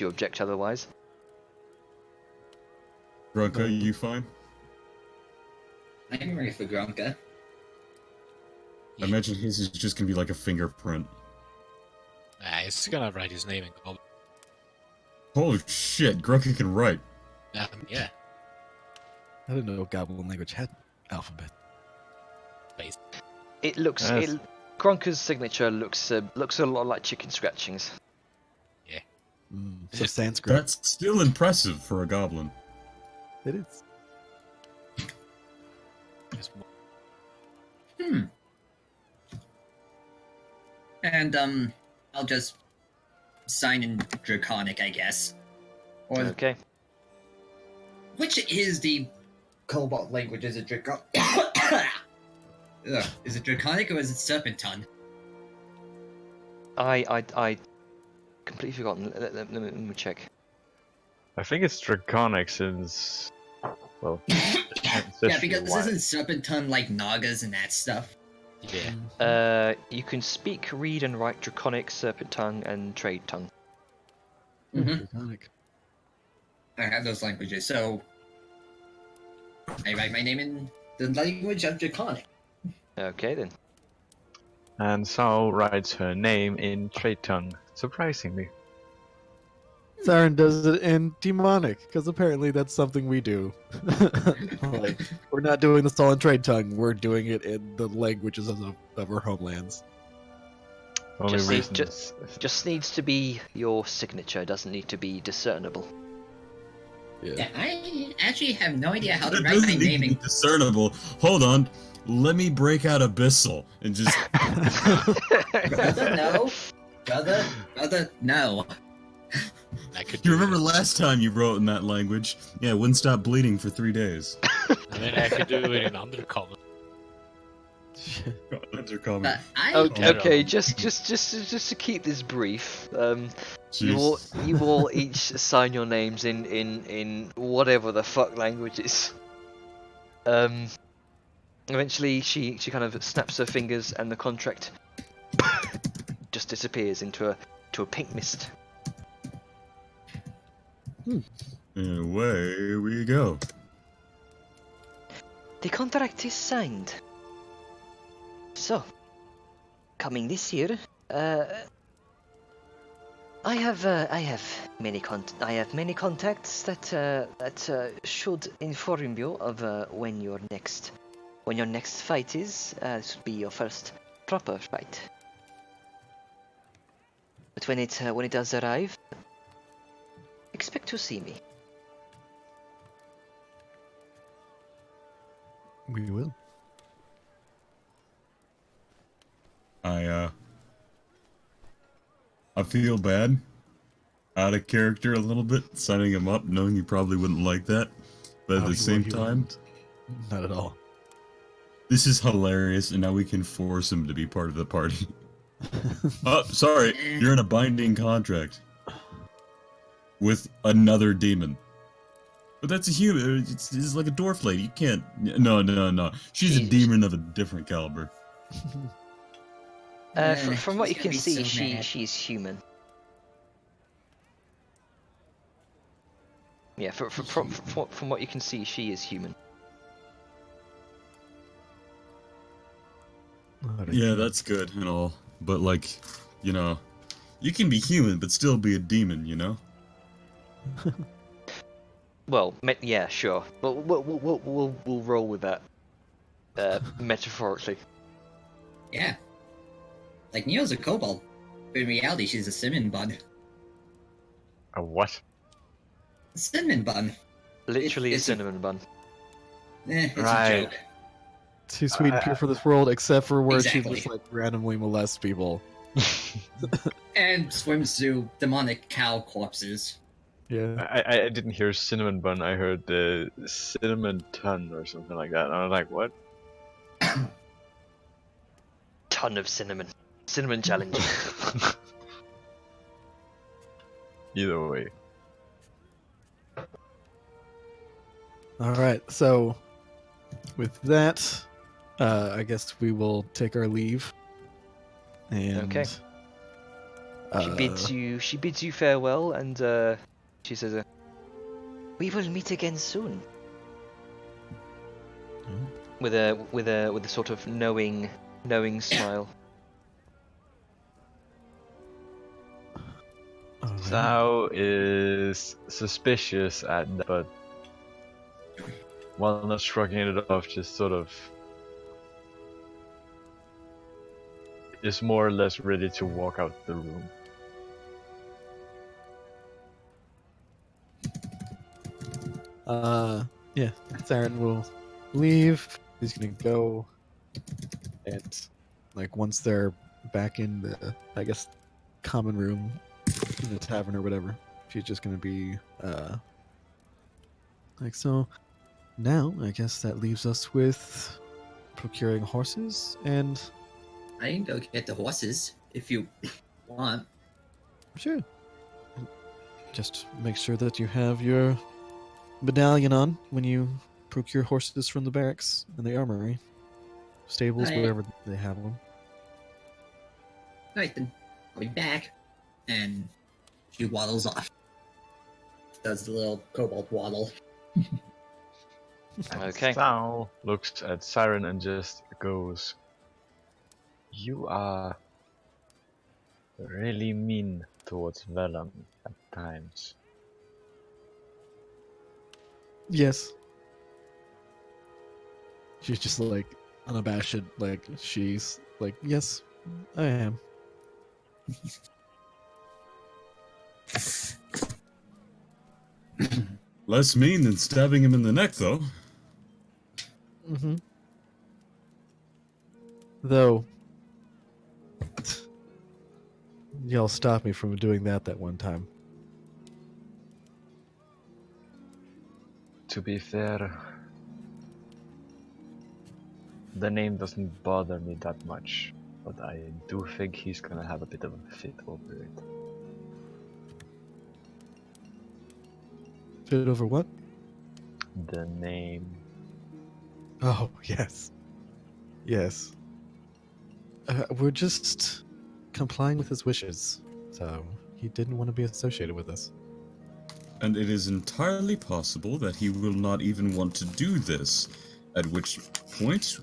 you object otherwise. Grunka, you fine? I'm ready for Grunka. I imagine his is just gonna be like a fingerprint. Nah, he's gonna write his name in goblin. Holy shit, Grunka can write. Yeah, I didn't know Goblin language had alphabet. based. It looks. Yes. Gronka's signature looks a lot like chicken scratchings. So Sanskrit. That's still impressive for a goblin. It is. It's more- And I'll just sign in Draconic, I guess. Or Okay. Which is the Cobalt language? Is it is it Draconic or is it Serpenton? I completely forgotten. Let me check. I think it's Draconic since, well, Yeah, because this isn't Serpenton like Nagas and that stuff. Yeah. You can speak, read, and write Draconic, Serpent Tongue, and Trade Tongue. Mhm. Draconic. I have those languages, so I write my name in the language of Draconic. Okay then. And Sao writes her name in Trade Tongue, surprisingly. Siren does it in demonic, because apparently that's something we do. Like, we're not doing this all in trade tongue, we're doing it in the languages of our homelands. Only Just need- reasons. Just needs to be your signature. Doesn't need to be discernible. Yeah, I actually have no idea how to It write my doesn't need name to be in. discernible. Hold on. Let me break out Abyssal and just. Brother, no. Brother, no. I could You do remember it. last time you wrote in that language? Yeah, it wouldn't stop bleeding for 3 days. I mean, I could do it in Undercommon. Undercommon. But I Okay, Yeah. just to keep this brief. You Jeez. all each sign your names in whatever the fuck languages. Eventually she kind of snaps her fingers and the contract just disappears into a pink mist. And away we go. The contract is signed. So, coming this year, I have many contacts that should inform you of when your next fight is. This would be your first proper fight. But when it does arrive, expect to see me. We will. I feel bad. Out of character a little bit, signing him up, knowing he probably wouldn't like that. But at Oh, the he same he time, wouldn't. Not at all. this is hilarious, and now we can force him to be part of the party. Oh, sorry, you're in a binding contract with another demon. But that's a human. It's like a dwarf lady. You can't. No. She's a demon of a different caliber. From what you She's can gonna be see, so mad. she's human. Yeah, from what you can see, she is human. Yeah, that's good and all. But like, you know, you can be human but still be a demon. You know. Well, yeah, sure. But we'll roll with that. Metaphorically. Yeah. Like Neo's a kobold, but in reality she's a cinnamon bun. A what? A cinnamon bun. Literally a it's a- cinnamon bun. It's Right. a joke. Too sweet and pure for this world, except for where she Exactly. just like randomly molests people. And swims through demonic cow corpses. Yeah. I didn't hear cinnamon bun. I heard cinnamon ton or something like that. And I was like, what? Ton of cinnamon. Cinnamon challenge. Either way. All right. So, with that, I guess we will take our leave. And Okay. She bids you farewell, and she says, We will meet again soon. with a sort of knowing smile. all right. Sao is suspicious at that, but while not shrugging it off, just sort of is more or less ready to walk out the room. Yeah, Saren will leave. He's gonna go, and like once they're back in the, I guess, common room in the tavern or whatever, she's just gonna be Like, so now I guess that leaves us with procuring horses and I can go get the horses if you want. sure. Just make sure that you have your medallion on when you procure horses from the barracks and the armory, stables, Alright. wherever they have them. Alright then, I'll be back. And she waddles off. Does the little kobold waddle. And Okay. Thal looks at Siren and just goes, "You are really mean towards Vellum at times." Yes. She's just like unabashed, like she's like, yes, I am. Less mean than stabbing him in the neck, though. Mm-hmm. Though, y'all stopped me from doing that one time. To be fair, the name doesn't bother me that much, but I do think he's gonna have a bit of a fit over it. Fit over what? The name. Oh, yes. Yes. We're just complying with his wishes, so he didn't want to be associated with us. And it is entirely possible that he will not even want to do this, at which point,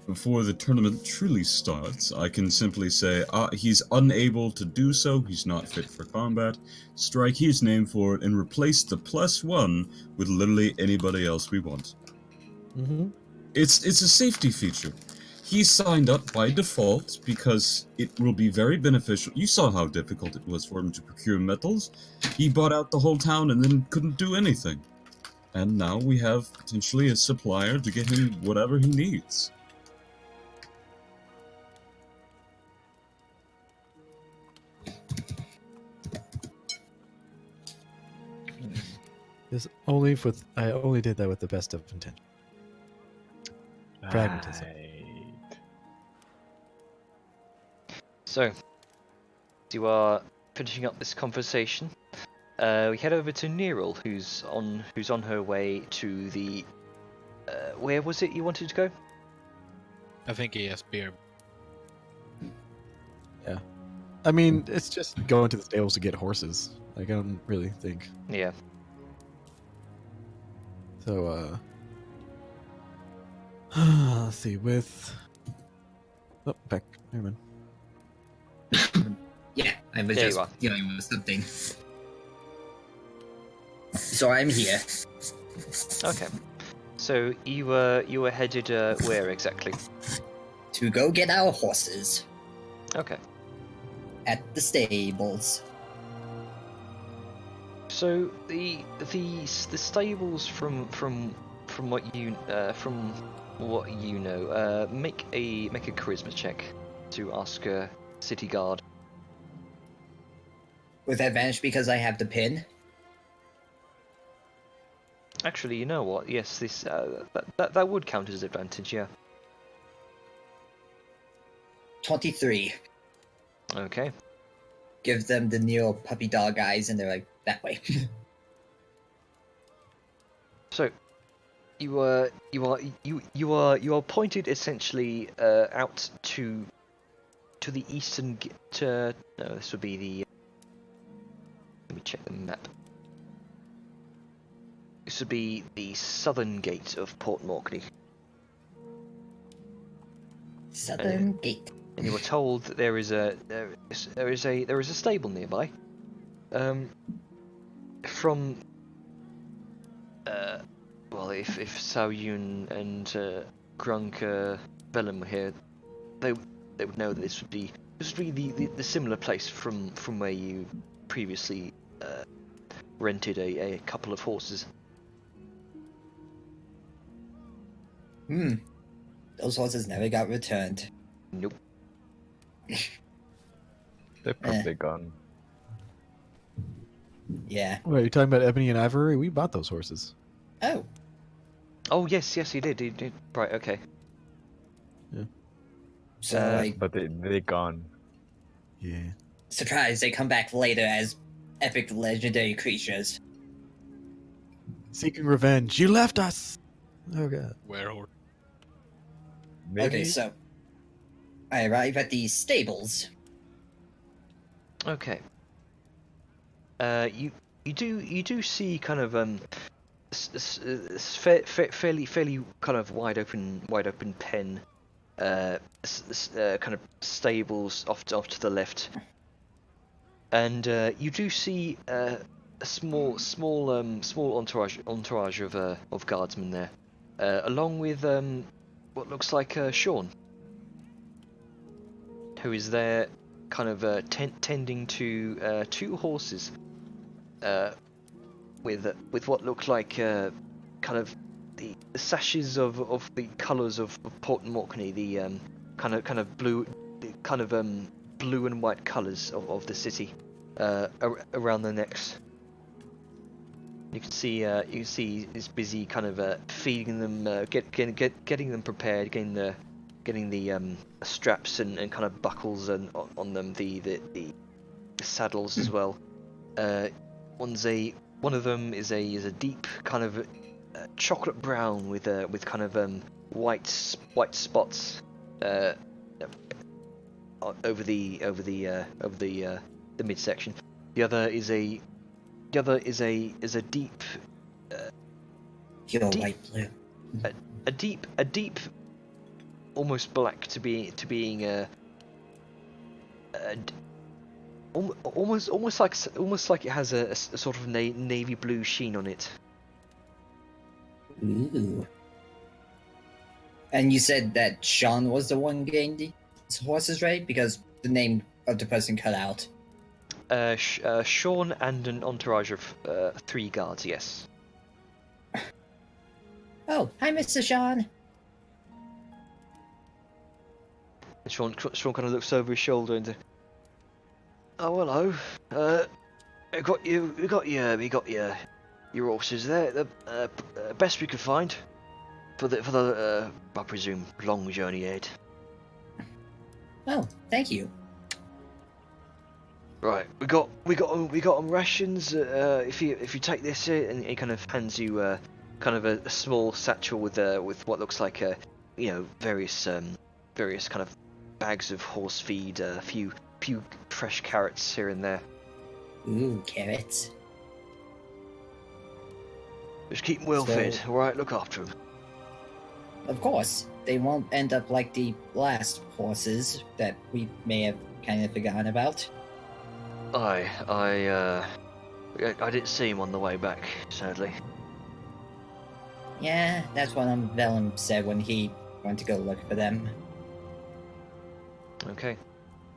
before the tournament truly starts, I can simply say, he's unable to do so, he's not fit for combat, strike his name for it, and replace the +1 with literally anybody else we want. Mm-hmm. It's a safety feature. He signed up by default because it will be very beneficial. You saw how difficult it was for him to procure metals. He bought out the whole town and then couldn't do anything. And now we have potentially a supplier to get him whatever he needs. I only did that with the best of intent. Pragmatism. Right. So, you are finishing up this conversation. We head over to Neril, who's on her way to the. Where was it you wanted to go? I think he has beer. I mean, it's just going to the stables to get horses. Like, I don't really think. Yeah. So, let's see, with... Oh, back. Never mind. Yeah, I was There you just are. dealing with something. So I'm here. Okay. So you were headed where exactly? To go get our horses Okay. at the stables. So the stables from what you know, make a charisma check to ask a city guard. With advantage because I have the pin. Actually, you know what? Yes, this that would count as advantage. Yeah. 23. Okay. Give them the Neo puppy dog eyes and they're like, that way. So, you are pointed essentially out to the eastern. No, this would be the. Let me check the map. This would be the southern gate of Port Morkney, Southern Gate. and you were told that there is a stable nearby. From well, if Sao Yun and Grunk Vellum were here, they would know that this would be the similar place from where you previously rented a couple of horses. Those horses never got returned. Nope. They're probably gone. Yeah. Wait, you talking about Ebony and Ivory? We bought those horses. Oh, Oh yes, yes, he did. He did. Right. Okay. so But they're gone. Yeah. surprised they come back later as epic legendary creatures. Seeking revenge. You left us. Oh god. Werehor. Maybe. Okay, so I arrive at the stables. Okay. You do see kind of fairly kind of wide open pen, kind of stables off to the left, and you do see a small entourage of guardsmen there, along with what looks like Sean, who is there kind of tending to two horses, with what look like kind of the sashes of the colours of Port Morkney, the kind of blue, blue and white colours of the city around their necks. You can see he's busy kind of feeding them, getting them prepared, getting the straps and kind of buckles and on them, the saddles as well. One of them is a deep kind of chocolate brown with kind of white spots over the midsection. The other is a deep Pure Deep- white blue. a deep almost black to being almost like it has a sort of navy blue sheen on it. Ooh. And you said that Sean was the one getting the horses ready? Because the name of the person cut out. Sean and an entourage of 3 guards. Yes. Oh, hi, Mr. Sean. And Sean kind of looks over his shoulder and. Oh, hello. We got your horses there. The best we could find for the I presume long journey ahead. Oh, thank you. Right, we got them rations. If you take this, and he kind of hands you kind of a small satchel with what looks like various kind of bags of horse feed, a few fresh carrots here and there. Ooh, carrots. Just keep them well So- fed, all right? Look after them. Of course, they won't end up like the last horses that we may have kind of forgotten about. I didn't see him on the way back, sadly. Yeah, that's what Vellum said when he went to go look for them. Okay.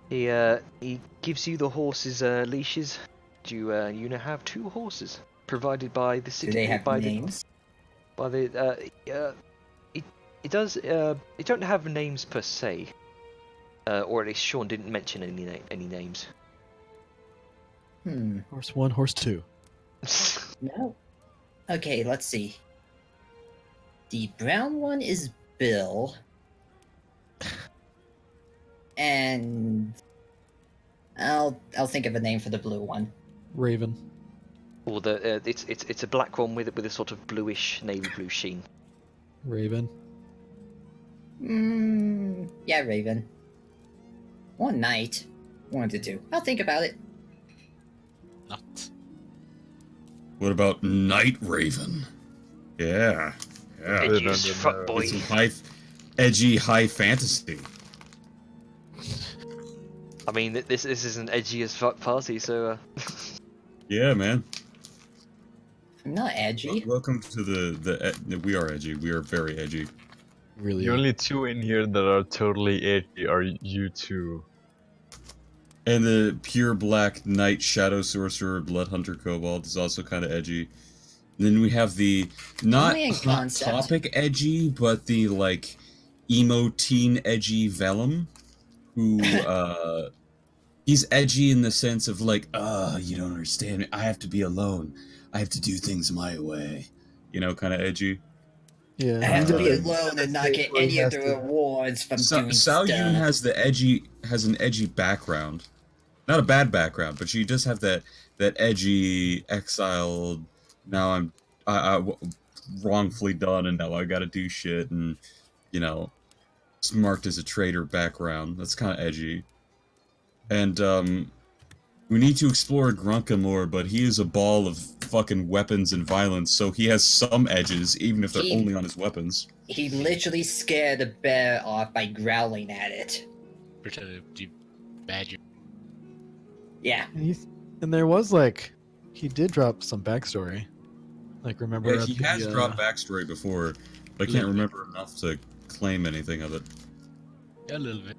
He gives you the horses' leashes. Do you now have 2 horses provided by the city? Do they have by names? It does. It don't have names per se, or at least Sean didn't mention any names. Horse 1, horse 2. No. Okay, let's see. The brown one is Bill. And I'll think of a name for the blue one. Raven. Or it's a black one with a sort of bluish navy blue sheen. Raven. Yeah, Raven. One night. 1 to 2. I'll think about it. Not. What about Night Raven? Yeah. Edgy's fuck boy. It's some edgy high fantasy. I mean, this is an edgy as fuck party, so. Yeah, man. I'm not edgy. Welcome to the. We are edgy. We are very edgy. Really. The only 2 in here that are totally edgy are you 2. And the pure black knight shadow sorcerer blood hunter kobold is also kind of edgy. And then we have the not Only in hot concept. topic edgy, but the like emo teen edgy Vellum, who he's edgy in the sense of like, you don't understand me. I have to be alone. I have to do things my way. you know, kind of edgy. Yeah. I have to be Uh, alone and not get any of the rewards from doing Sao stuff. Yun has an edgy background. Not a bad background, but she does have that edgy, exiled. Now I wrongfully done, and now I got to do shit, and you know, it's marked as a traitor background. That's kind of edgy. And we need to explore Grunka more, but he is a ball of fucking weapons and violence, so he has some edges, even if they're only on his weapons. He literally scared a bear off by growling at it. Pretend to badger. Yeah. And there was like, he did drop some backstory. Like remember? Yeah, he has dropped backstory before, but I can't remember enough to claim anything of it. Yeah, a little bit.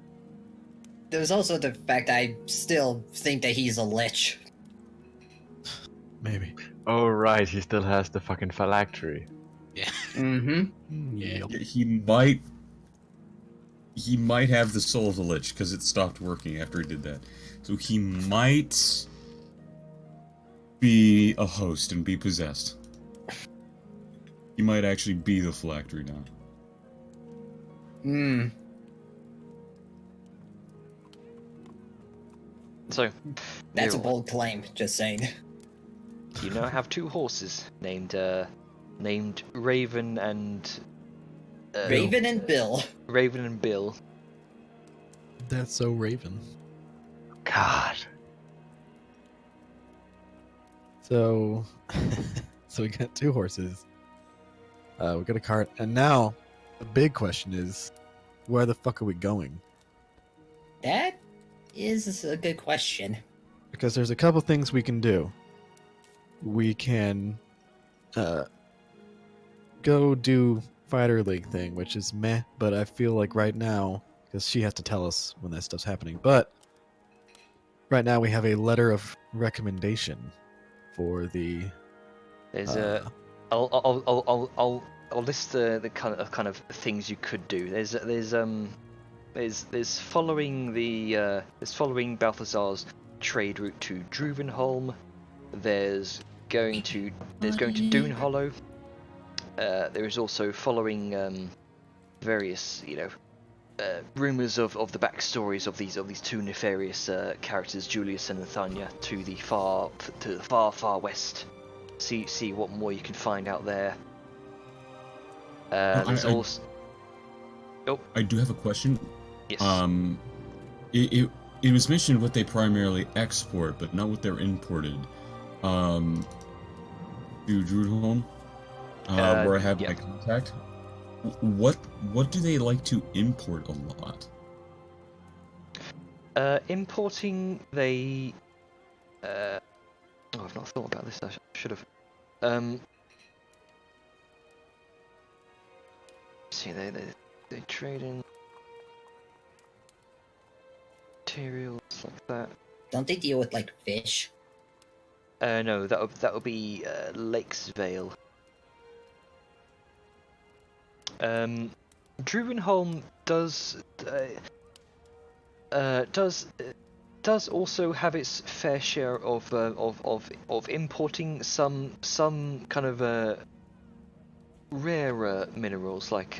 There's also the fact I still think that he's a lich. Maybe. Oh right, he still has the fucking phylactery. Mm-hmm. Yeah. He might have the soul of the lich because it stopped working after he did that. So he might be a host and be possessed. He might actually be the phylactery now. Hmm. So, That's a Nero, bold claim, just saying. you now have two horses named Raven and Raven and Bill. Raven and Bill. That's so Raven. God. So, so we got two horses. We got a cart, and now the big question is, where the fuck are we going? That is a good question. Because there's a couple things we can do. We can go do Fighter League thing, which is meh, but I feel like right now, because she has to tell us when that stuff's happening, but right now we have a letter of recommendation for the. There's I'll list the kind of things you could do. There's following Balthazar's trade route to Druvenholm. There's going to Dune Hollow. There is also following various rumors of the backstories of these two nefarious characters, Julius and Nathania, to the far west. See what more you can find out there. There's also. Oh. I do have a question. Yes. It was mentioned what they primarily export, but not what they're imported. To Druidholm, where I have my contact. What do they like to import a lot? Importing, they. I've not thought about this. I should have. See, they trade in materials like that. Don't they deal with like fish? No, that would be Lake's Vale. Druvenholm does also have its fair share of importing some kind of rarer minerals like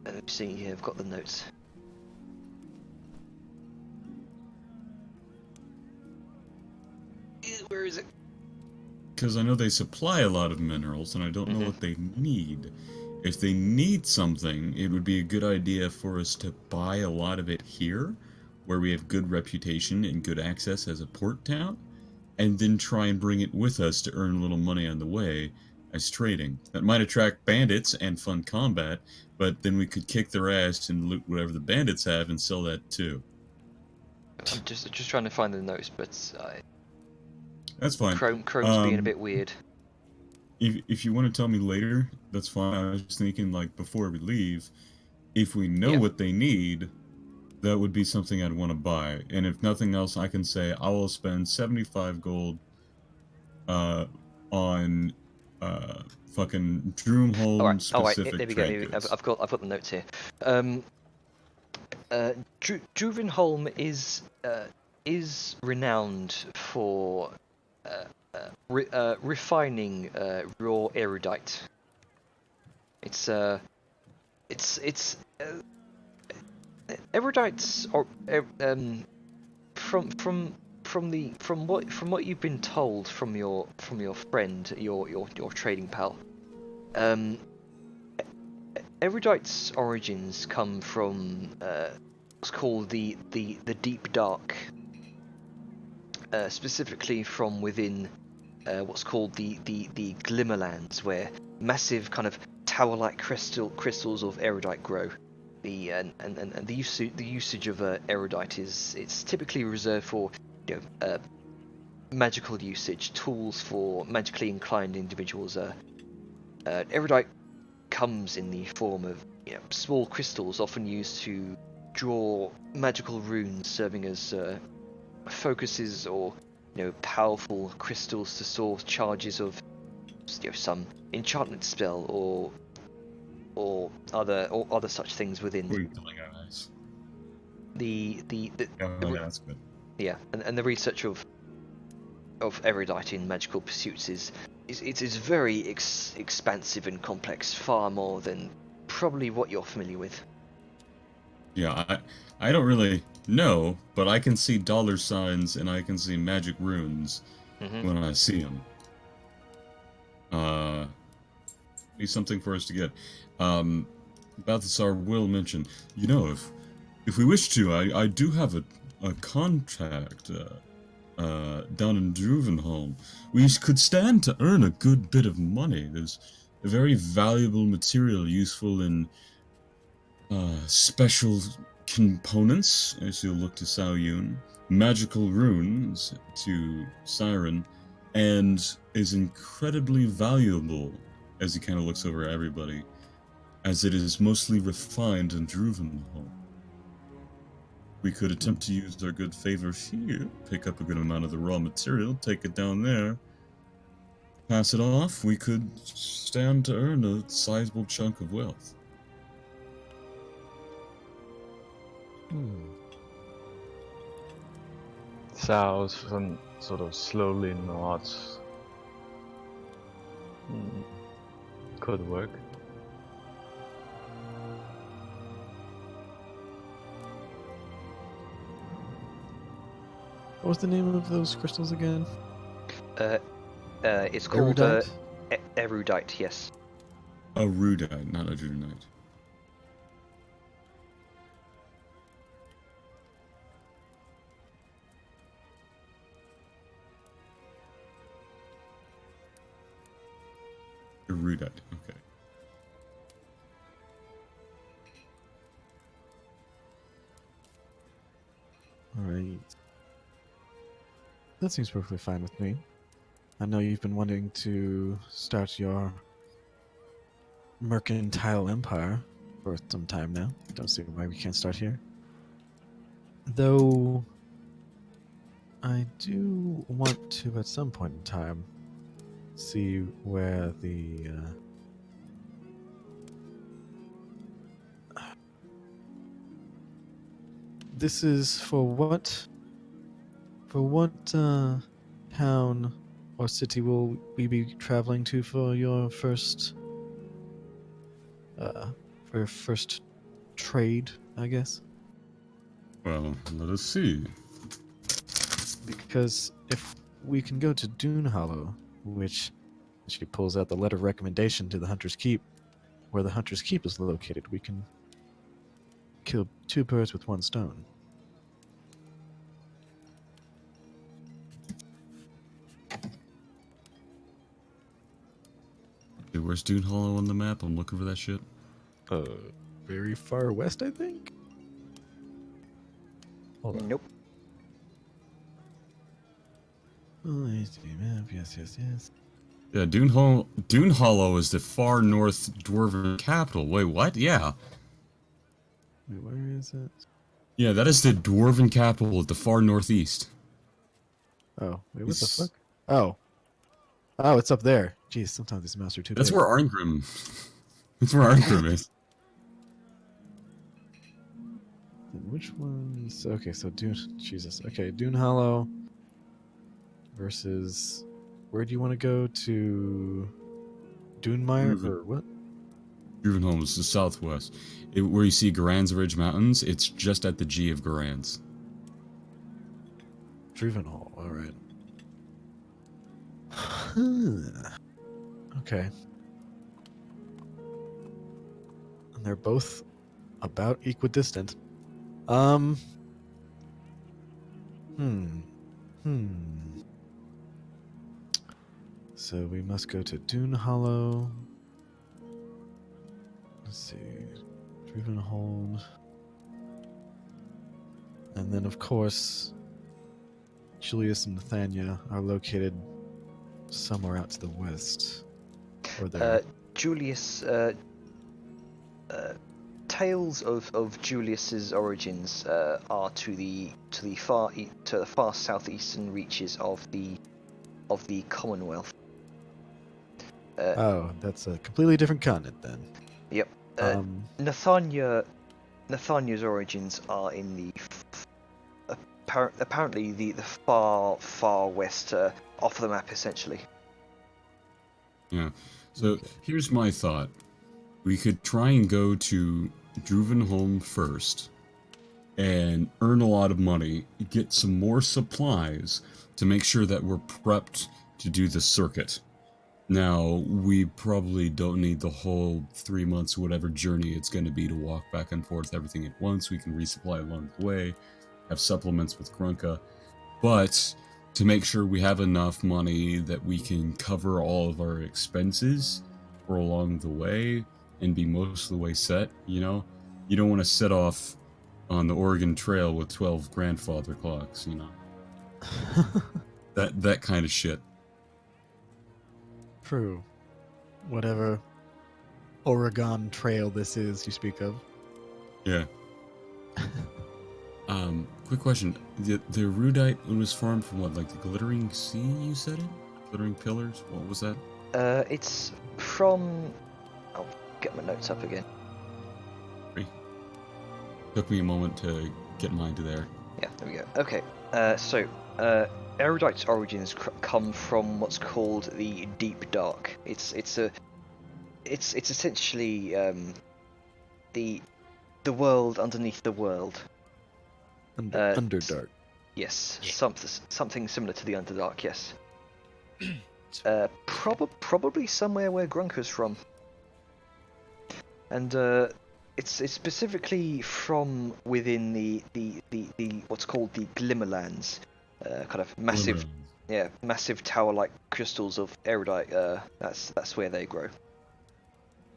let me see here. I've got the notes. Where is it? Because I know they supply a lot of minerals, and I don't know what they need. If they need something, it would be a good idea for us to buy a lot of it here, where we have good reputation and good access as a port town, and then try and bring it with us to earn a little money on the way as trading. That might attract bandits and fun combat, but then we could kick their ass and loot whatever the bandits have and sell that too. I'm just trying to find the notes, but That's fine. Chrome's being a bit weird. If you want to tell me later, that's fine. I was just thinking, like, before we leave, if we know what they need, that would be something I'd want to buy. And if nothing else, I can say I will spend 75 gold on fucking Druvenholm specific there we trade go. goods. I've got the notes here. Druvenholm is is renowned for refining raw erudite. It's erudites are from what you've been told from your friend, your trading pal. Erudite's origins come from what's called the deep dark, specifically from within what's called the Glimmerlands, where massive kind of tower-like crystals of erudite grow. The usage of erudite it's typically reserved for magical usage, tools for magically inclined individuals. Erudite comes in the form of small crystals, often used to draw magical runes, serving as focuses or powerful crystals to source charges of some enchantment spell or other such things within. Twinkling eyes. The Yeah, that's good. Yeah, and the research of erudite in magical pursuits is very expansive and complex, far more than probably what you're familiar with. Yeah, I don't really know, but I can see dollar signs and I can see magic runes when I see them. Be something for us to get. Balthasar will mention, if we wish to, I do have a contact down in Druvenholm. We could stand to earn a good bit of money. There's a very valuable material useful in special components, as you'll look to Saoyun, magical runes to Siren, and is incredibly valuable as he kind of looks over everybody, as it is mostly refined in Druvenholm. We could attempt to use our good favor here, pick up a good amount of the raw material, take it down there, pass it off. We could stand to earn a sizable chunk of wealth. South sort of slowly nods. Could work. What was the name of those crystals again? It's called Erudite? erudite. Yes. Erudite, not adrenite. Erudite, okay. Alright. That seems perfectly fine with me. I know you've been wanting to start your mercantile empire for some time now. Don't see why we can't start here. Though, I do want to, at some point in time, see where the this is for what town or city will we be traveling to for your first trade, I guess? Well, let us see. Because if we can go to Dune Hollow, which she pulls out the letter of recommendation to the Hunter's Keep, where the Hunter's Keep is located, we can kill two birds with one stone. Dude, where's Dune Hollow on the map? I'm looking for that shit. Very far west, I think? Hold on. Nope. Oh, I see map. Yes. Yeah, Dune Hollow is the far north dwarven capital. Wait, what? Yeah. Wait, where is it? Yeah, that is the dwarven capital at the far northeast. Oh, wait, what the It's- fuck? Oh, it's up there. Jeez, sometimes these maps are too That's big. where Arngrim. That's where Arngrim is. which ones? Okay, so Dune. Jesus. Okay, Dune Hollow versus. Where do you want to go to? Dunemire Druven. or what? Druvenholm is the southwest. Where you see Garan's Ridge Mountains, it's just at the G of Garan's. Druvenhall. All right. Okay. And they're both about equidistant. Hmm. So we must go to Dune Hollow. Let's see. Druvenhold. And then, of course, Julius and Nathania are located somewhere out to the west. Or there. Julius. Tales of Julius's origins are to the far southeastern reaches of the Commonwealth. Oh, that's a completely different continent then. Yep. Nathania's origins are in the apparently the far west, off the map essentially. Yeah. So here's my thought. We could try and go to Druvenholm first and earn a lot of money, get some more supplies to make sure that we're prepped to do the circuit. Now, we probably don't need the whole 3 months, whatever journey it's going to be to walk back and forth everything at once. We can resupply along the way, have supplements with Grunka, but to make sure we have enough money that we can cover all of our expenses for along the way and be most of the way set, you know? You don't want to set off on the Oregon Trail with 12 grandfather clocks, you know? That kind of shit. True. Whatever Oregon Trail this is you speak of. Yeah. Quick question. The erudite was formed from what, like the Glittering Sea, you said it? Glittering Pillars? What was that? It's from... I'll get my notes up again. Took me a moment to get mine to there. Yeah, there we go. Okay, so erudite's origins come from what's called the Deep Dark. It's essentially the world underneath the world. Underdark. Yes, Yeah. something similar to the Underdark. Yes. Probably somewhere where Grunka's from. And it's specifically from within the what's called the Glimmerlands, kind of massive, massive tower-like crystals of erudite. That's where they grow.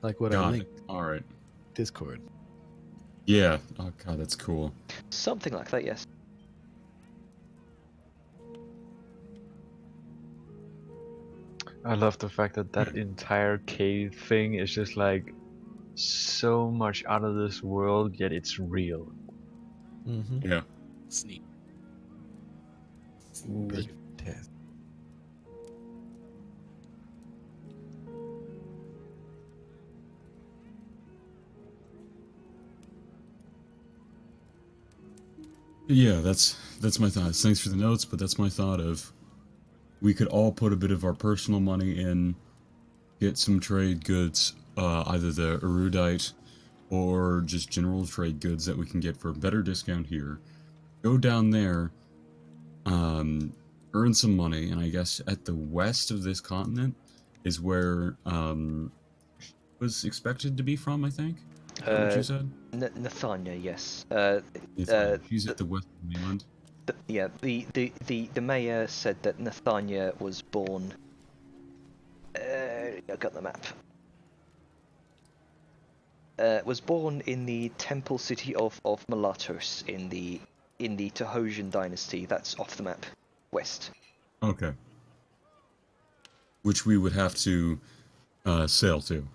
Like what I Got link it. Alright. Discord. Yeah. Oh god, that's cool. Something like that, yes. I love the fact that that entire cave thing is just like so much out of this world, yet it's real. Mm-hmm. Yeah. It's neat. Fantastic. Yeah, that's my thoughts. Thanks for the notes, but that's my thought of we could all put a bit of our personal money in, get some trade goods, either the erudite or just general trade goods that we can get for a better discount here. Go down there, earn some money, and I guess at the west of this continent is where was expected to be from, I think. Is that what you said? Nathania, yes. She's at the west mainland. The mayor said that Nathania was born. I got the map. Was born in the temple city of Malatos in the Tahosian dynasty. That's off the map, west. Okay. Which we would have to sail to.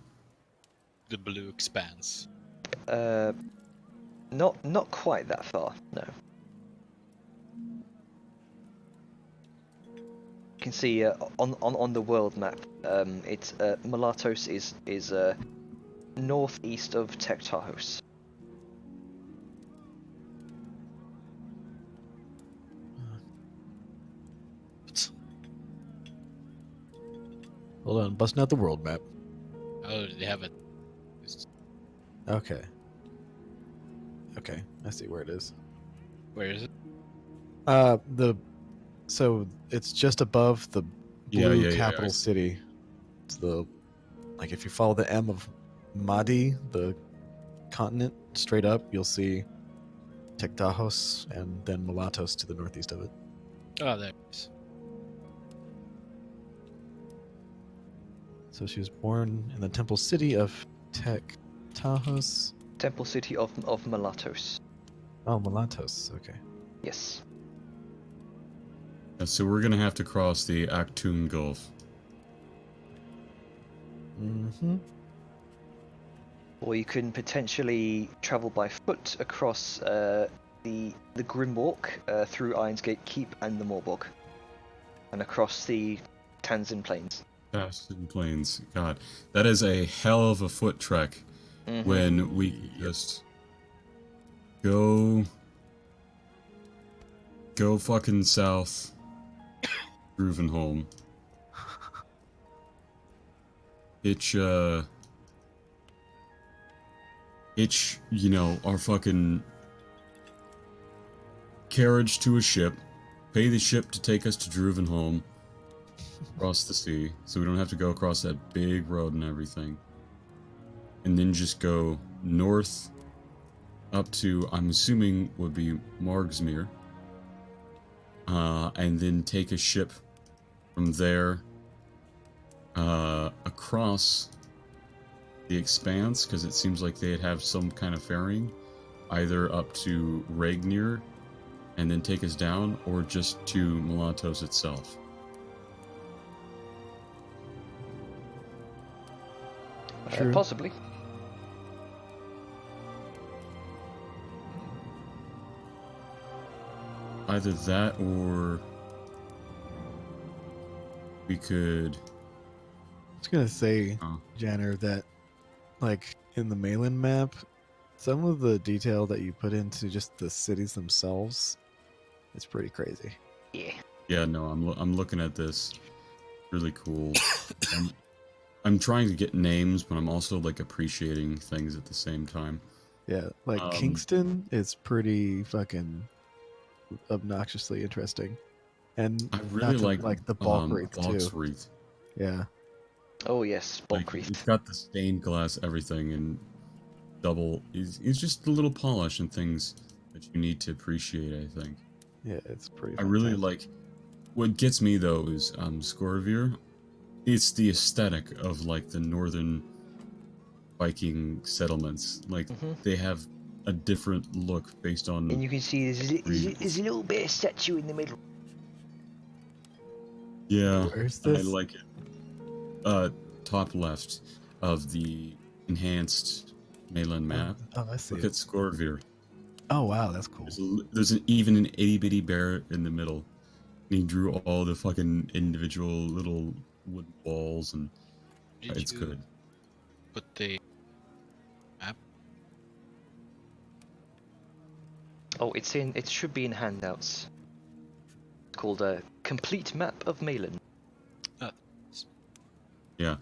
The blue expanse. Not quite that far. No. You can see on the world map. It's Malatos is northeast of Tektahos. Hold on, busting out the world map. Oh, they have it. Okay. Okay, I see where it is. Where is it? So it's just above the Yeah, blue yeah, yeah, capital I see. city. It's the like if you follow the M of Madi, the continent, straight up, you'll see Tektahos and then Mulatos to the northeast of it. Oh, there it is. So she was born in the temple city of Tektahos. Temple city of Mulatos. Oh, Mulatos. Okay. Yes. So we're gonna have to cross the Aktun Gulf. Mm-hmm. Or you can potentially travel by foot across the Grimwalk through Ironsgate Keep and the Morbog, and across the Tanzan Plains. Bastion Plains. God, that is a hell of a foot trek. Mm-hmm. When we just go fucking south, Gruvenholm. Hitch, you know, our fucking carriage to a ship, pay the ship to take us to Druvenholm, across the sea, so we don't have to go across that big road and everything. And then just go north up to, I'm assuming would be Margsmere, and then take a ship from there across the Expanse, because it seems like they'd have some kind of ferrying, either up to Ragnir and then take us down, or just to Mulatos itself. True. Possibly. Either that, or we could... I was gonna say, Oh. Janner, that like in the Malin map, some of the detail that you put into just the cities themselves, it's pretty crazy. Yeah. Yeah, no, I'm looking at this. Really cool. I'm trying to get names, but I'm also like appreciating things at the same time. Yeah, like Kingston is pretty fucking obnoxiously interesting, and I really like the Balkreath too. Balkreath. Yeah, Oh yes, Like, Balkreath. it's got the stained glass everything, and double. It's just a little polish and things that you need to appreciate, I think. yeah, it's pretty. I really fantastic. like. What gets me though is Scorvir. It's the aesthetic of like the northern Viking settlements. Like Mhm. they have a different look based on. And you can see there's a little bear statue in the middle. Yeah, Where's I this? like it. Top left of the enhanced Malin map. Oh, I see. Look it. at Scorvir. Oh wow, that's cool. There's even an itty bitty bear in the middle. And he drew all the fucking individual little wooden walls, and Did it's you good. put the map? Oh, it should be in handouts. It's called a complete map of Malin. Yeah.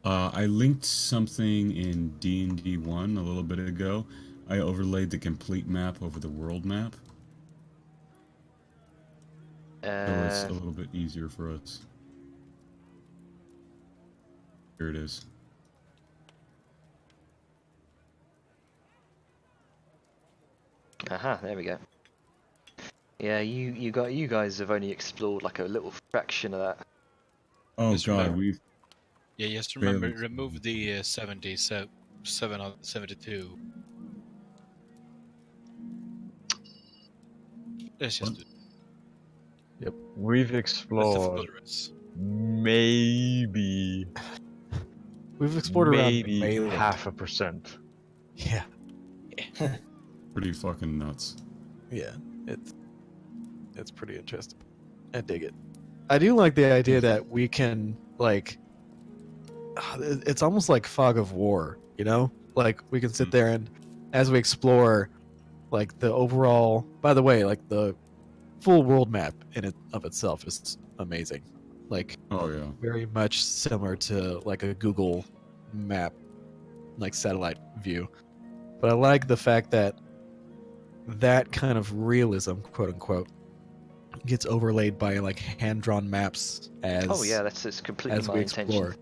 I linked something in D&D 1 a little bit ago. I overlaid the complete map over the world map, so it's a little bit easier for us. Here it is. Aha, there we go. Yeah, you guys have only explored like a little fraction of that. Oh Just god, remember- we've... Yeah, just Barely. remember, remove the 77 of 72. Let's just What? do it. Yep. We've Let's have explored full rest. maybe We've explored around maybe Malin. 0.5%. Yeah, Pretty fucking nuts. yeah, it's pretty interesting. I dig it. I do like the idea that we can like. It's almost like fog of war, you know? Like we can sit there and, as we explore, like the overall. By the way, like the full world map in it of itself is amazing. like Oh yeah. very much similar to like a Google map, like satellite view. But I like the fact that that kind of realism, quote unquote, gets overlaid by like hand-drawn maps as Oh yeah, that's completely as my we intention. explore.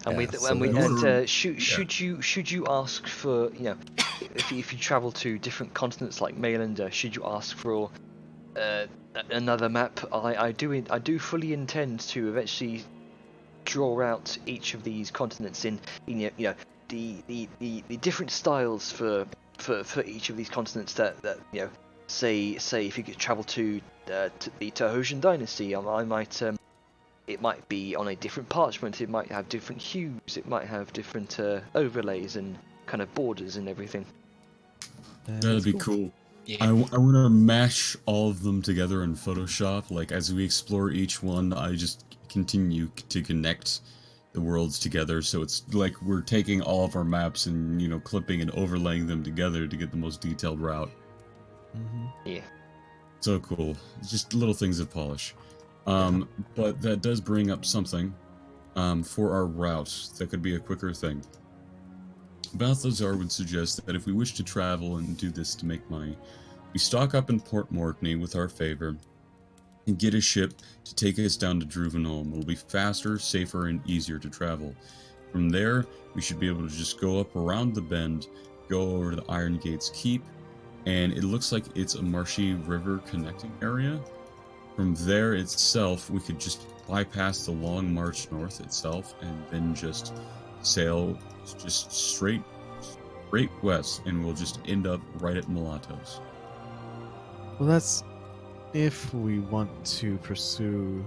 And Yeah, so should you ask for, you know, if you travel to different continents like Maylander, should you ask for another map? I do fully intend to eventually draw out each of these continents in you know the different styles for each of these continents that you know, say if you could travel to the Tahosian dynasty, I might it might be on a different parchment, it might have different hues, it might have different overlays and kind of borders and everything. That'd be cool. Yeah. I want to mash all of them together in Photoshop. Like, as we explore each one, I just continue to connect the worlds together. So it's like we're taking all of our maps and, you know, clipping and overlaying them together to get the most detailed route. Yeah. So cool. Just little things of polish. But that does bring up something for our route that could be a quicker thing. Balthazar would suggest that if we wish to travel and do this to make money, we stock up in Port Morkney with our favor and get a ship to take us down to Druvenholm. It'll be faster, safer, and easier to travel. From there, we should be able to just go up around the bend, go over to the Iron Gates Keep, and it looks like it's a marshy river connecting area. From there itself, we could just bypass the long march north itself and then just sail just straight west, and we'll just end up right at Mulattoes. Well, that's if we want to pursue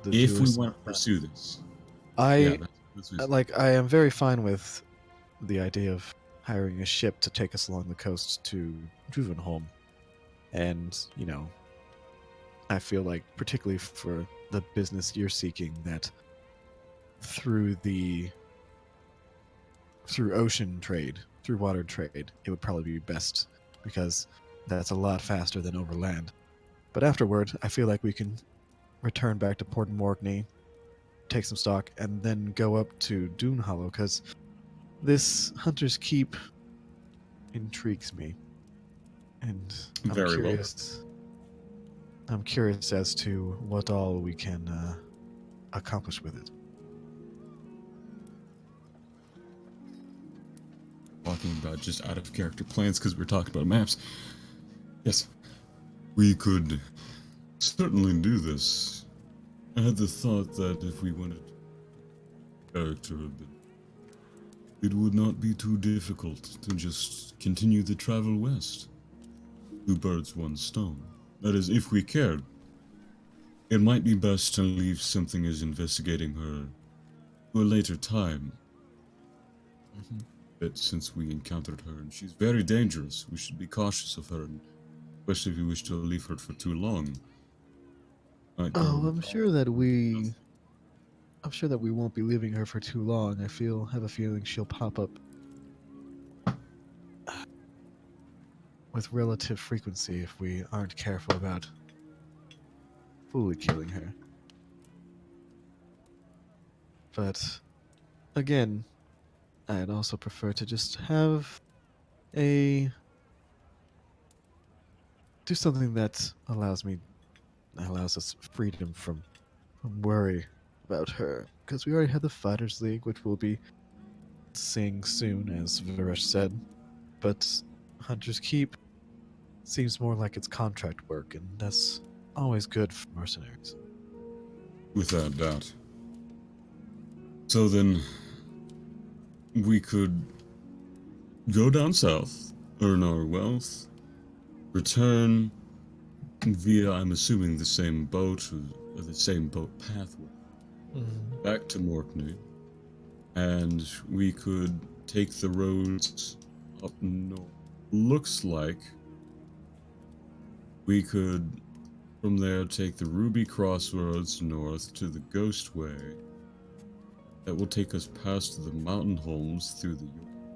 the If we Jewish want to pursue this. I that's like I am very fine with the idea of hiring a ship to take us along the coast to Druvenholm. And, you know, I feel like particularly for the business you're seeking, that through ocean trade, through water trade, it would probably be best because that's a lot faster than overland. But afterward, I feel like we can return back to Port Morkney, take some stock, and then go up to Dune Hollow, because this Hunter's Keep intrigues me. And I'm Very well. curious. I'm curious as to what all we can accomplish with it. Talking about just out of character plans because we're talking about maps. Yes, we could certainly do this. I had the thought that if we wanted character a bit, it would not be too difficult to just continue the travel west. Two birds, one stone. That is, if we cared. It might be best to leave something as investigating her to a later time. But since we encountered her, and she's very dangerous, we should be cautious of her, especially if we wish to leave her for too long. Might go- I'm sure that we won't be leaving her for too long. Have a feeling she'll pop up with relative frequency if we aren't careful about fully killing her. But again, I'd also prefer to just do something that allows us freedom from worry about her, because we already have the Fighters League, which we'll be seeing soon, as Varesh said. But Hunter's Keep seems more like it's contract work, and that's always good for mercenaries. Without doubt. So then, we could go down south, earn our wealth, return via, I'm assuming, the same boat or the same boat pathway, back to Morkney, and we could take the roads up north. Looks like we could, from there, take the Ruby Crossroads north to the Ghostway. That will take us past the mountain homes through the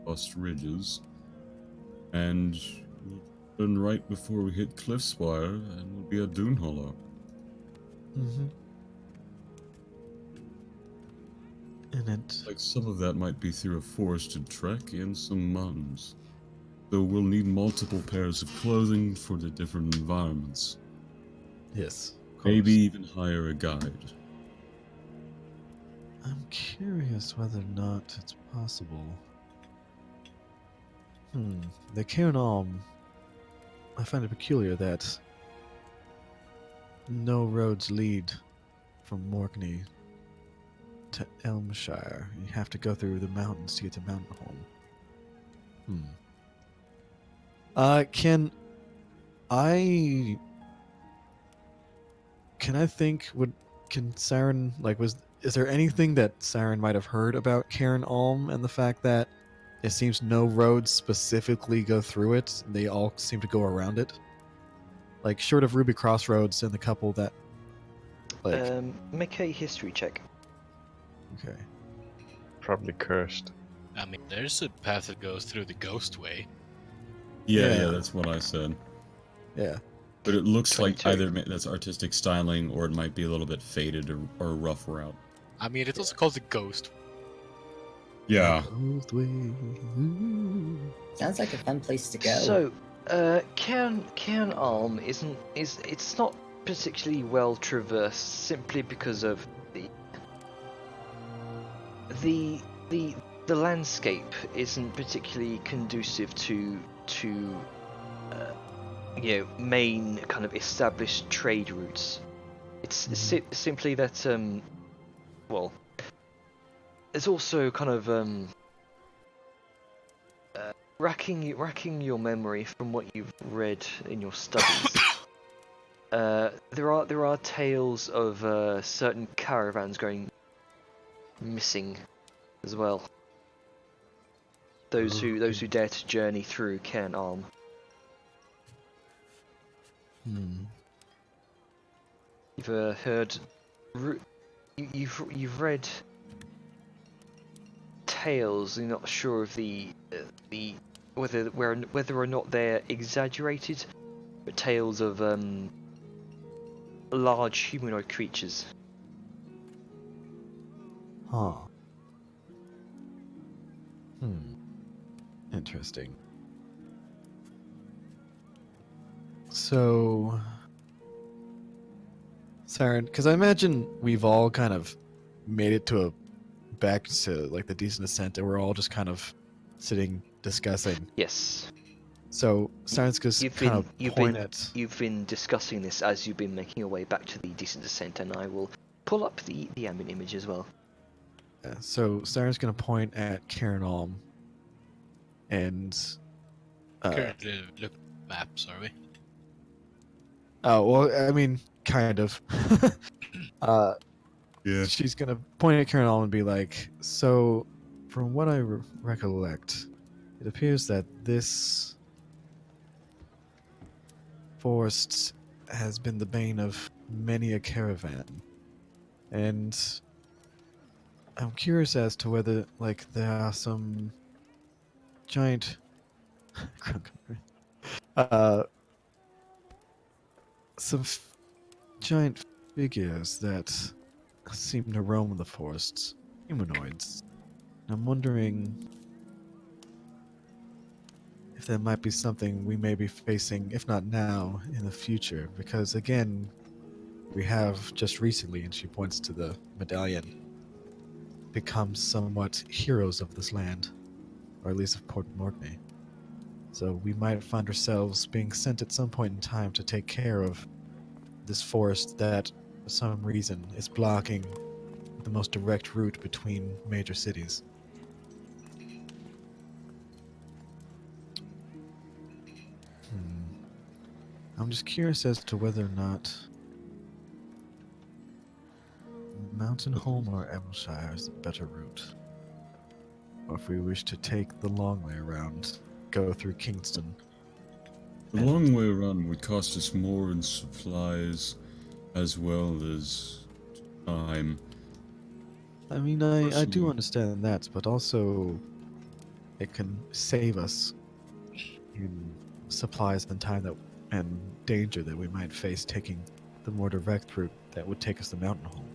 Lost Ridges, and we'll turn right before we hit Cliffspire, and we'll be at Dune Hollow. And it. Like some of that might be through a forested trek and some mountains. Though we'll need multiple pairs of clothing for the different environments. Yes. Of Maybe course. even hire a guide. I'm curious whether or not it's possible. The Cairn Alm. I find it peculiar that no roads lead from Morkney to Elmshire. You have to go through the mountains to get to Mountainholm. Can I think can Siren is there anything that Siren might have heard about Cairn Alm and the fact that it seems no roads specifically go through it, they all seem to go around it? Like short of Ruby Crossroads and the couple that Make a history check. okay. Probably cursed. I mean, there's a path that goes through the Ghost Way. Yeah. Yeah, that's what I said. Yeah. But it looks like 22. either that's artistic styling or it might be a little bit faded or a rough route. I mean, it's also called the Ghost. Yeah. Both ways. Ooh. Sounds like a fun place to go. So, Cairn Alm it's not particularly well traversed simply because of the landscape isn't particularly conducive to main kind of established trade routes. It's simply that well, there's also kind of racking your memory from what you've read in your studies. There are tales of certain caravans going missing as well. Those who dare to journey through Cairn Alm. You've heard, you've read tales. You're not sure of whether or not they're exaggerated, but tales of large humanoid creatures. Huh. Interesting. So, Siren, because I imagine we've all kind of made it back to like the decent ascent, and we're all just kind of sitting discussing. Yes, So Siren's just kind of point at. you've been discussing this as you've been making your way back to the decent descent, and I will pull up the ambient image as well. So Siren's gonna point at Cairn Alm, and Currently, look maps, are we? oh well, I mean, kind of. Yeah. She's gonna point at Cairn Alm and be like, "So, from what I recollect, it appears that this forest has been the bane of many a caravan, and I'm curious as to whether, like, there are some giant, giant figures that seem to roam the forests, humanoids. I'm wondering if there might be something we may be facing, if not now, in the future. Because again, we have just recently, and she points to the medallion, become somewhat heroes of this land, or at least of Port Morkney. So we might find ourselves being sent at some point in time to take care of this forest that, for some reason, is blocking the most direct route between major cities. I'm just curious as to whether or not Mountainholm or Elmshire is the better route. Or if we wish to take the long way around, go through Kingston. The long way around would cost us more in supplies as well as time. I mean, I do Personally- understand that, but also it can save us in supplies and time and danger that we might face taking the more direct route that would take us to Mountainholm.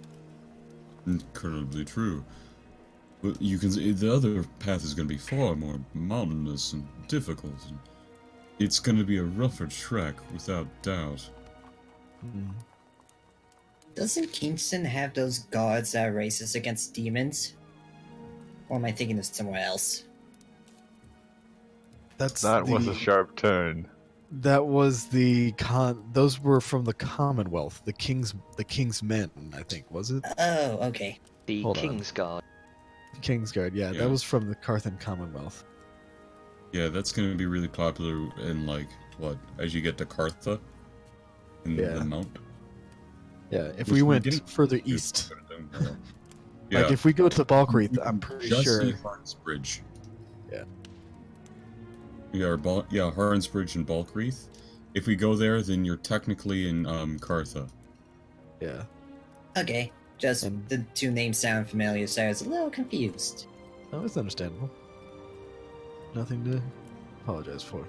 Incredibly true. But you can the other path is going to be far more mountainous and difficult. And it's going to be a rougher trek, without doubt. Hmm. Doesn't Kingston have those guards that are racist against demons? Or am I thinking of somewhere else? That's That was the- a sharp turn. That was the Those were from the Commonwealth, the King's Men, I think, was it? Oh, okay. The Hold on. Kingsguard. Kingsguard, yeah, Yeah. that was from the Carthan Commonwealth. Yeah, that's going to be really popular in, like, what, as you get to Kartha? In Yeah. the mount? Yeah, if Which we we're went getting further east, Yeah. like if we go to Balkreath, I'm pretty Just sure. see Harn's Bridge. Yeah. Yeah, Harn's Bridge and Balkreath. If we go there, then you're technically in Kartha. Yeah, Okay. Just And- the two names sound familiar, so I was a little confused. no, it's understandable. Nothing to apologize for.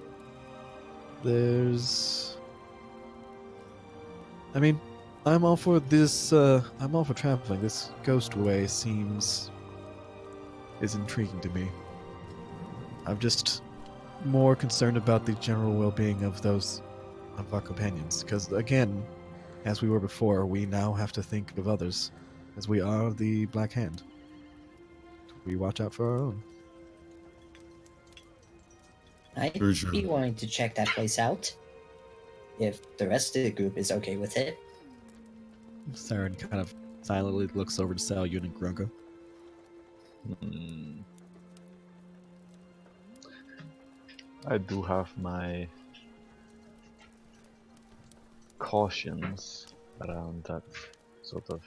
I mean, I'm all for this. I'm all for traveling. This ghost way is intriguing to me. I'm just more concerned about the general well-being of our companions, because again, as we were before, we now have to think of others, as we are the Black Hand. We watch out for our own. I'd For sure. be willing to check that place out. If the rest of the group is okay with it. Saren kind of silently looks over to Salyun and Grunga. Hmm. I do have my cautions around that sort of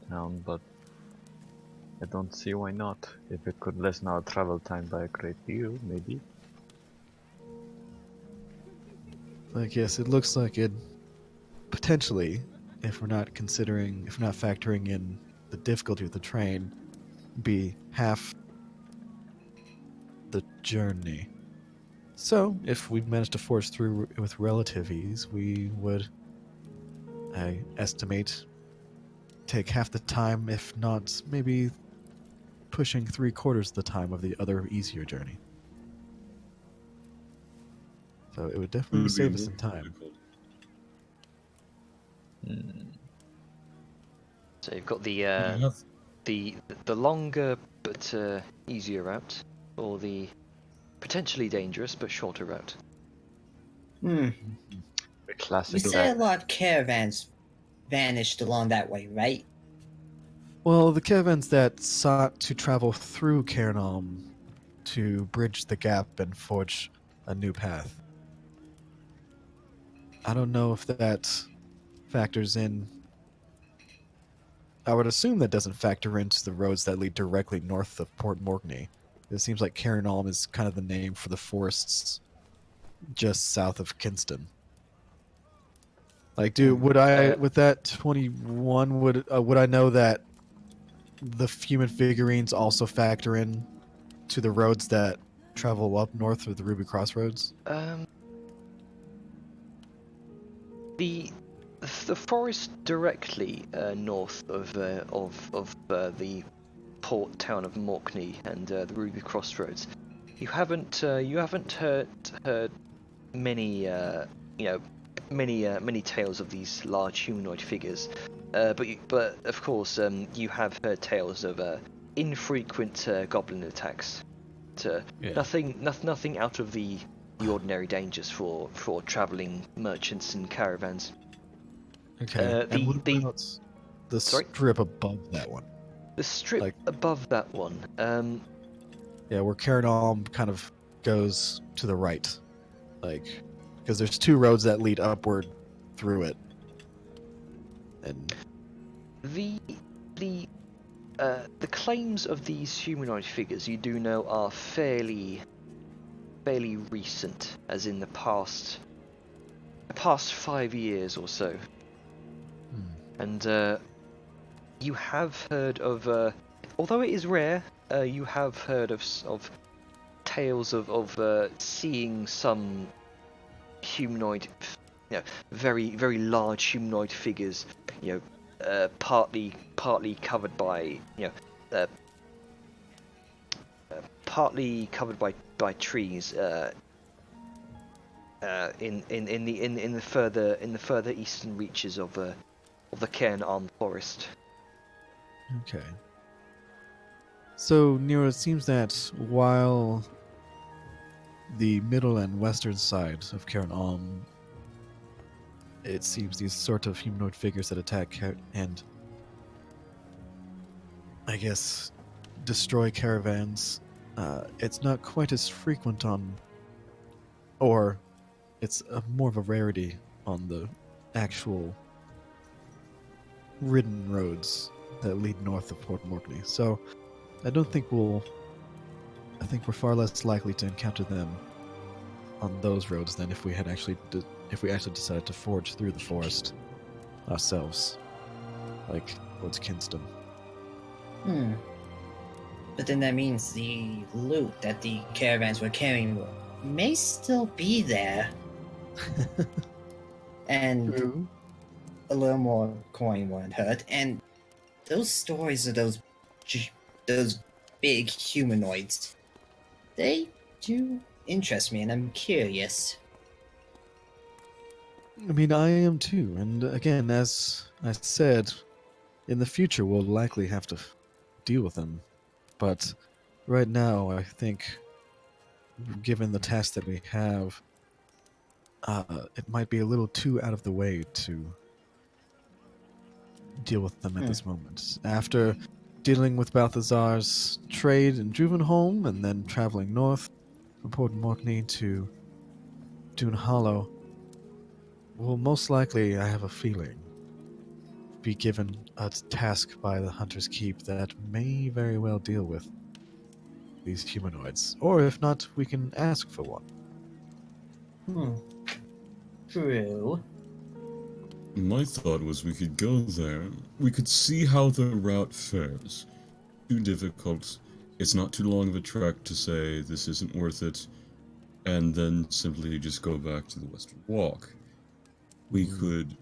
town, but I don't see why not. If it could lessen our travel time by a great deal, maybe. Like, yes, it looks like it potentially, if we're not factoring in the difficulty of the train, be half the journey. So, if we manage to force through with relative ease, we would, I estimate, take half the time, if not maybe pushing 3/4 the time of the other easier journey. So it would definitely save us some time. Hmm. So you've got the You have the longer but easier route, or the potentially dangerous but shorter route. The You classic. said a lot of caravans vanished along that way, right? Well, the caravans that sought to travel through Cairnalm to bridge the gap and forge a new path. I don't know if that factors in. I would assume that doesn't factor into the roads that lead directly north of Port Morgny. It seems like Cairnalm is kind of the name for the forests just south of Kinston. Like, dude, would I, with that 21, would I know that the human figurines also factor in to the roads that travel up north of the Ruby Crossroads? The forest directly north of the port town of Morkney and the Ruby Crossroads. You haven't heard many many tales of these large humanoid figures, but of course you have heard tales of infrequent goblin attacks. Yeah. Nothing out of the ordinary dangers for traveling merchants and caravans. Okay. And what the- about the Sorry? strip above that one? The strip Like- above that one, Yeah, where Cairnalm kind of goes to the right. Like, because there's two roads that lead upward through it. And the claims of these humanoid figures, you do know, are fairly recent, as in the past 5 years or so. And you have heard of, although it is rare, you have heard of tales of seeing some humanoid, very large humanoid figures, partly covered by partly covered by trees. In the further eastern reaches of the Cairn Arm Forest. Okay. So, Nero, it seems that while the middle and western side of Cairn Alm, it seems these sort of humanoid figures that attack and, I guess, destroy caravans, it's not quite as frequent on, or it's more of a rarity on the actual ridden roads that lead north of Port Mortley. So I think we're far less likely to encounter them on those roads than if we actually decided to forge through the forest ourselves, like towards Kinston. But then that means the loot that the caravans were carrying may still be there. And True. a little more coin wouldn't hurt. And those stories of those big humanoids, they do interest me, and I'm curious. I mean, I am too. And again, as I said, in the future we'll likely have to deal with them. But right now, I think, given the task that we have, it might be a little too out of the way to deal with them at this moment. After dealing with Balthazar's trade in Juvenholm and then traveling north from Port Mortney to Dune Hollow, we'll most likely, I have a feeling, be given a task by the Hunter's Keep that may very well deal with these humanoids. Or if not, we can ask for one. True. My thought was we could go there, we could see how the route fares. Too difficult, it's not too long of a trek to say this isn't worth it, and then simply just go back to the Western Walk. We could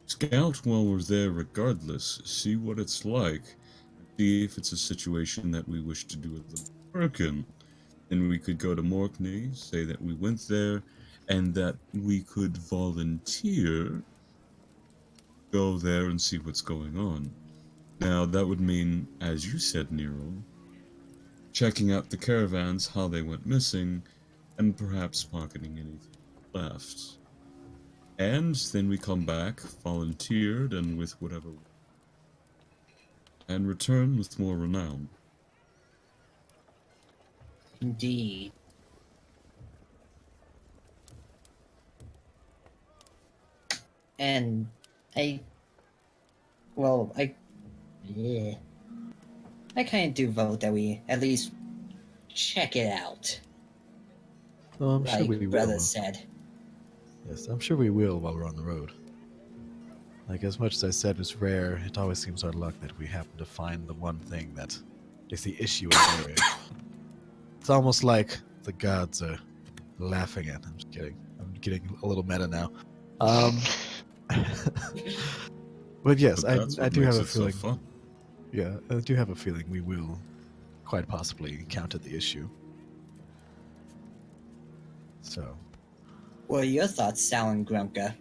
scout while we're there regardless, see what it's like, see if it's a situation that we wish to do with the Birkin. Then we could go to Morkney, say that we went there, and that we could volunteer, go there and see what's going on. Now, that would mean, as you said, Nero, checking out the caravans, how they went missing, and perhaps pocketing anything left. And then we come back, volunteered, and with whatever, and return with more renown. Indeed. And I kind of do vote that we at least check it out. Well, I'm sure Like we brother will. said. Yes, I'm sure we will while we're on the road. Like, as much as I said was rare, it always seems our luck that we happen to find the one thing that is the issue in the area. It's almost like the gods are laughing at. I'm just kidding. I'm getting a little meta now. But yes, But that's I what do have makes a it so feeling. fun. Yeah, I do have a feeling we will quite possibly encounter the issue. So, What are your thoughts, Sal and Grumka?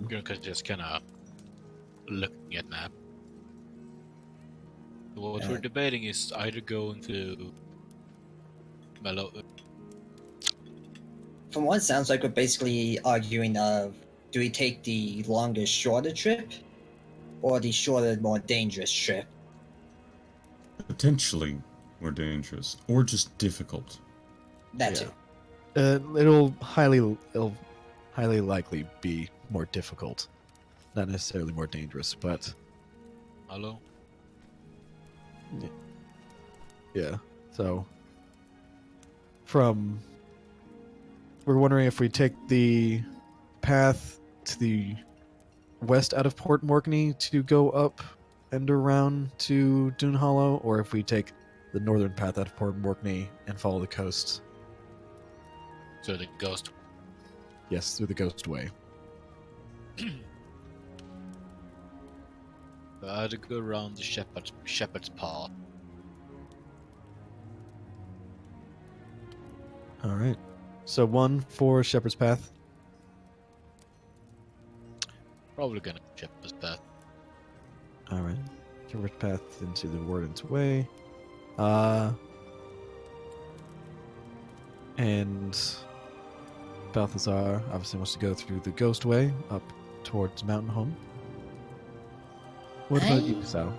Gurkha's just kind of looking at map. What we're debating is either going to From what it sounds like, we're basically arguing of, do we take the longer, shorter trip, or the shorter, more dangerous trip? Potentially more dangerous, or just difficult. That Yeah. too. it'll highly likely be more difficult, not necessarily more dangerous, but Hello? yeah. So, we're wondering if we take the path to the west out of Port Morkney to go up and around to Dune Hollow, or if we take the northern path out of Port Morkney and follow the coast. So the ghost. Yes, through the Ghost Way. I'd go around the shepherd's path. All right. So 1 for Shepherd's Path. Probably gonna shepherd's path. All right. Shepherd's Path into the Warden's Way. And Balthazar obviously wants to go through the Ghost Way up towards Mountain Home. What about you, Sal?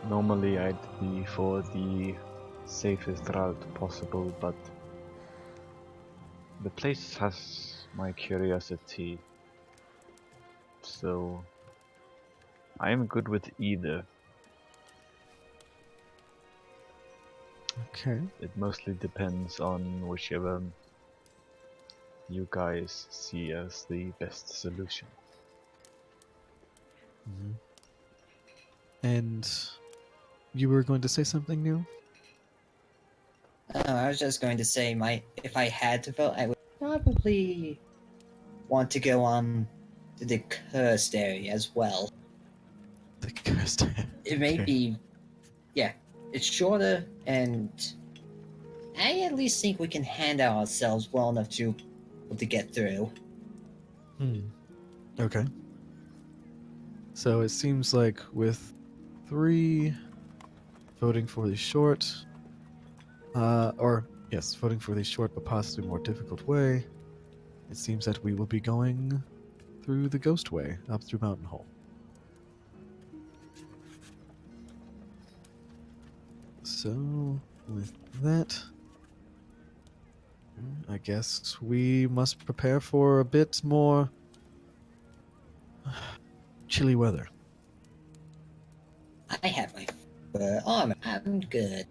Normally I'd be for the safest route possible, but the place has my curiosity, so I'm good with either. Okay. It mostly depends on whichever you guys see as the best solution. Mm-hmm. And you were going to say something new? I was just going to say, if I had to vote, I would probably want to go on to the cursed area as well. The cursed. It may Okay. be, yeah, it's shorter, and I at least think we can handle ourselves well enough to get through. Okay. So it seems like with 3 voting for the short, voting for the short but possibly more difficult way, it seems that we will be going through the Ghost Way up through Mountain Hole. So with that, I guess we must prepare for a bit more chilly weather. I have my fur armor. I'm good.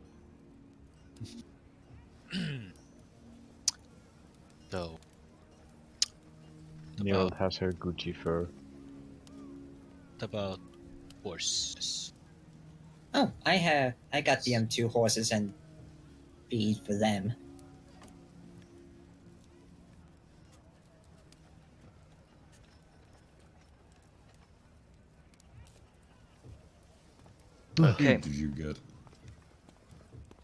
So, Nero has her Gucci fur. what about horses? Oh, I got the M2 horses and feed for them. Okay. What did you get?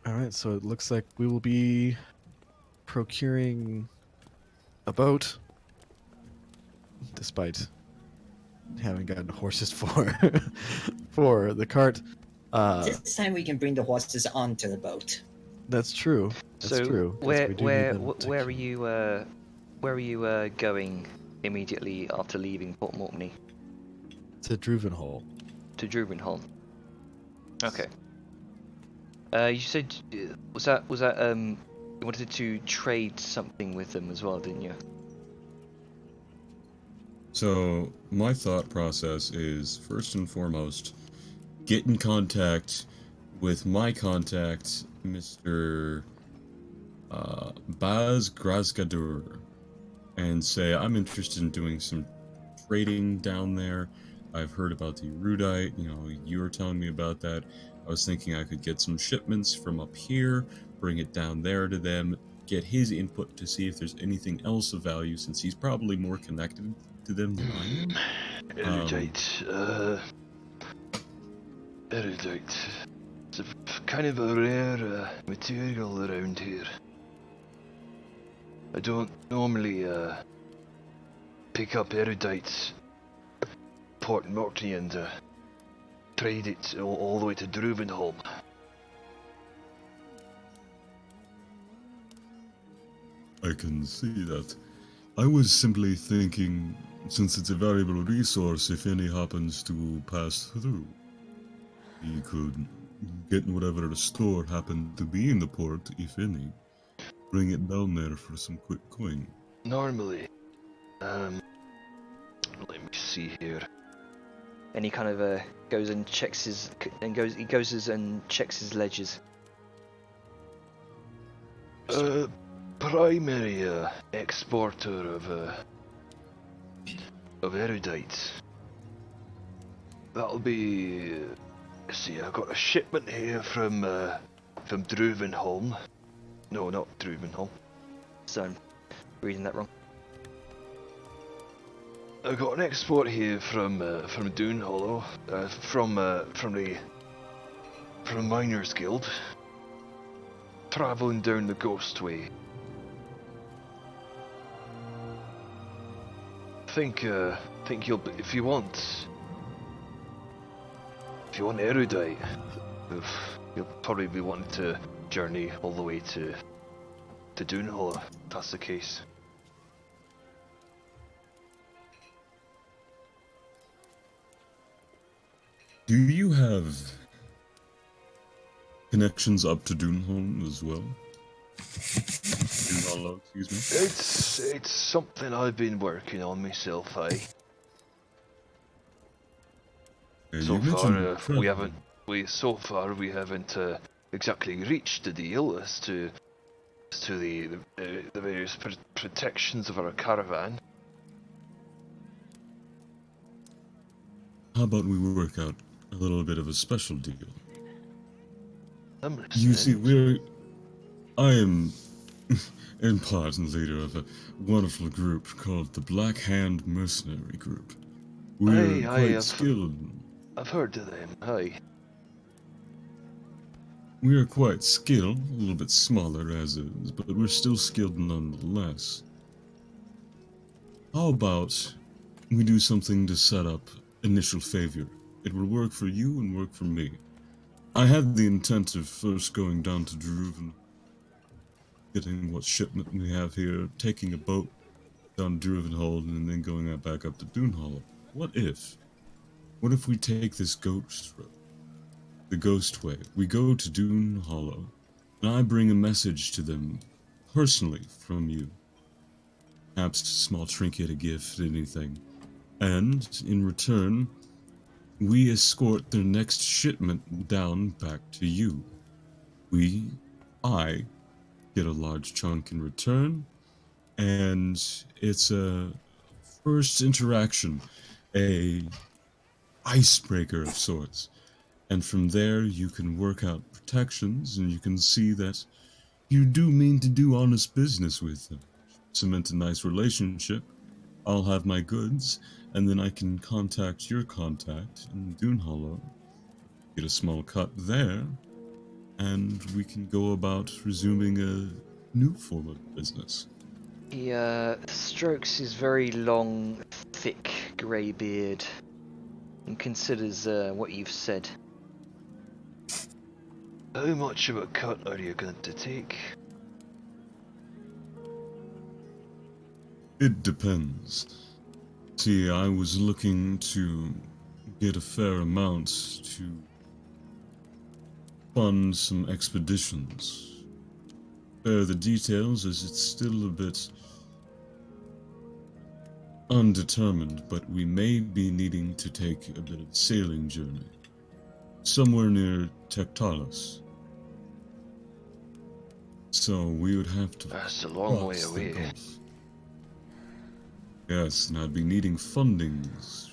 All right, so it looks like we will be procuring a boat, despite having gotten horses for the cart. This time we can bring the horses onto the boat. That's true. That's So true. 'cause where we do need where them to where are keep- you going immediately after leaving Port Morkney? to Druvenhall. To Druvenholm. Okay. You said was that you wanted to trade something with them as well, didn't you? So, my thought process is first and foremost, get in contact with my contact, Mr. Baz Grazgadur, and say, I'm interested in doing some trading down there. I've heard about the erudite, you were telling me about that. I was thinking I could get some shipments from up here, bring it down there to them, get his input to see if there's anything else of value, since he's probably more connected to them than I am. Erudite. Erudite. It's a kind of a rare material around here. I don't normally pick up erudites, Port Morkney, and trade it all the way to Druvenholm. I can see that. I was simply thinking, since it's a valuable resource, if any happens to pass through, he could get whatever store happened to be in the port, if any, bring it down there for some quick coin. Normally, let me see here. And he kind of goes and checks his checks his ledgers. Primary exporter of erudites. That'll be. Let's see, I got a shipment here from Druvenholm. No, not Druvenholm. So I'm reading that wrong. I got an export here from Dune Hollow, from Miners Guild, traveling down the Ghost Way. Think you'll if you want erudite, you'll probably be wanting to journey all the way to Dune Hollow. If that's the case. Do you have connections up to Doonholm as well? Dune Hollow, excuse me. It's something I've been working on myself. Yeah, So you far, mentioned we haven't exactly reached a deal as to the various protections of our caravan. How about we work out a little bit of a special deal? I'm You see, listening. I am in part leader of a wonderful group called the Black Hand Mercenary Group. We're quite skilled. I've heard of them. Aye. We are quite skilled, a little bit smaller as is, but we're still skilled nonetheless. How about we do something to set up initial favor? It will work for you and work for me. I had the intent of first going down to Druven, getting what shipment we have here, taking a boat down Druvenhold, and then going back up to Dune Hollow. What if we take this ghost road? The Ghost Way. We go to Dune Hollow, and I bring a message to them personally from you. Perhaps a small trinket, a gift, anything. And, in return, we escort their next shipment down back to you. I, get a large chunk in return, and it's a first interaction, a icebreaker of sorts. And from there, you can work out protections, and you can see that you do mean to do honest business with them. Cement a nice relationship. I'll have my goods, and then I can contact your contact in Dune Hollow, get a small cut there, and we can go about resuming a new form of business. He strokes his very long, thick grey beard and considers what you've said. How much of a cut are you going to take? It depends. See, I was looking to get a fair amount to fund some expeditions. The details, as it's still a bit undetermined, but we may be needing to take a bit of a sailing journey. Somewhere near Tektalos. So we would have to That's a long way cross the away. Gulf. Yes, and I'd be needing fundings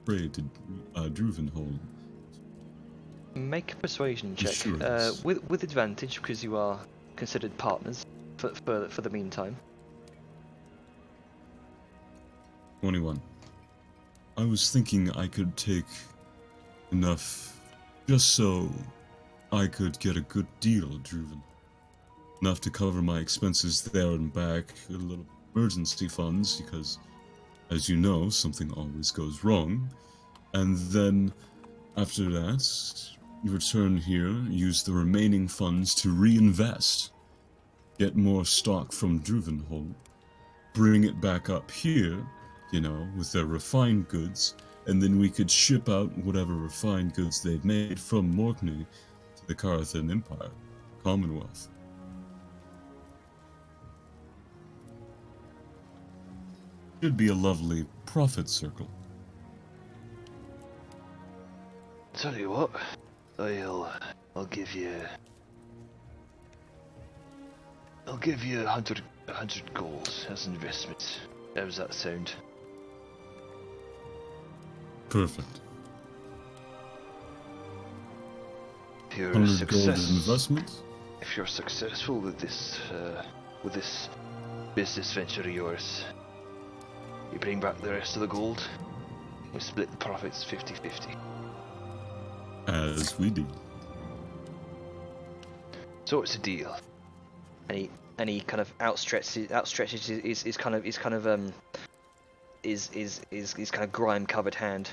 trade to Druvenholm. Make a persuasion check Insurance. with advantage because you are considered partners for the meantime. 21. I was thinking I could take enough just so I could get a good deal, Druven. Enough to cover my expenses there and back, a little emergency funds, because, as you know, something always goes wrong. And then, after that, you return here, use the remaining funds to reinvest, get more stock from Druvenholm, bring it back up here, you know, with their refined goods, and then we could ship out whatever refined goods they've made from Morkney to the Carathan Empire, Commonwealth. Should be a lovely profit circle. Tell you what, I'll give you 100 gold as investment. How does that sound? Perfect. you're 100 gold success, investment. if you're successful with this business venture of yours, you bring back the rest of the gold. We split the profits 50-50. As we do. So it's a deal. And he kind of outstretches his kind of grime covered hand.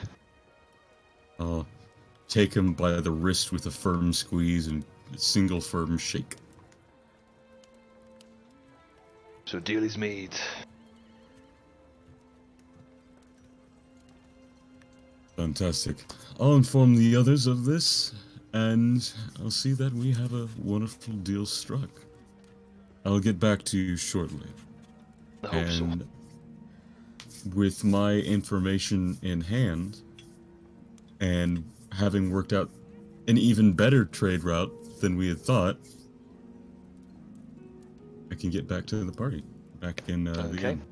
Take him by the wrist with a firm squeeze and a single firm shake. So deal is made. Fantastic. I'll inform the others of this, and I'll see that we have a wonderful deal struck. I'll get back to you shortly. I hope so. And with my information in hand, and having worked out an even better trade route than we had thought, I can get back to the party, back in the Okay. inn.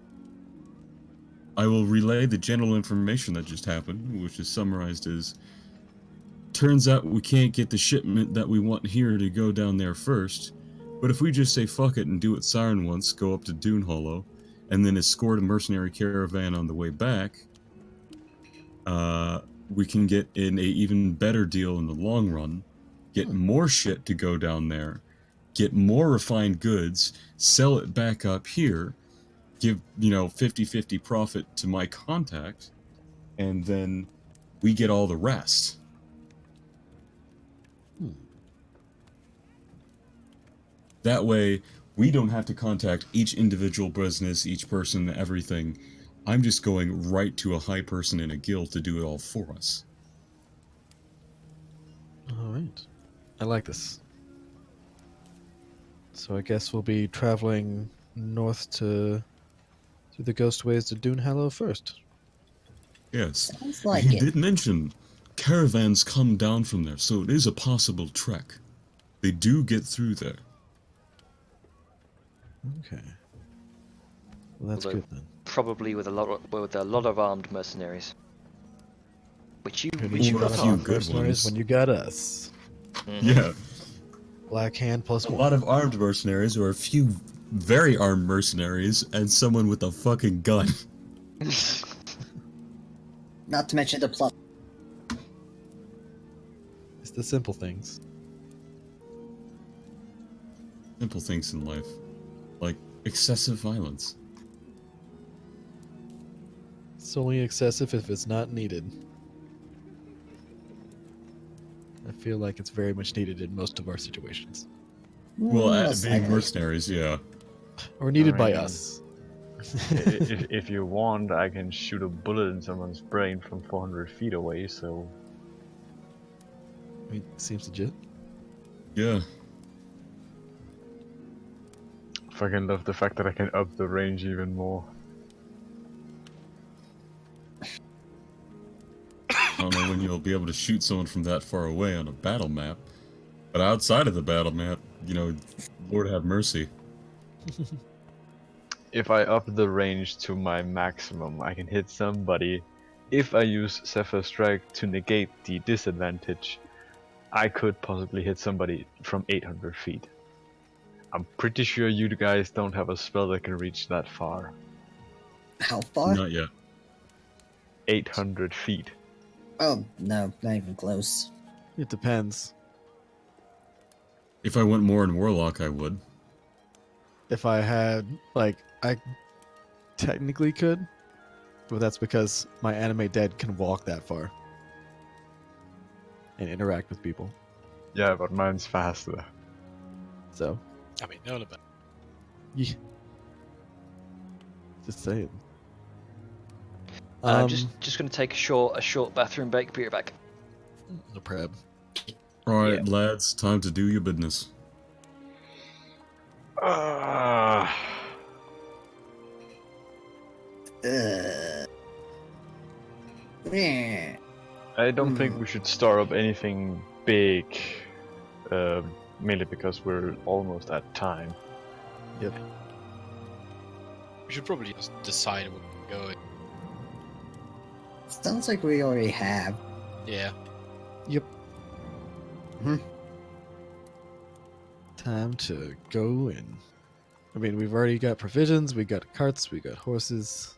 I will relay the general information that just happened, which is summarized as, turns out we can't get the shipment that we want here to go down there first, but if we just say fuck it and do what Siren wants, go up to Dune Hollow, and then escort a mercenary caravan on the way back, we can get in a even better deal in the long run, get more shit to go down there, get more refined goods, sell it back up here, give, 50-50 profit to my contact, and then we get all the rest. That way, we don't have to contact each individual business, each person, everything. I'm just going right to a high person in a guild to do it all for us. All right. I like this. So I guess we'll be traveling north through the ghost ways to Dune Hallow first. Yes. Sounds like He it. did mention caravans come down from there, so it is a possible trek. They do get through there. Okay. Well, that's Although- good then. Probably with a lot of armed mercenaries. Which you Who which needs you Or a got few off. good mercenaries ones. when you got us? Yeah. Black Hand plus A one. lot of armed mercenaries, or a few very armed mercenaries, and someone with a fucking gun. Not to mention the plus. It's the simple things. Simple things in life. Like excessive violence. It's only excessive if it's not needed. I feel like it's very much needed in most of our situations. Well, Most being likely. mercenaries, yeah. Or needed by mean, us. if you want, I can shoot a bullet in someone's brain from 400 feet away, so... I mean, seems legit. Yeah. Fucking love the fact that I can up the range even more. I don't know when you'll be able to shoot someone from that far away on a battle map. But outside of the battle map, Lord have mercy. If I up the range to my maximum, I can hit somebody. If I use Zephyr Strike to negate the disadvantage, I could possibly hit somebody from 800 feet. I'm pretty sure you guys don't have a spell that can reach that far. How far? Not yet. 800 feet. Oh, no, not even close. It depends. If I went more in Warlock, I would. If I had, I technically could, but that's because my anime dead can walk that far and interact with people. Yeah, but mine's faster. So, I mean, no, but yeah. Just saying. I'm just gonna take a short bathroom break. Be right back. no preb. Alright, lads, time to do your business. Yeah. I don't think we should start up anything big, mainly because we're almost at time. Yep. we should probably just decide where we're going. Sounds like we already have. Yeah. Yep. time to go in. I mean, we've already got provisions, we got carts, we got horses.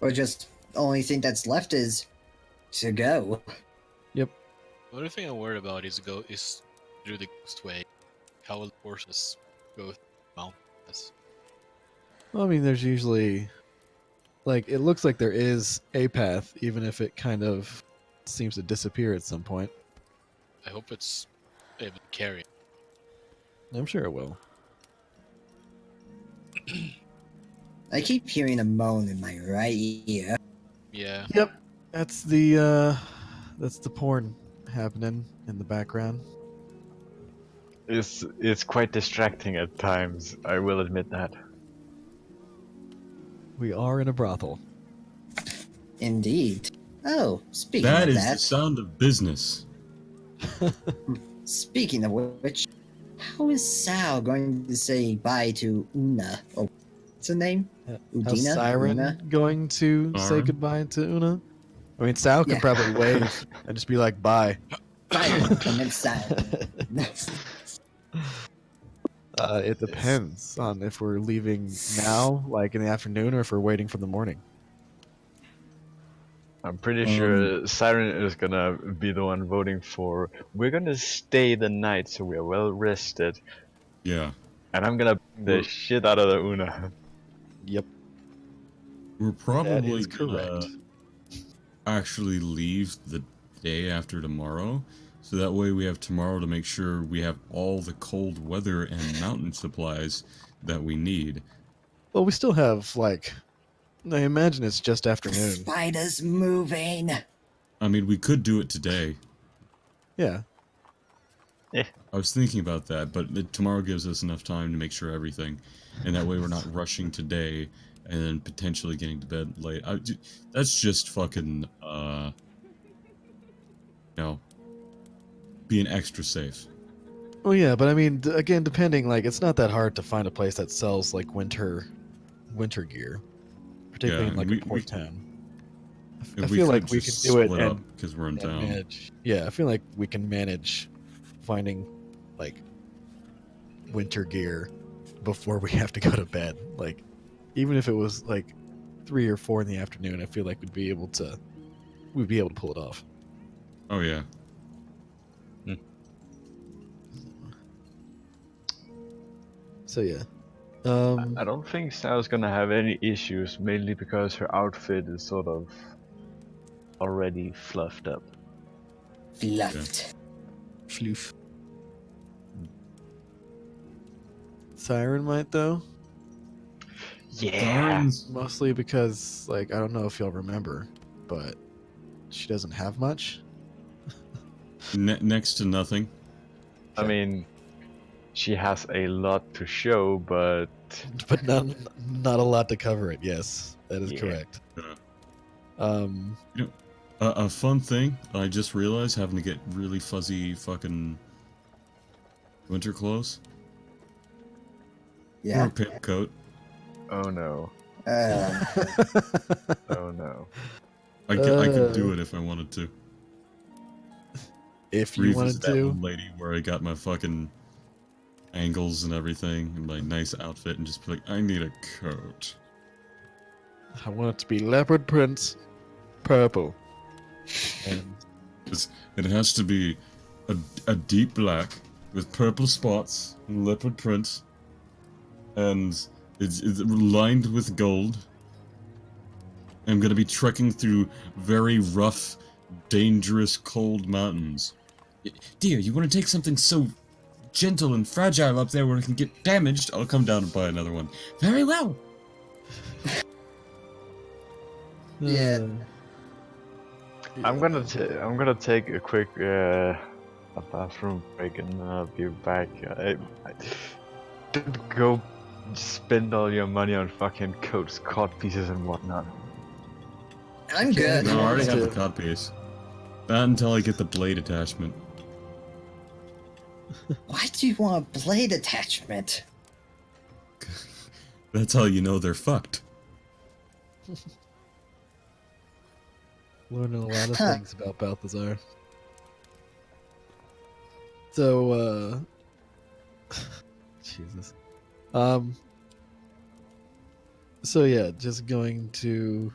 Or just the only thing that's left is to go. The only thing I'm worried about is through the Ghost Way. How will the horses go mountains? Well, I mean, there's usually, like, it looks like there is a path, even if it kind of seems to disappear at some point. I hope it's able to carry. I'm sure it will. I keep hearing a moan in my right ear. Yeah. Yep, that's the porn happening in the background. It's quite distracting at times. I will admit that. We are in a brothel. Indeed. Oh, speaking That of is that, the sound of business. speaking of which, how is Sal going to say bye to Una? Oh, what's her name? How's Udina? Siren Una? going to say Siren? goodbye to Una? I mean, Sal could Yeah. probably wave and just be like, bye. Siren, and then Sal. It depends on if we're leaving now, like in the afternoon, or if we're waiting for the morning. I'm pretty sure Siren is gonna be the one voting for. We're gonna stay the night so we're well rested, Yeah. and I'm gonna beat the We're- shit out of the Una. Yep, We're that probably is gonna correct. actually leave the day after tomorrow, so that way we have tomorrow to make sure we have all the cold weather and mountain supplies that we need. Well, we still have, like, I imagine it's just The afternoon. spider's moving. I mean, we could do it today. Yeah, I was thinking about that, but tomorrow gives us enough time to make sure everything, and that way we're not rushing today and then potentially getting to bed late. That's just fucking, being extra safe. well, yeah, but I mean, again, depending, like, it's not that hard to find a place that sells, like, winter gear, particularly Yeah, in, like, we- a port town. If I feel like could we can just do it split up and, because we're in and town. manage. Yeah, I feel like we can manage finding, like, winter gear before we have to go to bed. Like, even if it was like 3 or 4 in the afternoon, I feel like we'd be able to pull it off. Oh yeah. So yeah. I don't think Sal's gonna have any issues, mainly because her outfit is sort of already fluffed up. Fluffed. Floof. Siren might though, Yeah. Darn's- mostly because, like, I don't know if y'all remember, but she doesn't have much. next to nothing. I mean, she has a lot to show, but But not a lot to cover it. Yes, that is Yeah. correct. Yeah. Um, A fun thing I just realized, having to get really fuzzy fucking winter clothes or Yeah. a pimp coat. oh no, Uh, oh no. I could do it if I wanted to. if you Revisit wanted that to, one lady where I got my fucking angles and everything and my nice outfit and just be like, I need a coat. I want it to be leopard print, purple, and It has to be a deep black with purple spots and leopard print, and it's lined with gold. I'm gonna be trekking through very rough, dangerous, cold mountains. Dear, you want to take something so gentle and fragile up there where it can get damaged? I'll come down and buy another one. Very well. Yeah. I'm gonna take a quick a bathroom break and I'll be back. Don't go spend all your money on fucking coats, cod pieces, and whatnot. I'm good. No, I already have the to- cod piece. Not until I get the blade attachment. Why do you want a blade attachment? That's how you know they're fucked. learning a lot of things about Balthazar. So, Jesus. So yeah, just going to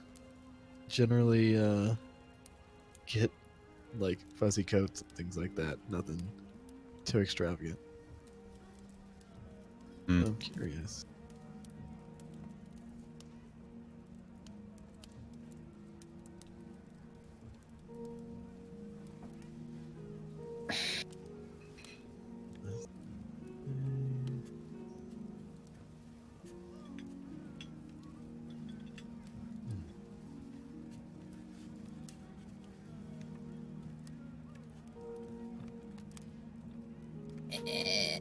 generally get like fuzzy coats and things like that. Nothing too extravagant. Hmm. I'm curious. Eh.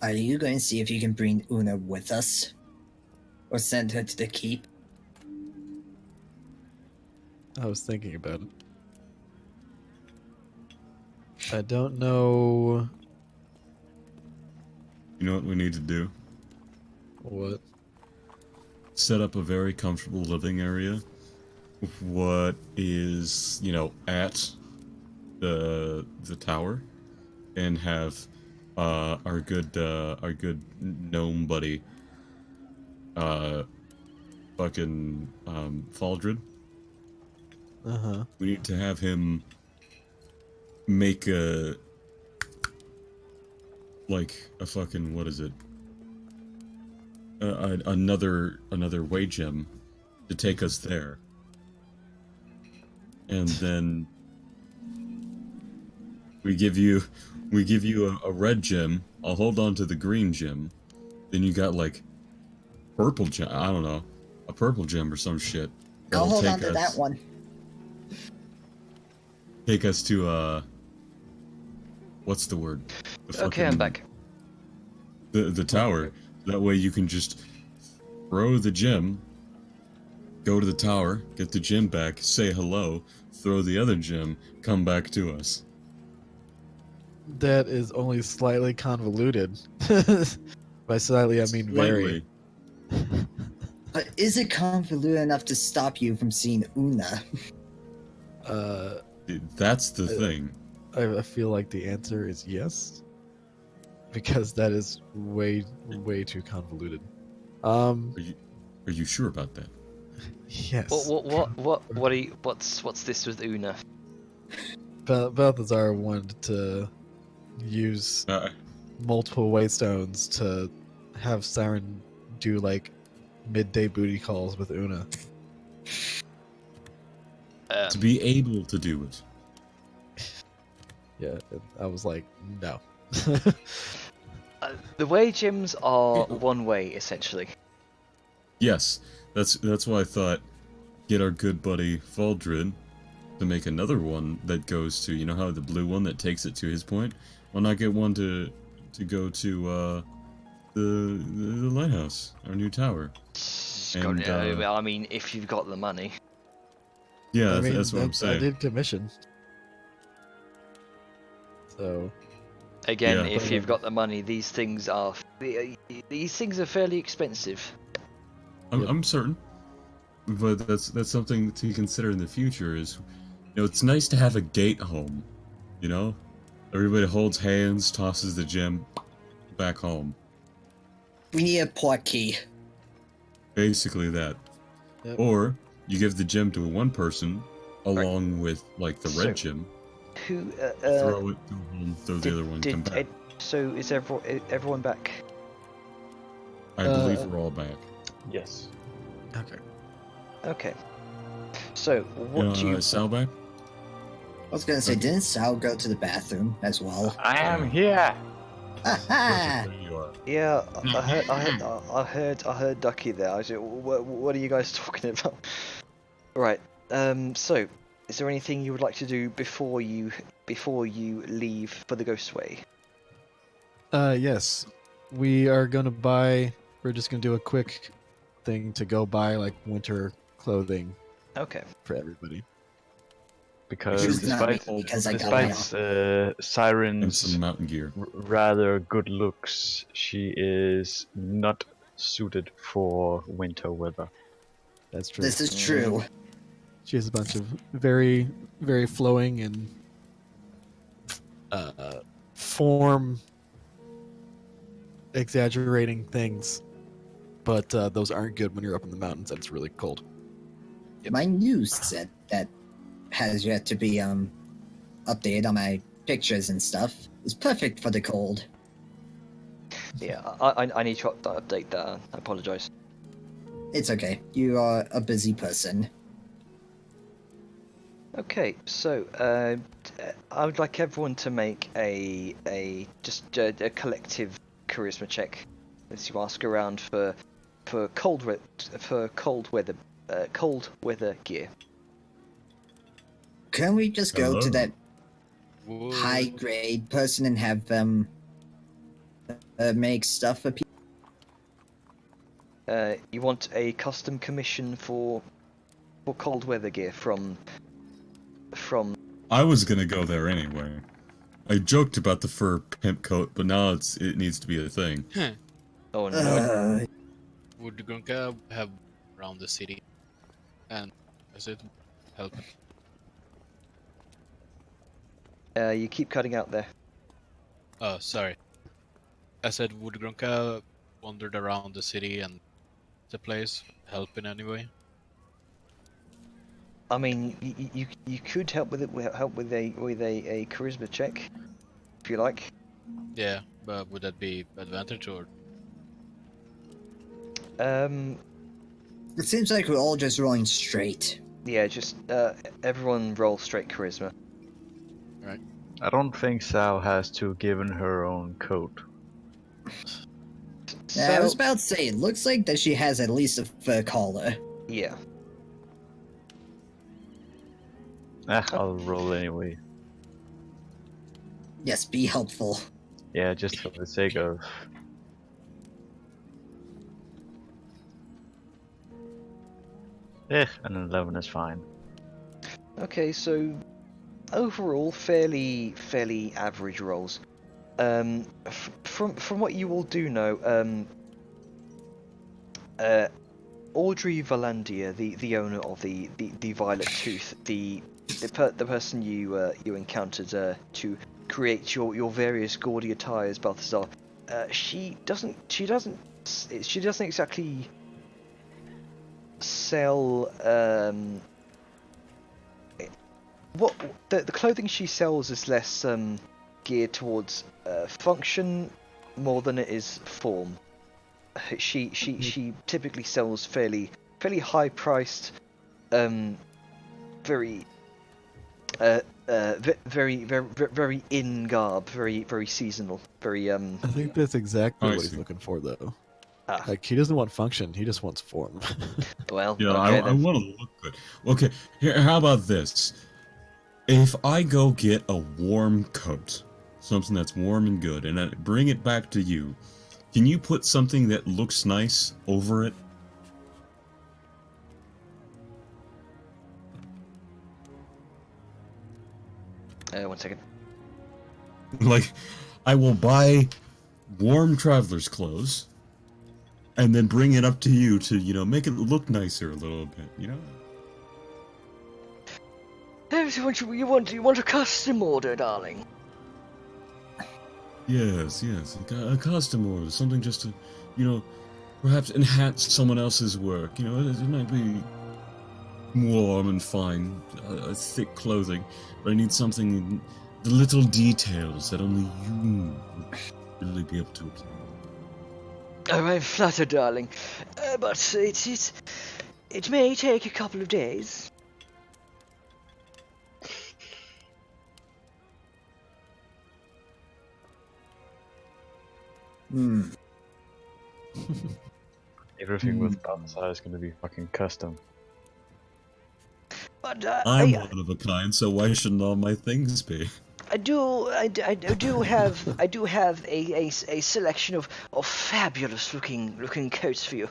Are you going to see if you can bring Una with us? Or send her to the keep? I was thinking about it. I don't know You know what we need to do? what. Set up a very comfortable living area. What is, at the tower, and have our good gnome buddy, fucking Faldred. Uh-huh. We need to have him make a fucking, what is it? Another way gem to take us there, and then we give you a red gem. I'll hold on to the green gem. Then you got like purple gem. I don't know, a purple gem or some shit. I'll That'll hold take on to that us- one. Take us to what's the word? The Okay, I'm fucking- back. The tower. That way you can just throw the gem, go to the tower, get the gem back, say hello, throw the other gem, come back to us. That is only slightly convoluted. By slightly, I mean very. Slightly. But is it convoluted enough to stop you from seeing Una? That's the thing. I feel like the answer is yes, because that is way too convoluted. Are you sure about that? Yes. What are you, what's this with Una? Balthazar wanted to use multiple waystones to have Siren do like midday booty calls with Una. To be able to do it. Yeah, and I was like, no. The way gyms are one way essentially. Yes, that's why I thought get our good buddy Faldred to make another one that goes to, you know how the blue one that takes it to his point? Why not get one to go to the lighthouse, our new tower? And, Well, I mean, if you've got the money. Yeah, I mean, that's what I'm I saying. did commission. So Again, Yeah. if you've got the money, these things are fairly expensive. I'm certain, but that's something to consider in the future. Is, it's nice to have a gate home. Everybody holds hands, tosses the gem back home. We need a port key. Basically that. Yep. Or you give the gem to one person along with like the red So- gem. Who? Throw it, go home, throw the other one, come back. So is everyone back? I believe we're all back. Yes. okay. Okay. So what do you? Sal back? I was gonna say, didn't Sal go to the bathroom as well? I am here. Aha! There you are. Yeah, I heard Ducky there. I said, what are you guys talking about? Right. So, is there anything you would like to do before you leave for the Ghostway? Yes. We're just gonna do a quick thing to go buy like winter clothing Okay. for everybody. Because It's not me, despite, because I got despite And Siren's some mountain gear. rather good looks, she is not suited for winter weather. That's true. This is true. She has a bunch of very, very flowing and form exaggerating things, but those aren't good when you're up in the mountains and it's really cold. My news set that has yet to be updated on my pictures and stuff is perfect for the cold. Yeah, I need to update that. I apologize. It's okay. You are a busy person. Okay, so I would like everyone to make a collective charisma check as you ask around for cold weather gear. Can we just go to Hello. that Whoa. high grade person and have them make stuff for people? You want a custom commission for cold weather gear from I was gonna go there anyway. I joked about the fur pimp coat, but now it needs to be a thing. oh no. Uh, Would Grunka have around the city? And does it help? You keep cutting out there. Oh, sorry. I said, would Grunka wandered around the city and the place help in any way? I mean, you could help with it. Help with a charisma check, if you like. Yeah, but would that be advantage or? it seems like we're all just rolling straight. Yeah, just everyone roll straight charisma. I don't think Sal has to given her own coat. I was So about to say, it looks like that she has at least a fur collar. yeah, I'll roll anyway. Yes, be helpful. Yeah, just for the sake of. An 11 is fine. okay. So overall, fairly average rolls. From what you all do know, Audrey Valandia, the owner of the Violet Tooth, the person you encountered to create your various gaudy attires, Balthazar. She doesn't exactly sell what the clothing she sells is less geared towards function more than it is form. She typically sells fairly high priced, very in garb, very seasonal, very I think that's exactly I what he's see. looking for, though. Ah. Like, he doesn't want function, he just wants form. well. Yeah, okay, I then. want to look good. Okay, here, how about this? If I go get a warm coat, something that's warm and good, and I bring it back to you, can you put something that looks nice over it? One second. Like, I will buy warm traveler's clothes, and then bring it up to you to, make it look nicer a little bit, You want a custom order, darling? Yes, a custom order, something just to, perhaps enhance someone else's work. It might be warm and fine, thick clothing, but I need something, the little details that only you would really be able to observe. Oh, I'm flattered, darling. But it may take a couple of days. Everything with Balthazar is gonna be fucking custom. But I'm one of a kind, so why shouldn't all my things be? I do have a selection of fabulous looking coats for you.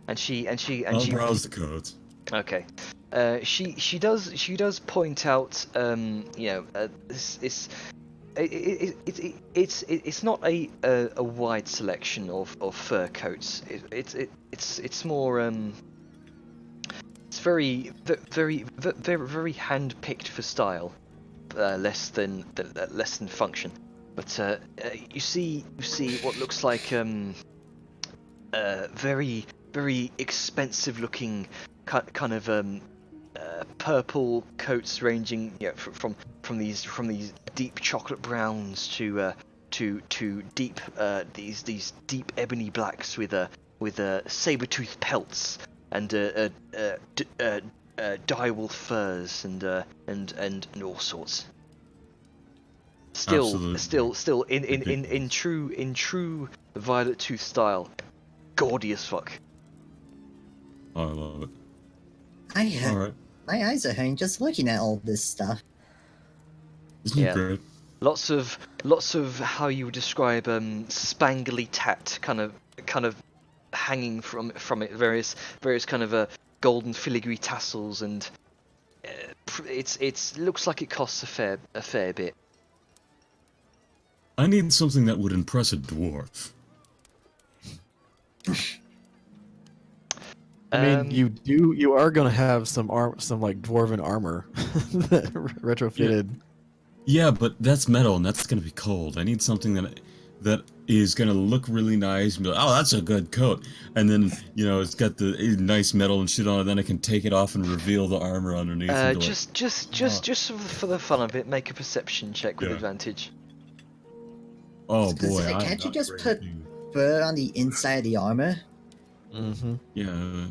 And she I'll browse the codes. Okay. She does point out this it's not a wide selection of fur coats. It's more it's very hand picked for style, less than function. But you see what looks like very expensive looking kind of purple coats ranging from these deep chocolate browns to deep these deep ebony blacks with saber-tooth pelts and direwolf furs and all sorts. Absolutely. Still in true Violet Tooth style, gaudy as fuck. Oh, I love it. I All right. my eyes are hurting just looking at all this stuff. Isn't it Yeah. great? Lots of how you would describe spangly tat kind of hanging from it, various kind of golden filigree tassels, and it's looks like it costs a fair bit. I need something that would impress a dwarf. I mean, you are gonna have some like dwarven armor retrofitted. Yeah, but that's metal and that's gonna be cold. I need something that is gonna look really nice and be like, oh, that's a good coat. And then, you know, it's got the nice metal and shit on it. Then I can take it off and reveal the armor underneath. And be Just for the fun of it, make a perception check with Yeah. advantage. oh Because boy, I'm can't you not just great put at you. fur on the inside of the armor? Mm-hmm. Yeah,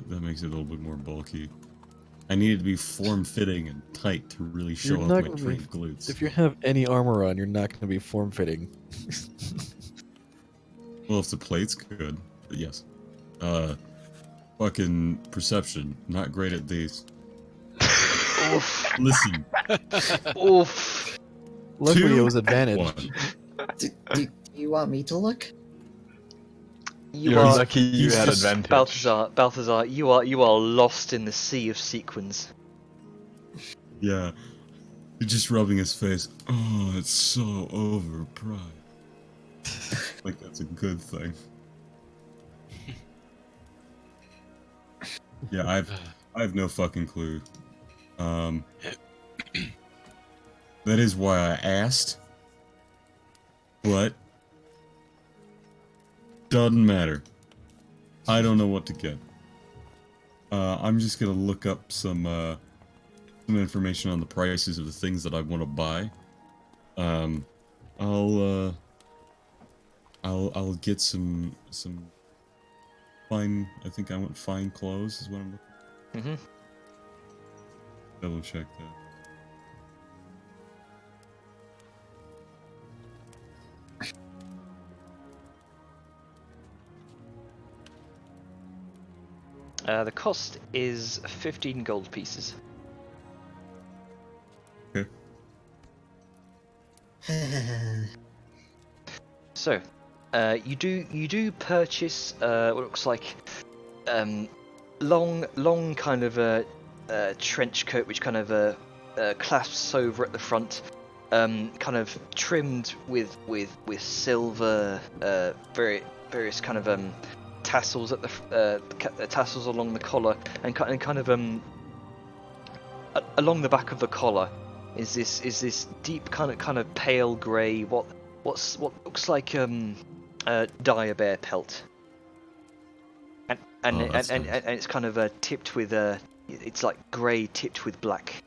that makes it a little bit more bulky. I need it to be form-fitting and tight to really show You're off not my gonna trained glutes. If you have any armor on, you're not gonna be form-fitting. Well, if the plate's good, but yes. Fucking perception. Not great at these. Oof, Listen. oof. Luckily, it Two, was advantage. One. Do you want me to look? You You're are lucky you he's had just advantage. Balthazar. You are lost in the sea of sequins. Yeah. You're just rubbing his face. Oh, it's so overpriced. Like that's a good thing. Yeah, I have no fucking clue. That is why I asked. But doesn't matter. I don't know what to get. I'm just gonna look up some information on the prices of the things that I want to buy. I'll get some fine. I think I want fine clothes is what I'm looking. Mm-hmm. Double check that. The cost is 15 gold pieces. Okay. So, you do purchase what looks like long kind of a trench coat, which kind of clasps over at the front, kind of trimmed with silver, various kind of tassels at the tassels along the collar, and kind of along the back of the collar is this deep kind of pale grey what looks like dire bear pelt, and Oh, that's and nice. it's kind of tipped with it's like grey tipped with black.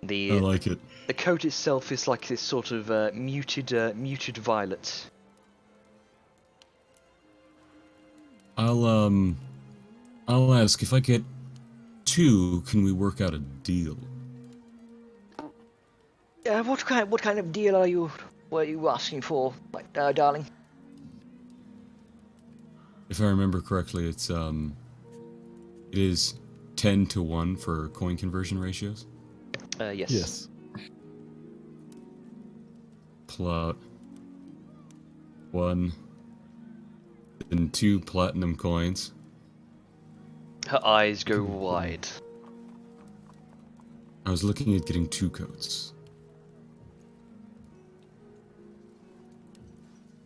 I like it. The coat itself is like this sort of muted violet. I'll ask if I get 2. Can we work out a deal? What kind of deal were you asking for, darling? If I remember correctly, it is 10 to 1 for coin conversion ratios. Yes. Yes. Plot 1 and 2 platinum coins. Her eyes go wide. I was looking at getting 2 coats.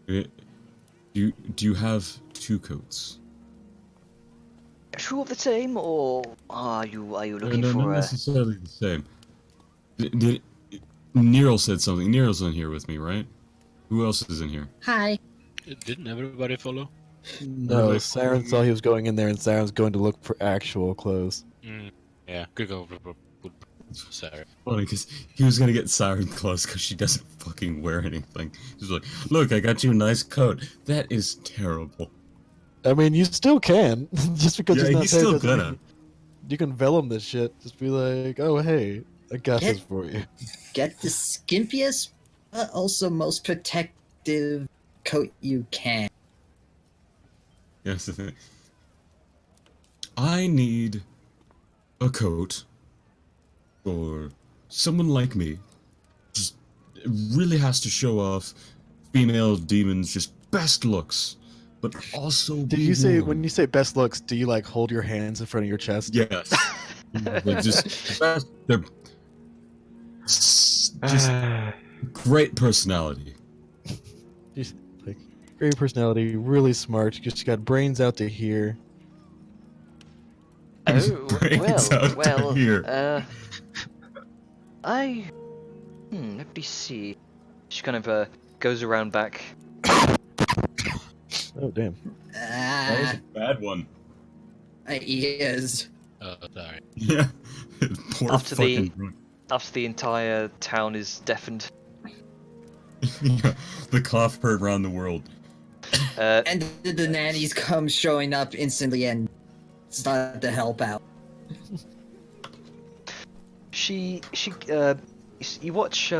Do you have 2 coats? Two of the same, or are you looking No, for not a... necessarily the same. Nero said something. Nero's in here with me, right? Who else is in here? Hi. Didn't everybody follow? No, Everybody Siren follow saw me? he was going in there, and Siren's going to look for actual clothes. Yeah, good go. Sorry. Funny, because he was gonna get Siren clothes because she doesn't fucking wear anything. He's like, look, I got you a nice coat. That is terrible. I mean, you still can. Just because Yeah, he's not he's there still doesn't mean gonna. you can vellum this shit. Just be like, oh, hey, I got Get- this for you. Get the skimpiest, but also most protective coat you can. Yes, the thing. I need a coat for someone like me. Just it really has to show off female demons, just best looks, but also. Did you say, when you say best looks, do you like hold your hands in front of your chest? Yes. Like just best. They're just great personality. Just, like, great personality, really smart. Just got brains out to here. Oh, Brains out to well, here. let me see. She kind of goes around back. Oh, damn. That was Ah, a bad one. my ears. Sorry. Yeah. Poor After the- fucking. After the entire town is deafened. Yeah, the cough heard around the world. And the nannies come showing up instantly and start to help out. You watch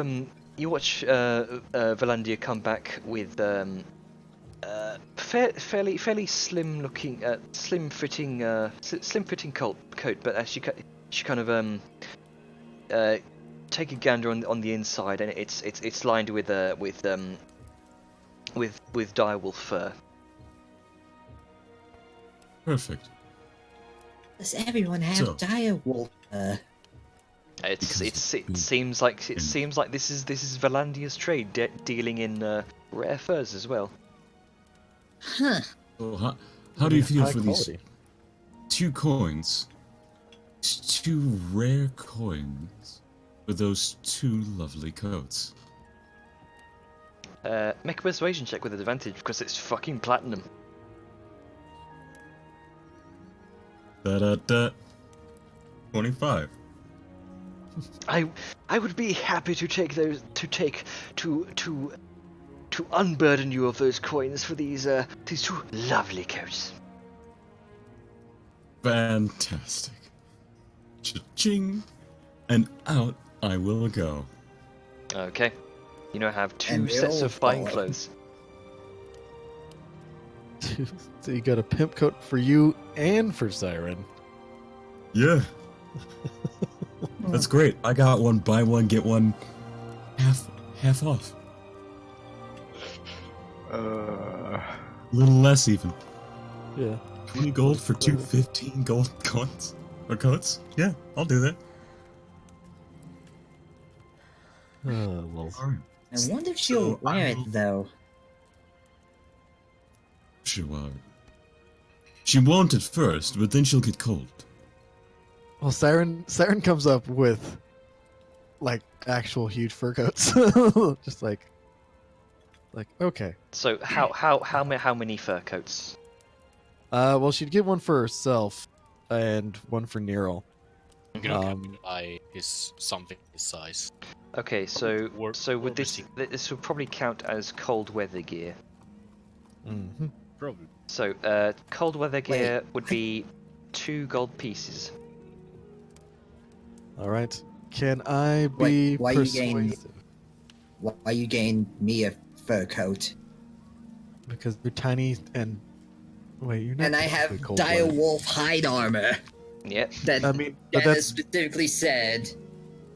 Valandia come back with fairly slim looking, slim fitting coat, but as she kind of take a gander on the inside, and it's lined with direwolf fur. Perfect. Does everyone have So- direwolf? It Because- seems like this is Valandia's trade, dealing in rare furs as well. Huh. So how do you feel High for quality. these 2 coins? 2 rare coins for those 2 lovely coats. Make a persuasion check with advantage because it's fucking platinum. Da 25. I would be happy to take those to unburden you of those coins for these 2 lovely coats. Fantastic. Cha-ching. And out I will go. Okay, you now have 2 And they sets all of fine follow. clothes. So you got a pimp coat for you and for Siren. Yeah. That's great. I got one, buy one, get one half off. A little less even. Yeah. 20 gold for 2 15 gold coins? Or coats? Yeah, I'll do that. Well. Alright. I wonder if she'll So, wear it I'll- though. She won't. She won't at first, but then she'll get cold. Well, Siren comes up with like actual huge fur coats. Just like okay. So how many fur coats? Well, she'd get one for herself and one for Nero. I'm gonna Um, buy something his size. Okay, so War- so would this Warburton. this would probably count as cold weather gear. Mm-hmm. Probably. So cold weather gear would be 2 gold pieces. All right. Can I be Why you gain- persuasive? Why you gain me a fur coat? Because you're tiny and wait, you're not. And I have technically cold-blooded. direwolf hide armor Yep. that I mean, but Dennis that's specifically said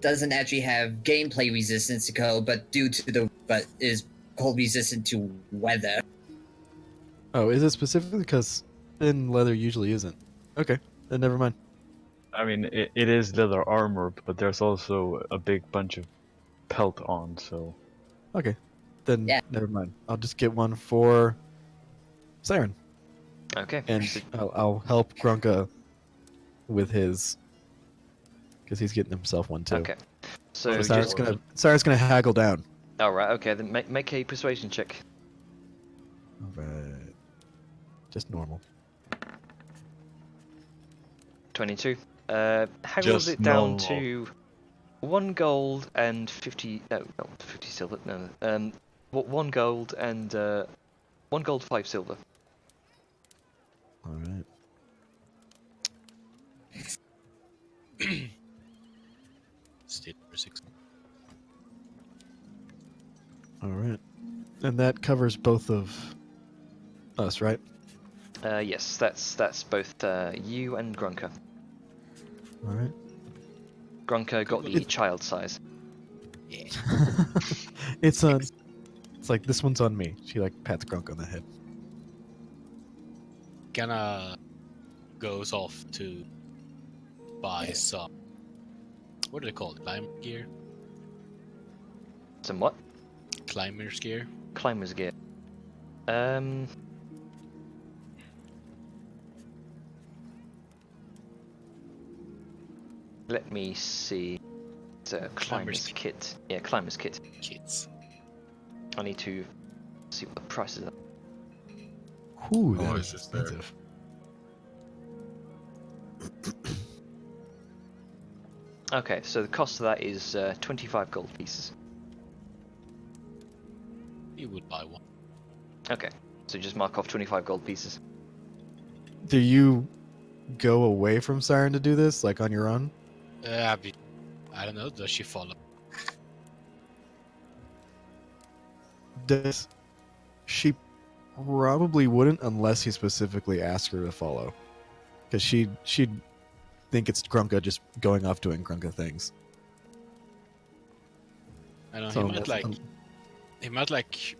doesn't actually have gameplay resistance to cold, but is cold resistant to weather. oh, is it specifically because thin leather usually isn't? Okay, then never mind. I mean, it is leather armor, but there's also a big bunch of pelt on, so. Okay, then Yeah. never mind. I'll just get one for Siren, Okay. and so- I'll help Grunka with his, because he's getting himself one too. okay. So So just Siren's gonna haggle down. all right. Okay, then make a persuasion check. All right. Just normal. 22. Haggles Just it down normal. to 1 gold and 50. No, not 50 silver. No. 1 gold and 1 gold, 5 silver. All right. Still for 6. All right. And that covers both of us, right? Yes, that's both you and Grunka. All right. Grunka got the child size. Yeah. It's on. It's like this one's on me. She like pats Grunk on the head. Gonna goes off to buy some. What do they call it? Climber gear? Some what? Climber's gear? Climber's gear. Let me see. It's a climber's kit. Yeah, climber's kit. Kits. I need to see what the prices are. Ooh, Oh, that it's is just there. expensive. Okay, so the cost of that is 25 gold pieces. You would buy one. Okay, so just mark off 25 gold pieces. Do you go away from Siren to do this, like on your own? I don't know. Does she follow? Does she probably wouldn't unless he specifically asked her to follow, because she'd think it's Grunka just going off doing Grunka things. I don't know. So He might like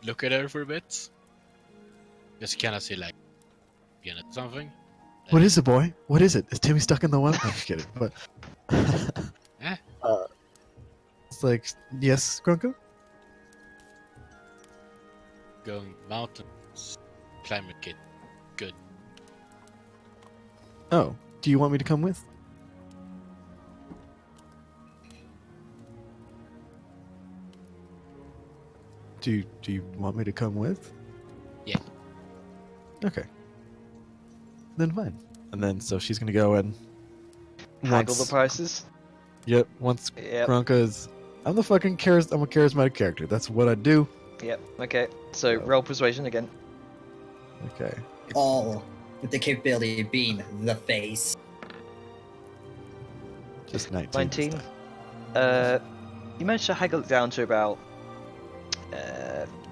look at her for a bit. Just kind of see like, you know, something. What is it, boy? What is it? Is Timmy stuck in the well? I'm just kidding. But Eh? it's like, yes, Grunka. Going mountains, climber kit, good. Oh, do you want me to come with? Do you want me to come with? Yeah. Okay. Then fine. And then so she's gonna go and Haggle the prices. Yep. Once Yep. Grunka is, I'm a charismatic character. That's what I do. Yep. Okay. So Oh. roll persuasion again. Okay. All with the capability of being the face. Just 19. this 19. time. You managed to haggle it down to about,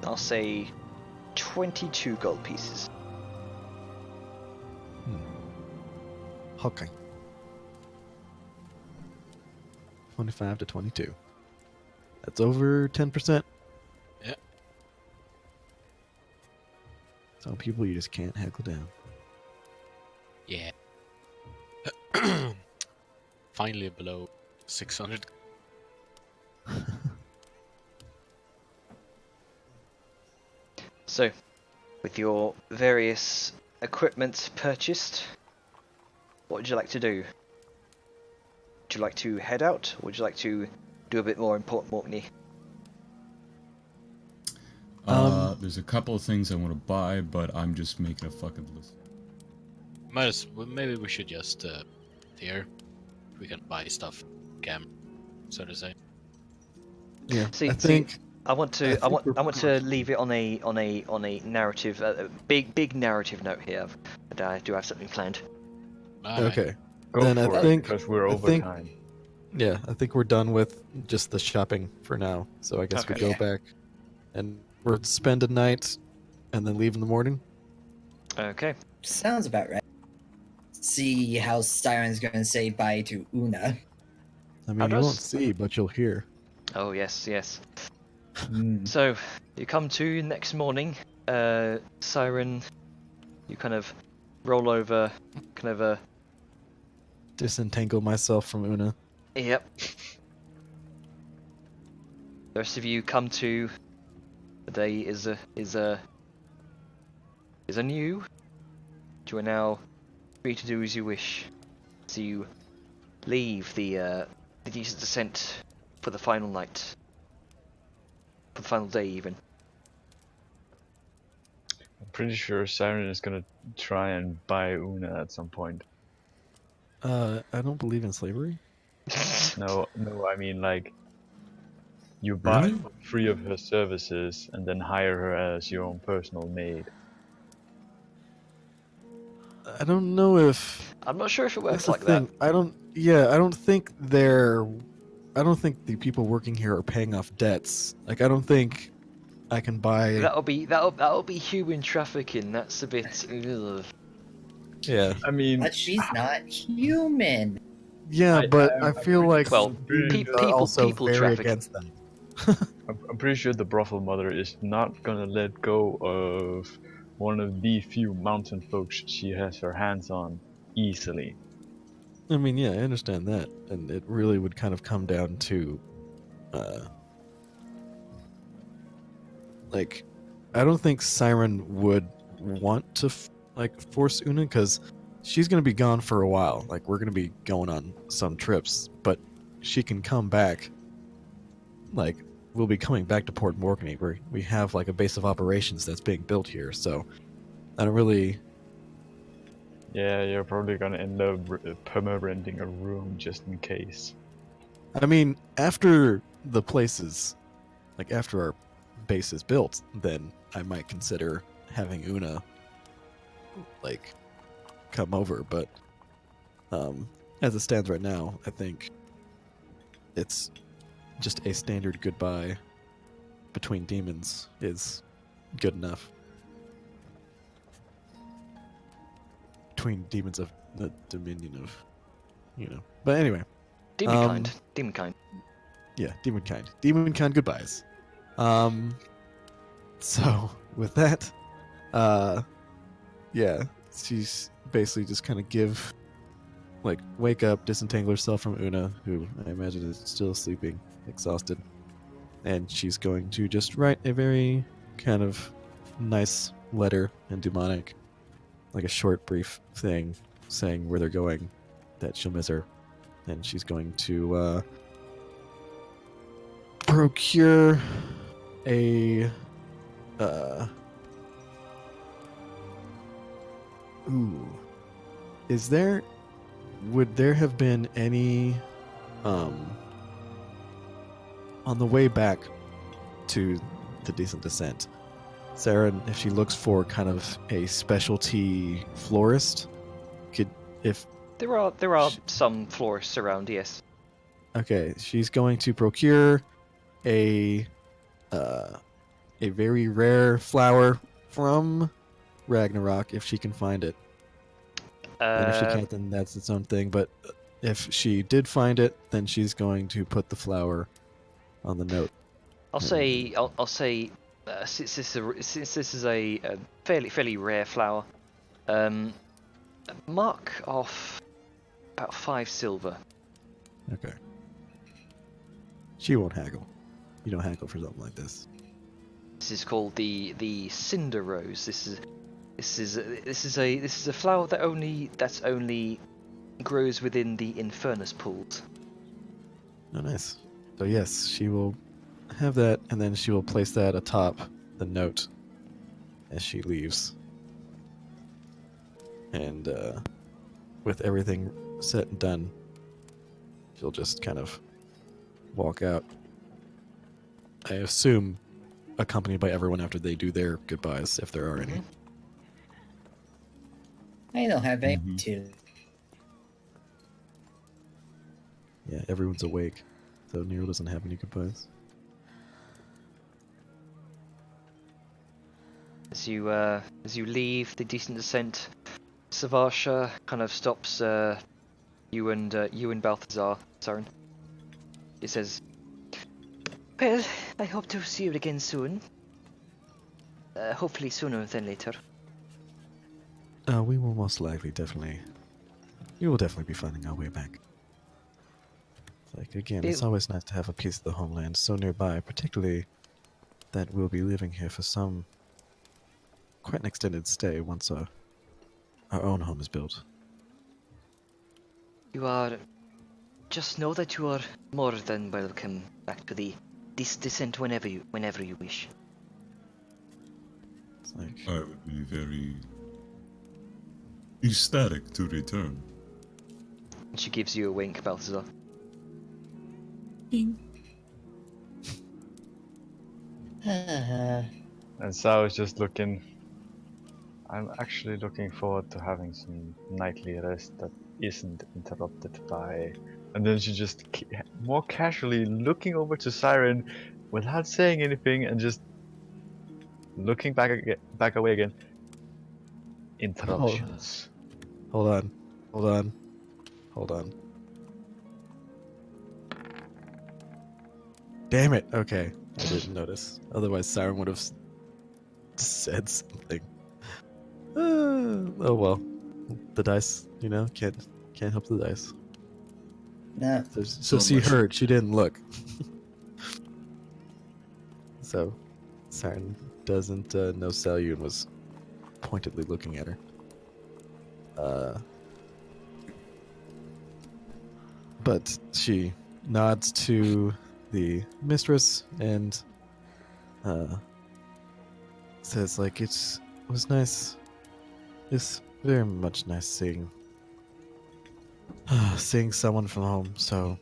I'll say, 22 gold pieces. Okay. 25 to 22. That's over 10%. Yeah. Some people you just can't heckle down. Yeah. Finally below 600. So, with your various equipment purchased, what would you like to do? Would you like to head out, or would you like to do a bit more in Port Mortney? There's a couple of things I want to buy, but I'm just making a fucking list. Maybe we should just here we can buy stuff, cam, so to say. Yeah. See- I see- think I want I to. I think want. we're I want to pretty leave it on a narrative, a big narrative note here. And I do have something planned. Alright. okay. Go Then I for it, think- because we're I over think- time. Yeah, I think we're done with just the shopping for now. So I guess we Okay. go back and we'll spend a night and then leave in the morning. Okay. Sounds about right. See how Siren's gonna say bye to Una. I mean, How you won't does- see, but you'll hear. Oh yes, yes. Hmm. So you come to next morning. Siren, you kind of roll over, kind of disentangle myself from Una. Yep. The rest of you come to. The day is anew. You are now free to do as you wish. So you leave the decent descent for the final night, for the final day even. I'm pretty sure Siren is gonna try and buy Una at some point. I don't believe in slavery. No, I mean like you buy Really? free of her services and then hire her as your own personal maid. I don't know if I'm not sure if it that's works the like thing. that. I don't think the people working here are paying off debts. Like, I don't think I can buy. That'll be human trafficking. That's a bit. Ugh. Yeah, I mean, But she's not human. yeah, but I feel like Well, humans are people also very traffic. against them. I'm pretty sure the brothel mother is not gonna let go of one of the few mountain folks she has her hands on easily. I mean, yeah, I understand that, and it really would kind of come down to, like, I don't think Siren would want to force Una, because she's gonna be gone for a while. Like, we're gonna be going on some trips, but she can come back. Like, we'll be coming back to Port Morgany, where we have like a base of operations that's being built here. So, I don't really. Yeah, you're probably gonna end up perma-renting a room just in case. I mean, after the places, like after our base is built, then I might consider having Una, like, come over. But as it stands right now, I think it's just a standard goodbye between demons is good enough. Between demons of the dominion of, But anyway. Demonkind. Demonkind. Yeah, Demonkind. Demonkind goodbyes. So with that, yeah, she's basically just kind of wake up, disentangle herself from Una, who I imagine is still sleeping, exhausted, and she's going to just write a very kind of nice letter in demonic, like a short, brief thing saying where they're going, that she'll miss her, and she's going to procure a would there have been any on the way back to the decent descent, Sarah, if she looks for kind of a specialty florist, There are some florists around, yes. Okay, she's going to procure a very rare flower from Ragnarok if she can find it. And if she can't, then that's its own thing. But if she did find it, then she's going to put the flower on the note. I'll say since this is a fairly rare flower, mark off about 5 silver. Okay. She won't haggle. You don't haggle for something like this. This is called the Cinder Rose. This is a flower that only grows within the Infernus pools. Oh, nice. So yes, she will have that, and then she will place that atop the note as she leaves. And with everything set and done, she'll just kind of walk out. I assume accompanied by everyone after they do their goodbyes, if there are any. I don't have any Mhm. to. Yeah, everyone's awake, so Nero doesn't have any goodbyes. As you leave the decent descent, Savasha kind of stops you and Balthazar, Saren. He says, "Well, I hope to see you again soon. Hopefully sooner than later." We will most likely definitely we will definitely be finding our way back. It's like, again, it's Ew. always nice to have a piece of the homeland so nearby, particularly that we'll be living here for some quite an extended stay once our own home is built. You are. Just know that you are more than welcome back to this descent whenever you wish. It's like, I would be very ecstatic to return. And she gives you a wink, Balthazar. And so I was just looking. I'm actually looking forward to having some nightly rest that isn't interrupted by. And then she just more casually looking over to Siren without saying anything and just looking back away again. Interruptions. hold on, hold on, hold on. Damn it! Okay, I didn't notice. Otherwise, Siren would have said something. Oh well, the dice, can't help the dice. No, So So she much. heard, she didn't look. So, Siren doesn't know Salyun was pointedly looking at her. But she nods to the mistress and says, like, it was nice. It's very much nice seeing someone from home. So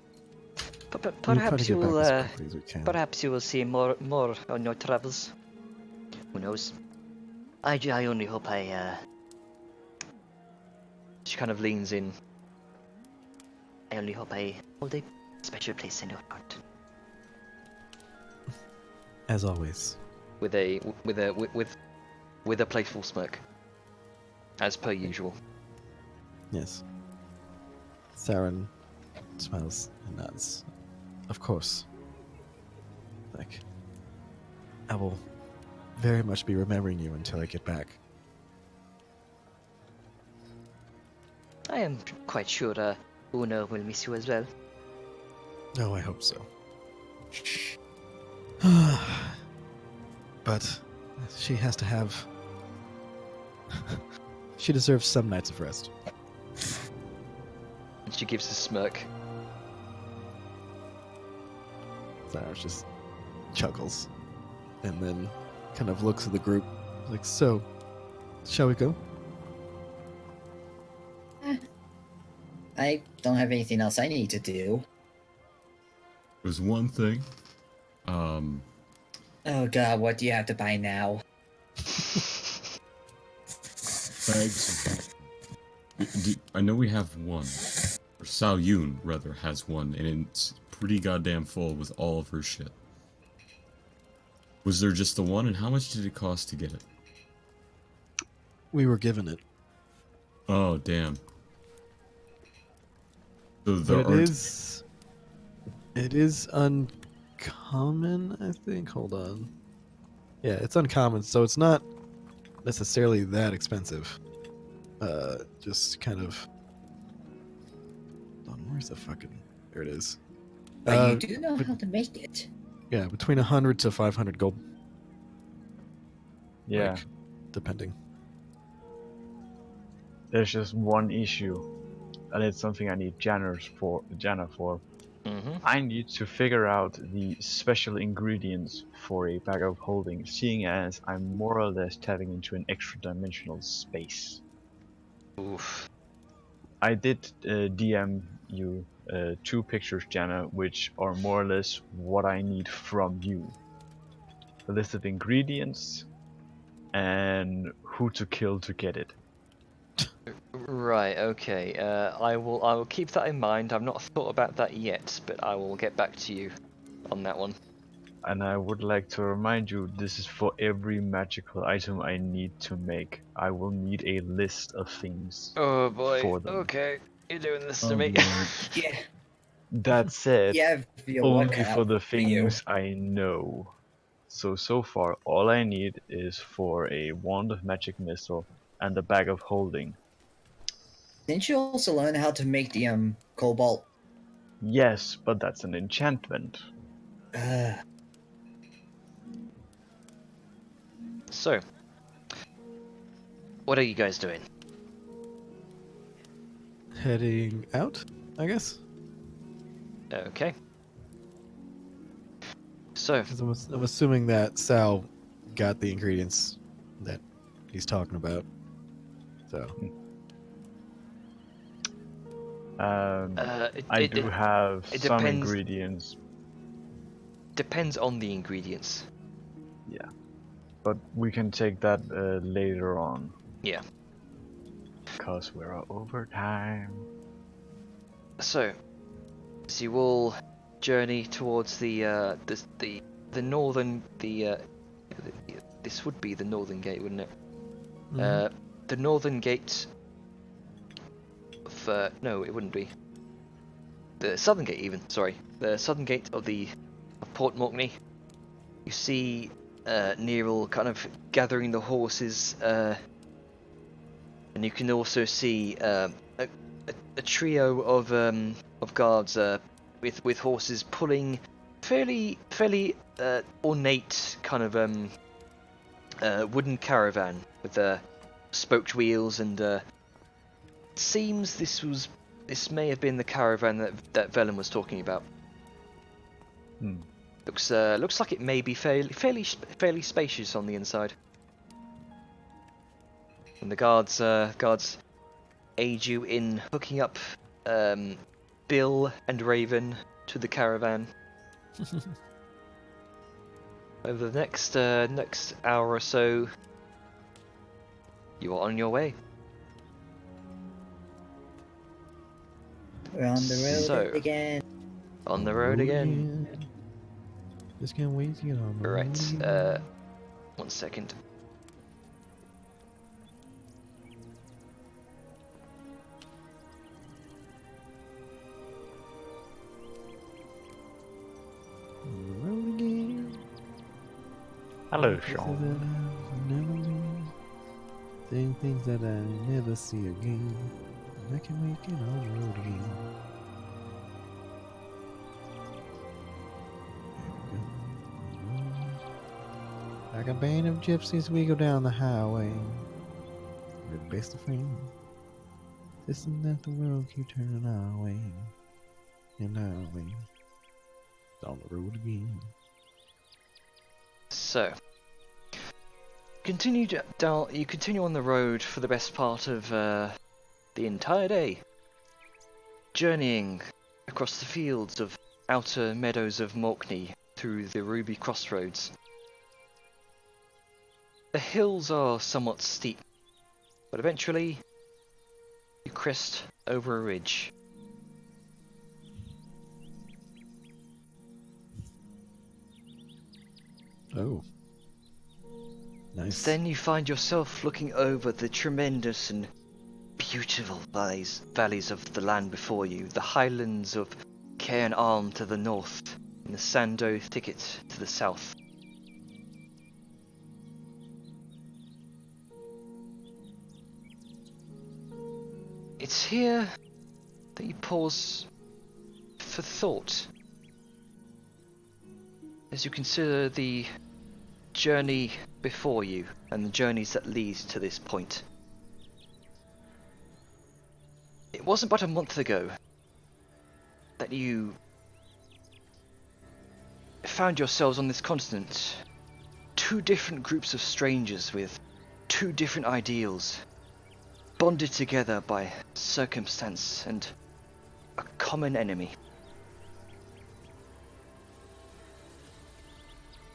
we'll try to Perhaps you get back will. as quickly as we can. Perhaps you will see more on your travels. Who knows? I only hope I. She kind of leans in. I only hope I hold a special place in your heart. As always. With a playful smirk, as per usual. Yes. Siren smiles and nods. Of course. Like, I will very much be remembering you until I get back. I am quite sure Una will miss you as well. Oh, I hope so. But she has to have. She deserves some nights of rest. And she gives a smirk. Cyrus just chuckles and then kind of looks at the group like, so, shall we go? I don't have anything else I need to do. There's one thing. Oh god, what do you have to buy now? Bags. I know we have one. Or Salyun, rather, has one, and it's pretty goddamn full with all of her shit. Was there just the one, and how much did it cost to get it? We were given it. Oh, damn. So there But aren't... it is uncommon, I think. Hold on. Yeah, it's uncommon, so it's not necessarily that expensive. Just kind of. Hold on, where's the fucking? There it is. But you do know but- how to make it. Yeah, between 100 to 500 gold, Yeah, like, depending. there's just one issue, and it's something I need Jana for. Mm-hmm. I need to figure out the special ingredients for a bag of holding, seeing as I'm more or less tapping into an extra dimensional space. Oof. I did DM you 2 pictures, Jana, which are more or less what I need from you. A list of ingredients and who to kill to get it. Right. Okay. I will keep that in mind. I've not thought about that yet, but I will get back to you on that one. And I would like to remind you, this is for every magical item I need to make. I will need a list of things. Oh boy. For them. Okay. You're doing this Oh, to me. Lord. Yeah, That said, yeah, your work only cut for out the for you. things I know. So far, all I need is for a wand of magic missile and a bag of holding. Didn't you also learn how to make the cobalt? Yes, but that's an enchantment. So, what are you guys doing? Heading out, I guess. Okay. So, 'Cause I'm assuming that Sal got the ingredients that he's talking about. So I do have it some depends- ingredients, depends on the ingredients. but we can take that later on. Yeah. Because we're over time. So, as you all journey towards the northern this would be the northern gate, wouldn't it? The northern gate of no, it wouldn't be. The southern gate, even. Sorry, the southern gate of Port Morkney. You see Neril kind of gathering the horses, and you can also see a trio of guards with horses pulling fairly ornate kind of wooden caravan with spoked wheels, and it seems this may have been the caravan that Velen was talking about. Looks like it may be fairly spacious on the inside. And the guards aid you in hooking up Bill and Raven to the caravan. Over the next hour or so, you are on your way. We're on the road So, again. On the road again. Just can't wait to get on the road Right. again. 1 second. On the road again. Hello, Places Sean. that I'll never leave. Saying things that I never see again. And I can make it on the road again. Like a band of gypsies, we go down the highway. We're the best of friends. This and that, the world keep turning our way. And our way. It's on the road again. So, continue down. You continue on the road for the best part of the entire day, journeying across the fields of outer meadows of Morkney through the Ruby Crossroads. The hills are somewhat steep, but eventually you crest over a ridge. Oh. Nice. Then you find yourself looking over the tremendous and beautiful valleys of the land before you, the highlands of Cairn Arm to the north, and the Sando Thicket to the south. It's here that you pause for thought as you consider the journey before you and the journeys that lead to this point. It wasn't but a month ago that you found yourselves on this continent, two different groups of strangers with two different ideals, bonded together by circumstance and a common enemy.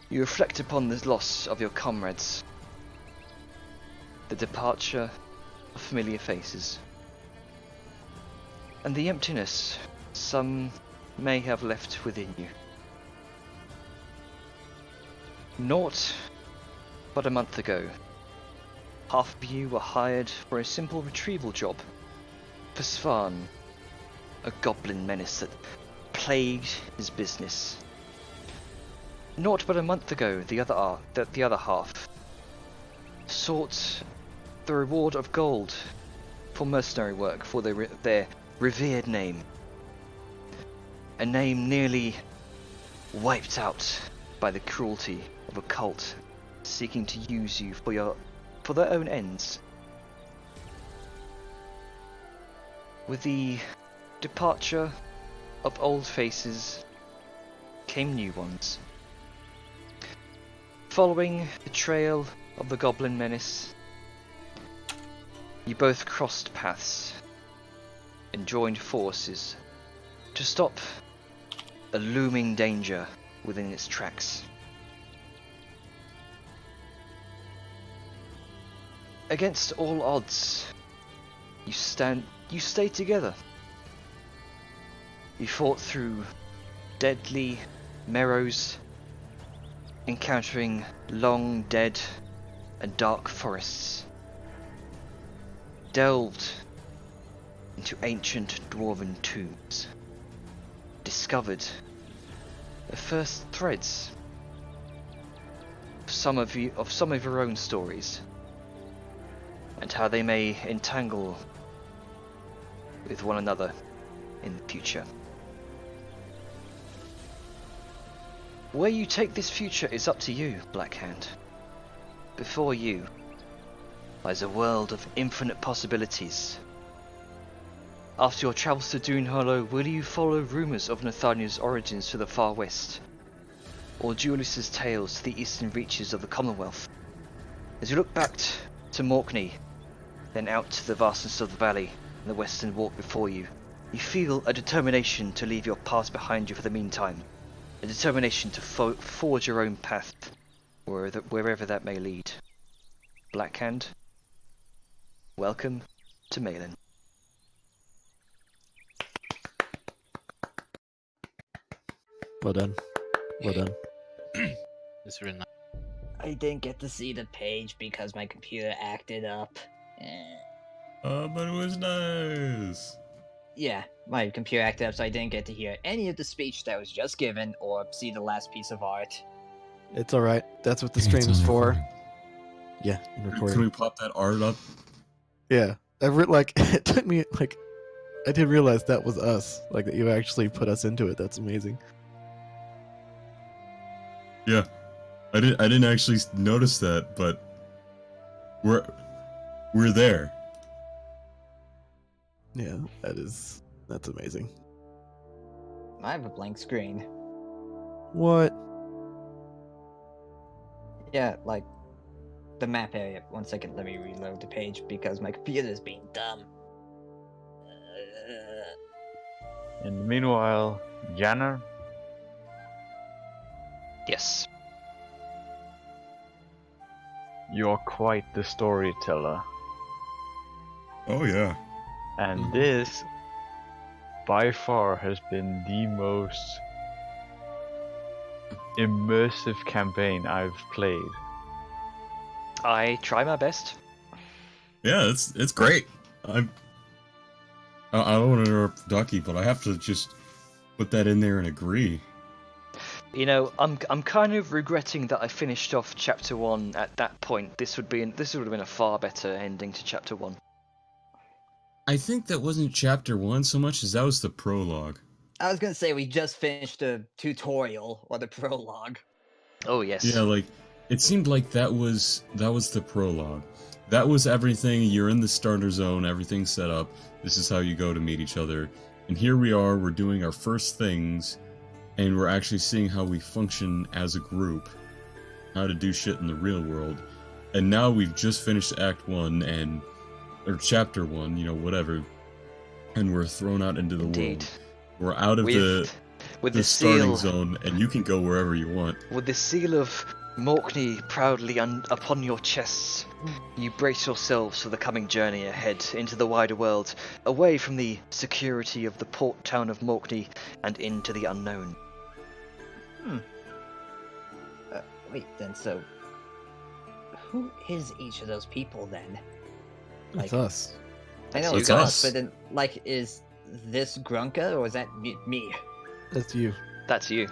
You reflect upon the loss of your comrades, the departure of familiar faces, and the emptiness some may have left within you. Naught but a month ago, half of you were hired for a simple retrieval job for Svan, a goblin menace that plagued his business. Naught but a month ago, the other half sought the reward of gold for mercenary work for their revered name. A name nearly wiped out by the cruelty of a cult seeking to use you for their own ends. With the departure of old faces came new ones. Following the trail of the Goblin Menace, you both crossed paths and joined forces to stop a looming danger within its tracks. Against all odds, you stayed together. You fought through deadly meadows, encountering long dead and dark forests, delved into ancient dwarven tombs, discovered the first threads of some of your own stories, and how they may entangle with one another in the future. Where you take this future is up to you, Blackhand. Before you lies a world of infinite possibilities. After your travels to Dune Hollow, will you follow rumours of Nathaniel's origins to the far west, or Julius's tales to the eastern reaches of the Commonwealth? As you look back to Morkney, then out to the vastness of the valley and the western walk before you, you feel a determination to leave your past behind you for the meantime, a determination to forge your own path, wherever that may lead. Blackhand, welcome to Malin. Well done. Well done. It's really nice. I didn't get to see the page because my computer acted up. But it was nice. Yeah, my computer acted up, so I didn't get to hear any of the speech that was just given or see the last piece of art. It's alright. That's what the stream is for. Yeah, in Can recording. we pop that art up? Yeah. It took me, I didn't realize that was us. Like, that you actually put us into it. That's amazing. Yeah, I didn't actually notice that, but we're there. Yeah, that's amazing. I have a blank screen. What? Yeah, like the map area. 1 second, let me reload the page because my computer is being dumb. In the meanwhile, Janner, Yes. you're quite the storyteller. Oh yeah. And this, by far, has been the most immersive campaign I've played. I try my best. Yeah, it's great. I don't want to interrupt Ducky, but I have to just put that in there and agree. You know, I'm kind of regretting that I finished off chapter 1 at that point. This would have been a far better ending to chapter 1. I think that wasn't chapter 1 so much as that was the prologue. I was gonna say we just finished the tutorial or the prologue. Oh yes. Yeah, like it seemed like that was the prologue. That was everything. You're in the starter zone, everything's set up. This is how you go to meet each other. And here we are, we're doing our first things, and we're actually seeing how we function as a group, how to do shit in the real world. And now we've just finished Act 1 or Chapter 1, whatever, and we're thrown out into the Indeed. world. We're out of With the the starting seal, zone, and you can go wherever you want. with the seal of Morkney proudly upon your chests, you brace yourselves for the coming journey ahead into the wider world, away from the security of the port town of Morkney and into the unknown. Wait, then, so who is each of those people then? It's us. I know It's it's us. but then, like, is this Grunka or is that me? That's you. That's you.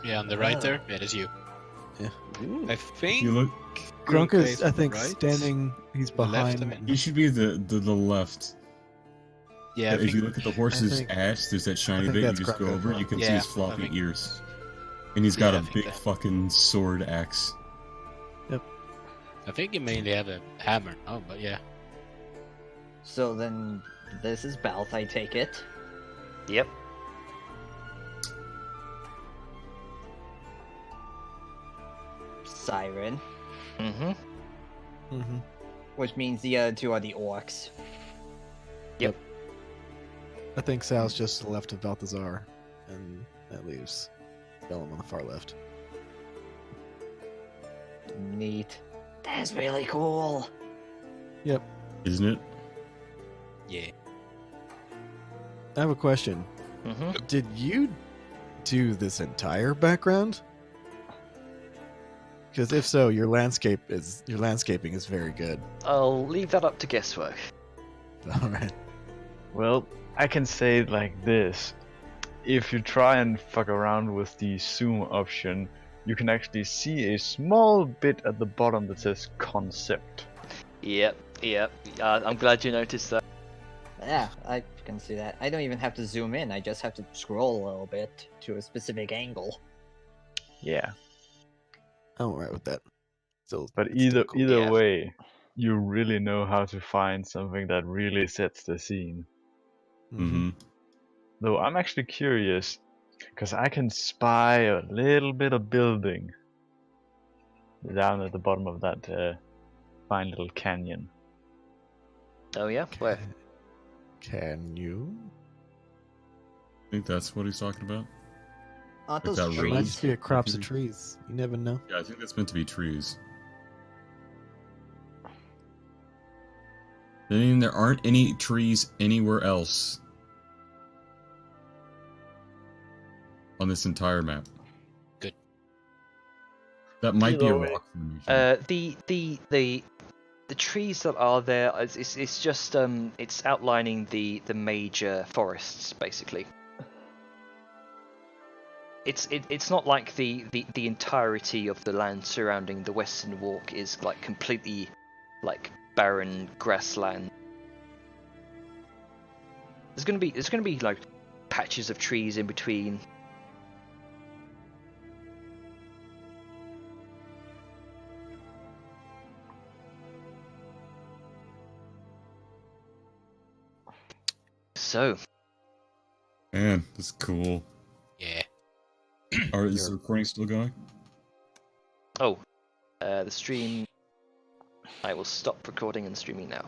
Yeah, on the right Oh. there, yeah, it is you. Yeah. I think You look. Grunk is, is I think, right? standing. He's The left, behind. I mean. He should be the left. Yeah, I if think, you look at the horse's think- ass, there's that shiny think bit. You that's just go Grunka. over it. You can see Yeah, his I floppy think- ears, and he's got Yeah, I a think big that- fucking sword axe. I think you mainly have a hammer now, but yeah. So then, this is Balth, I take it. Yep. Siren, Mm-hmm. Mm-hmm. which means the other two are the orcs. I think Sal's just to the left of Balthazar, and that leaves Bellum on the far left. Neat. That's really cool. Isn't it? Yeah. I have a question. Mm-hmm. Did you do this entire background? Because if so, your landscaping is very good. I'll leave that up to guesswork. All right. Well, I can say it like this. If you try and fuck around with the zoom option, you can actually see a small bit at the bottom that says concept. Yep. I'm glad you noticed that. Yeah, I can see that. I don't even have to zoom in, I just have to scroll a little bit to a specific angle. Yeah. I'm alright with that. Still, But it's still either cool. either Yeah. way, you really know how to find something that really sets the scene. Mhm. Mm-hmm. Though I'm actually curious, because I can spy a little bit of building down at the bottom of that fine little canyon. Oh yeah. Where? Can you? I think that's what he's talking about. Aren't Like those that It road. might trees? just be a crops of Mhm. trees. You never know. Yeah, I think that's meant to be trees. I mean, there aren't any trees anywhere else on this entire map. Good. That might be a Either way. rock formation. The trees that are there, it's just it's outlining the major forests basically. It's not like the entirety of the land surrounding the Western Walk is like completely like barren grassland. There's gonna be like patches of trees in between. So, Man, that's cool. Yeah. Is the recording still going? oh, the stream. I will stop recording and streaming now.